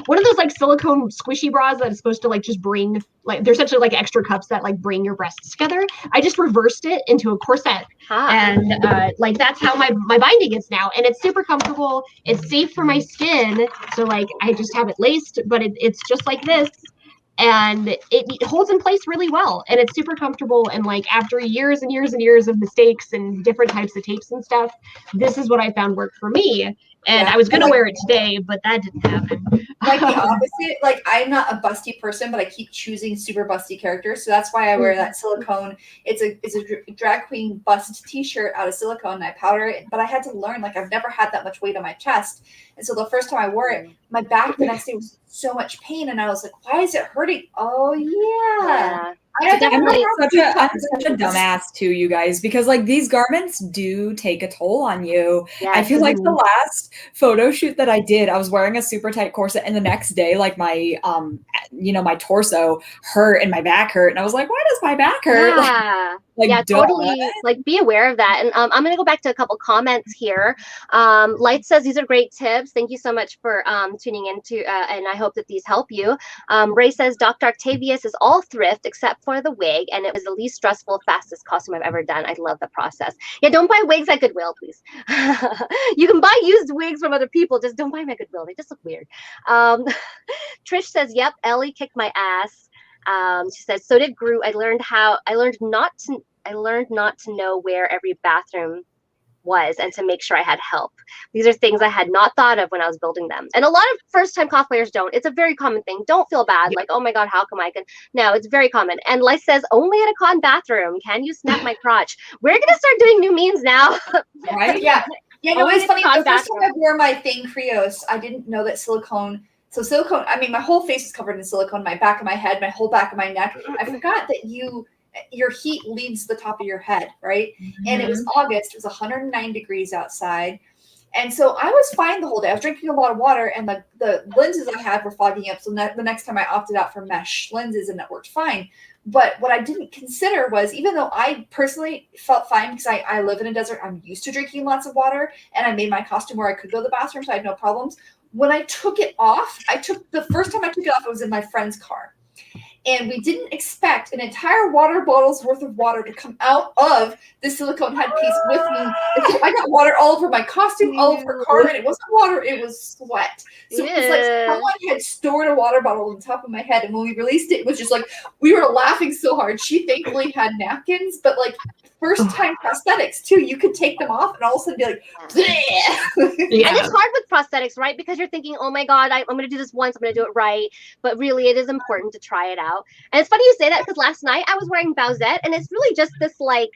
one of those like silicone squishy bras that is supposed to like just bring, like they're essentially like extra cups that like bring your breasts together. I just reversed it into a corset, and like that's how my binding is now, and it's super comfortable. It's safe for my skin, so like I just have it laced, but it's just like this. And it holds in place really well, and it's super comfortable. And like after years and years and years of mistakes and different types of tapes and stuff, this is what I found worked for me. And I was gonna wear it today, but that didn't happen. Like the opposite, like I'm not a busty person, but I keep choosing super busty characters, so that's why I wear that silicone. It's a drag queen bust T-shirt out of silicone, and I powder it. But I had to learn, like I've never had that much weight on my chest, and so the first time I wore it, my back the next day was so much pain, and I was like, "Why is it hurting?" Oh yeah. I'm such a dumbass too, you guys, because like these garments do take a toll on you. I feel like the last photo shoot that I did, I was wearing a super tight corset, and the next day, like my my torso hurt and my back hurt, and I was like, why does my back hurt? Totally. Like be aware of that. And I'm gonna go back to a couple comments here. Light says these are great tips. Thank you so much for tuning into, and I hope that these help you. Ray says Dr. Octavius is all thrift except for the wig, and it was the least stressful, fastest costume I've ever done. I love the process. Yeah, don't buy wigs at Goodwill, please. You can buy used wigs from other people, just don't buy them at Goodwill. They just look weird. Trish says, yep, Ellie kicked my ass. She says, so did Gru. I learned not to know where every bathroom was and to make sure I had help. These are things I had not thought of when I was building them. And a lot of first-time cosplayers don't. It's a very common thing. Don't feel bad. Like, oh my God, how come I can? No, it's very common. And Lice says, only at a con bathroom. Can you snap my crotch? We're going to start doing new memes now. Right? Yeah. Yeah, no, it's funny. The first time I wore my thing Krios, I didn't know that silicone. So silicone, I mean, my whole face is covered in silicone, my back of my head, my whole back of my neck. I forgot that your heat leaves the top of your head, right? And it was August. It was 109 degrees outside. And so I was fine the whole day. I was drinking a lot of water, and the lenses I had were fogging up. So the next time I opted out for mesh lenses, and that worked fine. But what I didn't consider was, even though I personally felt fine because I live in a desert, I'm used to drinking lots of water, and I made my costume where I could go to the bathroom, so I had no problems. When I took it off, the first time I took it off, I was in my friend's car. And we didn't expect an entire water bottle's worth of water to come out of the silicone headpiece with me. And so I got water all over my costume, all over her car, and it wasn't water, it was sweat. So it was like someone had stored a water bottle on the top of my head, and when we released it, it was just like, we were laughing so hard. She thankfully had napkins, but like first time prosthetics too, you could take them off and all of a sudden be like, And it's hard with prosthetics, right? Because you're thinking, oh my God, I'm going to do this once, I'm going to do it right. But really, it is important to try it out. And it's funny you say that, because last night I was wearing Bowsette, and it's really just this like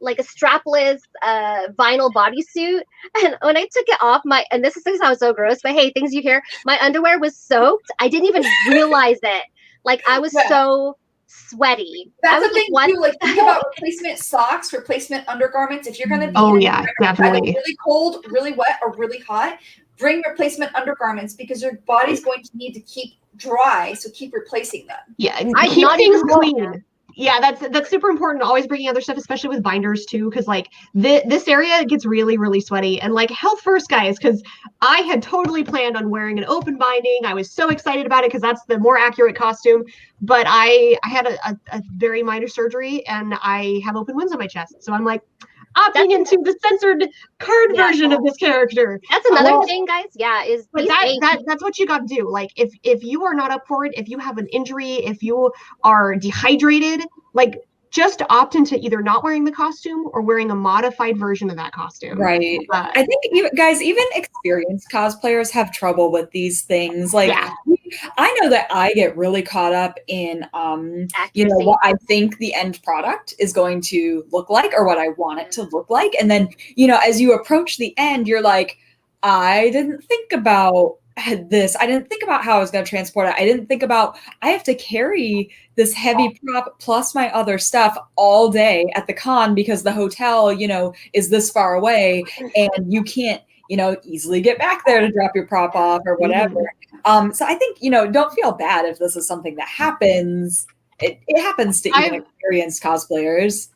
like a strapless vinyl bodysuit, and when I took it off, and this sounds so gross, but hey, things you hear, my underwear was soaked. I didn't even realize it. Like I was so sweaty. That's I the was thing like, too. Like think about replacement socks, replacement undergarments. If you're going to be Oh in yeah, either definitely. really cold, really wet, or really hot, bring replacement undergarments because your body's going to need to keep dry. So keep replacing them. Yeah, and I'm keep not things even clean. Yeah, that's super important. Always bringing other stuff, especially with binders too, because like this area gets really, really sweaty. And like health first, guys, because I had totally planned on wearing an open binding. I was so excited about it because that's the more accurate costume. But I had a very minor surgery and I have open wounds on my chest. So I'm like opting into the censored card version of this character. That's another thing, guys. Yeah, is but that's what you got to do. Like if you are not up for it, if you have an injury, if you are dehydrated, like just opt into either not wearing the costume or wearing a modified version of that costume. Right. I think even experienced cosplayers have trouble with these things. Like I know that I get really caught up in what I think the end product is going to look like or what I want it to look like. And then, as you approach the end, you're like, I didn't think about this. I didn't think about how I was going to transport it. I didn't think about I have to carry this heavy prop plus my other stuff all day at the con because the hotel, is this far away and you can't, easily get back there to drop your prop off or whatever. So I think, don't feel bad if this is something that happens. It happens to even experienced cosplayers.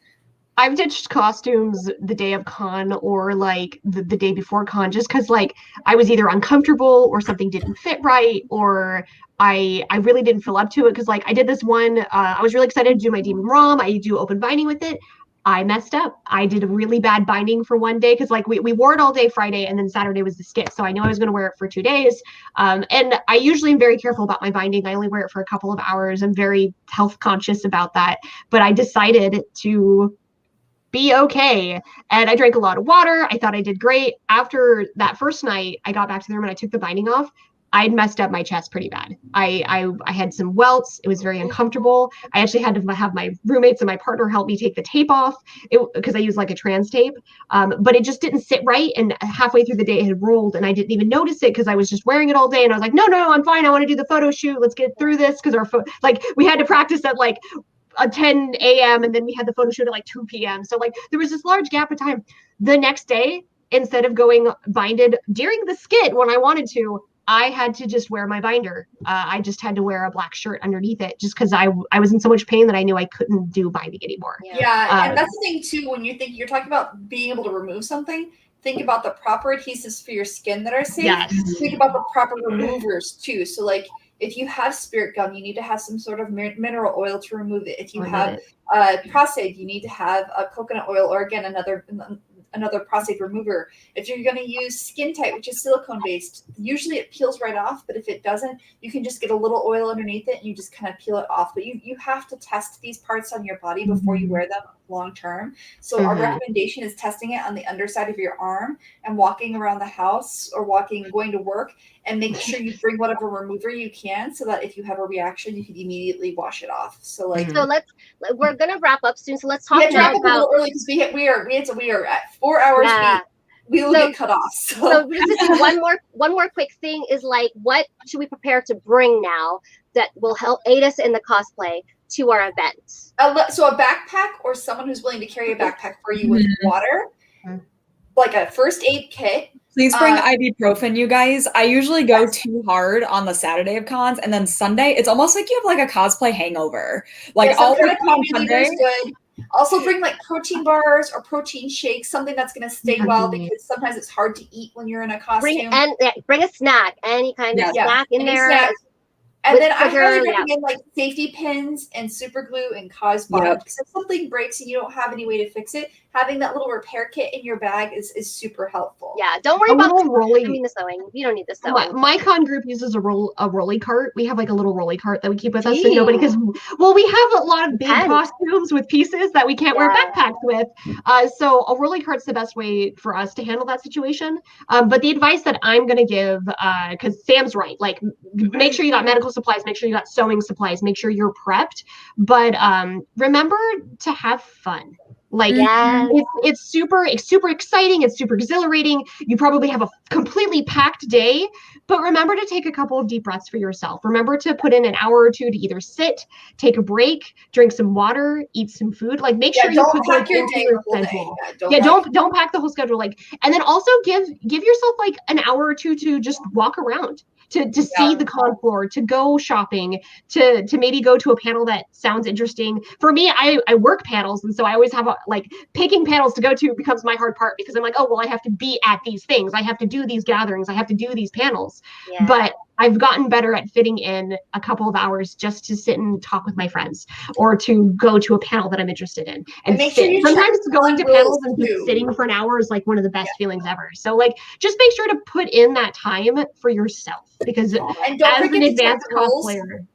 I've ditched costumes the day of con or like the day before con just because like I was either uncomfortable or something didn't fit right or I really didn't feel up to it because like I did this one, I was really excited to do my Demon ROM. I do open binding with it. I messed up. I did a really bad binding for one day because like we wore it all day Friday and then Saturday was the skip. So I knew I was going to wear it for 2 days. And I usually am very careful about my binding. I only wear it for a couple of hours. I'm very health conscious about that. But I decided to be okay. And I drank a lot of water. I thought I did great. After that first night, I got back to the room and I took the binding off. I'd messed up my chest pretty bad. I had some welts. It was very uncomfortable. I actually had to have my roommates and my partner help me take the tape off because I use like a trans tape. But it just didn't sit right. And halfway through the day, it had rolled and I didn't even notice it because I was just wearing it all day. And I was like, no, I'm fine. I want to do the photo shoot. Let's get through this because we had to practice at like 10 a.m. and then we had the photo shoot at like 2 p.m. So like there was this large gap of time. The next day, instead of going binded during the skit when I wanted to, I had to just wear my binder. I just had to wear a black shirt underneath it just because I was in so much pain that I knew I couldn't do binding anymore. Yeah, and that's the thing too, when you're talking about being able to remove something, think about the proper adhesives for your skin that are safe. Yes. Think about the proper removers too. So like if you have spirit gum, you need to have some sort of mineral oil to remove it. If you have prostate, you need to have a coconut oil or again another prostate remover. If you're going to use Skin Tight, which is silicone based, usually it peels right off, but if it doesn't, you can just get a little oil underneath it and you just kind of peel it off. But you have to test these parts on your body before you wear them long term. So our recommendation is testing it on the underside of your arm and walking around the house or going to work, and make sure you bring whatever remover you can so that if you have a reaction, you can immediately wash it off. So like, we're gonna wrap up soon. So let's talk wrap now up a little early because we are at 4 hours. We will get cut off. So just one more quick thing is like, what should we prepare to bring now that will help aid us in the cosplay to our events? So a backpack or someone who's willing to carry a backpack for you with water, like a first aid kit. Please bring ibuprofen, you guys. I usually go too hard on the Saturday of cons, and then Sunday, it's almost like you have like a cosplay hangover. Like all kind of coffee lever is good. Also bring like protein bars or protein shakes, something that's going to stay well because sometimes it's hard to eat when you're in a costume. Bring a snack, any kind of snack in there. Snack. And then I highly recommend like safety pins and super glue and CosBond because if something breaks and you don't have any way to fix it, having that little repair kit in your bag is super helpful. Yeah, don't worry about the sewing. You don't need the sewing. My con group uses a rolly cart. We have like a little rolly cart that we keep with us, so nobody we have a lot of big costumes with pieces that we can't wear backpacks with. So a rolly cart's the best way for us to handle that situation. But the advice that I'm gonna give, because Sam's right, like make sure you got medical supplies, make sure you got sewing supplies, make sure you're prepped. But remember to have fun. Like Yes. it's super exciting. It's super exhilarating. You probably have a completely packed day, but remember to take a couple of deep breaths for yourself. Remember to put in an hour or two to either sit, take a break, drink some water, eat some food. Like make sure you don't put pack those your into day your the whole day. schedule. Yeah, Don't pack the whole schedule. Like, and then also give yourself like an hour or two to just walk around. To see the con floor, to go shopping, to maybe go to a panel that sounds interesting. For me, I work panels, and so I always have like picking panels to go to becomes my hard part because I'm like, oh well, I have to be at these things, I have to do these gatherings, I have to do these panels. Yeah. But I've gotten better at fitting in a couple of hours just to sit and talk with my friends or to go to a panel that I'm interested in and make sure sit. you check Sometimes going to panels and too. just sitting for an hour is like one of the best feelings ever. So like just make sure to put in that time for yourself because and don't as forget an to check advanced the rules. cosplayer.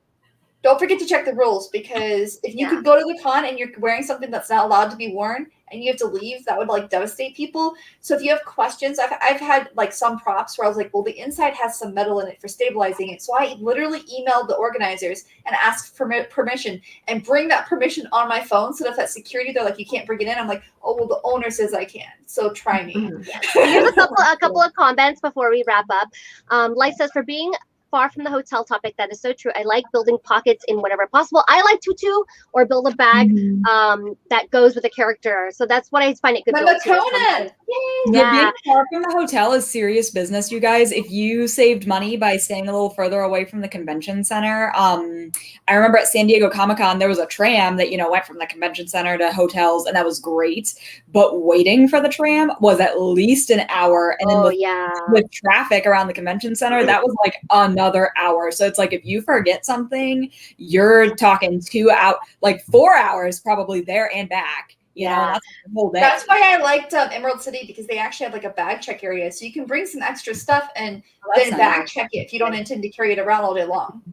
Don't forget to check the rules because if you could go to the con and you're wearing something that's not allowed to be worn and you have to leave, that would like devastate people. So if you have questions, I've had like some props where I was like, well, the inside has some metal in it for stabilizing it. So I literally emailed the organizers and asked for permission and bring that permission on my phone. So that if that security, they're like, you can't bring it in. I'm like, oh, well, the owner says I can. So try me. Here's a couple of comments before we wrap up. Light says, for being far from the hotel topic, that is so true. I like building pockets in whatever possible. I like tutu or build a bag that goes with a character. So that's what I find it good. Yeah. Being far from the hotel is serious business, you guys. If you saved money by staying a little further away from the convention center, I remember at San Diego Comic-Con, there was a tram that, went from the convention center to hotels, and that was great. But waiting for the tram was at least an hour. And then with traffic around the convention center, that was like another hour. So it's like, if you forget something, you're talking 2 hours, like 4 hours probably there and back. You know, that's the whole day. That's why I liked Emerald City because they actually have like a bag check area. So you can bring some extra stuff and then bag check it if you don't intend to carry it around all day long.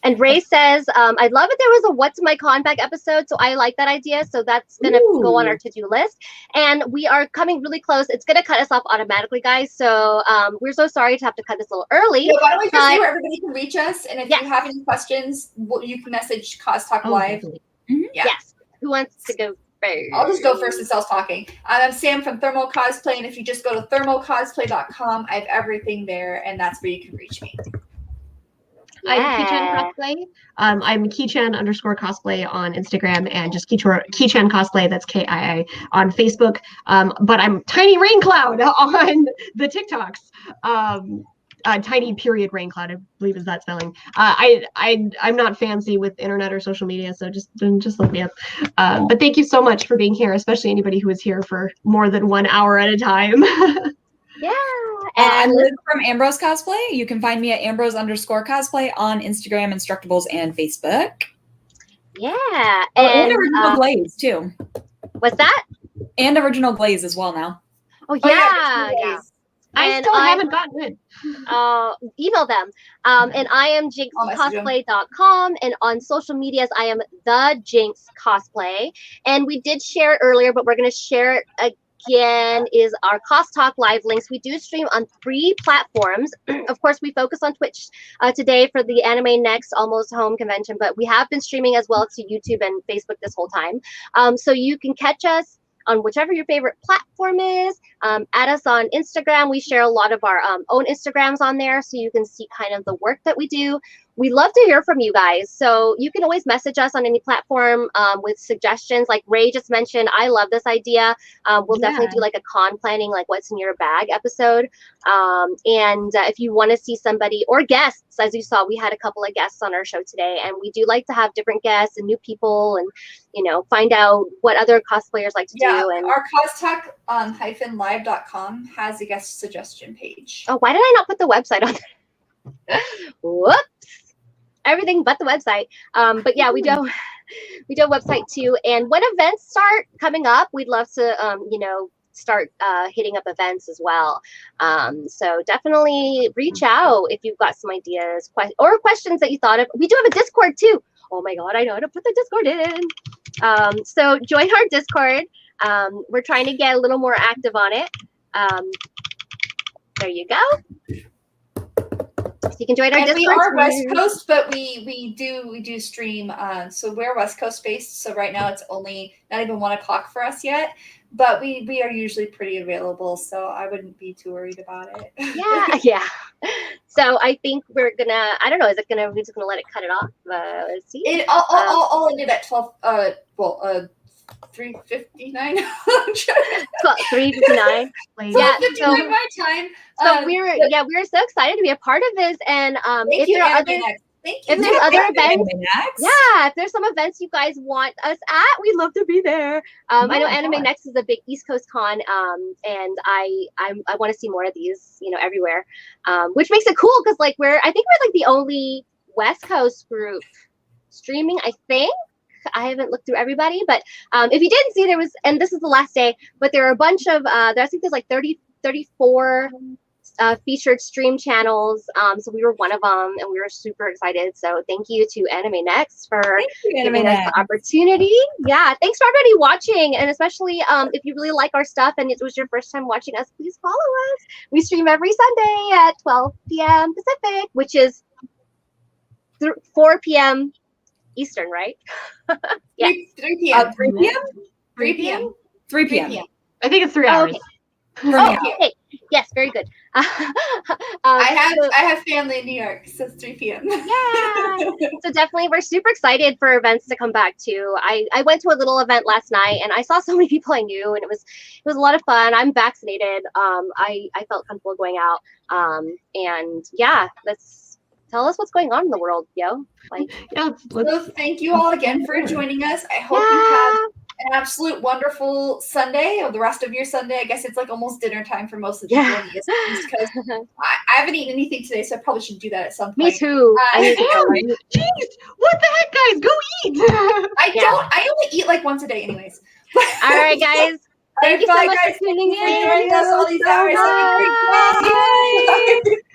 And Ray says, I'd love it there was a What's My Con Bag episode. So I like that idea. So that's going to go on our to-do list. And we are coming really close. It's going to cut us off automatically, guys. So we're so sorry to have to cut this a little early. Yeah, why don't we just say where everybody can reach us? And if you have any questions, you can message CosTalk Live. Yes. Who wants to go? I'll just go first since I was talking. I'm Sam from ThermoCosplay, and if you just go to thermocosplay.com, I have everything there, and that's where you can reach me. I'm Keychain Cosplay. I'm Keychain_cosplay on Instagram and just Keychain Cosplay, that's KII, on Facebook. But I'm Tiny Rain Cloud on the TikToks. Tiny period Rain Cloud, I believe is that spelling. I'm not fancy with internet or social media, so just look me up. But thank you so much for being here, especially anybody who is here for more than 1 hour at a time. Yeah. I'm Liz from Ambrose Cosplay. You can find me at Ambrose_cosplay on Instagram, Instructables, and Facebook. Yeah. And Original Glaze too. What's that? And Original Glaze as well now. Oh yeah. I still haven't gotten it. Email them. And I am jinxcosplay.com, and on social medias I am the Jinx Cosplay. And we did share it earlier, but we're going to share it again, is our CosTalk Live links. We do stream on 3 platforms. Of course, we focus on Twitch today for the AnimeNEXT Almost Home convention, but we have been streaming as well to YouTube and Facebook this whole time. So you can catch us on whichever your favorite platform is. Add us on Instagram. We share a lot of our own Instagrams on there, so you can see kind of the work that we do. We love to hear from you guys. So you can always message us on any platform with suggestions. Like Ray just mentioned, I love this idea. We'll definitely do like a con planning, like what's in your bag episode. And if you want to see somebody or guests, as you saw, we had a couple of guests on our show today, and we do like to have different guests and new people and, find out what other cosplayers like to do. And our CosTalk-live.com has a guest suggestion page. Oh, why did I not put the website on there? Whoops. Everything but the website. But yeah, we do a website too. And when events start coming up, we'd love to, start hitting up events as well. So definitely reach out if you've got some ideas or questions that you thought of. We do have a Discord too. Oh my God, I know how to put the Discord in. So join our Discord. We're trying to get a little more active on it. There you go. So you can join our And Discord. we are West server. Coast, but we do stream. So we're West Coast based. So right now it's only not even 1 o'clock for us yet. But we are usually pretty available, so I wouldn't be too worried about it. Yeah. So I think we're gonna. I don't know. Is it gonna? We're just gonna let it cut it off. Let's see. I'll end it at 12. 3:59. 3:59. Yeah. 12:59 my time. So we're so excited to be a part of this, and Thank if you, there are other AnimeNEXT. Thank you. if there's other events, AnimeNEXT. if there's some events you guys want us at, we'd love to be there. I know AnimeNEXT is a big East Coast con, and I want to see more of these, everywhere, which makes it cool because I think we're like the only West Coast group streaming. I think I haven't looked through everybody, but if you didn't see, there was, and this is the last day, but there are a bunch of I think there's like 34 featured stream channels. So we were one of them, and we were super excited. So thank you to AnimeNEXT for giving us the opportunity. Yeah, thanks for everybody watching, and especially if you really like our stuff and it was your first time watching us, please follow us. We stream every Sunday at 12 p.m. Pacific, which is 4 p.m. Eastern, right? Yeah. 3 p.m. 3 p.m. 3 p.m. 3 p.m. I think it's 3 hours. Okay. Yes, very good. I have family in New York, so it's 3 p.m. Yeah. So definitely, we're super excited for events to come back too. I went to a little event last night, and I saw so many people I knew, and it was a lot of fun. I'm vaccinated. I felt comfortable going out. And yeah, let's tell us what's going on in the world, yo. So thank you all again for joining us. I hope you have an absolute wonderful Sunday, or the rest of your Sunday. I guess it's like almost dinner time for most of the people on the East Coast. I haven't eaten anything today, so I probably should do that at some point. Me too. Jeez, what the heck, guys? Go eat. I only eat like once a day, anyways. All right, guys. Thank you so much for tuning in. For joining us all these hours. Have a great day. Bye.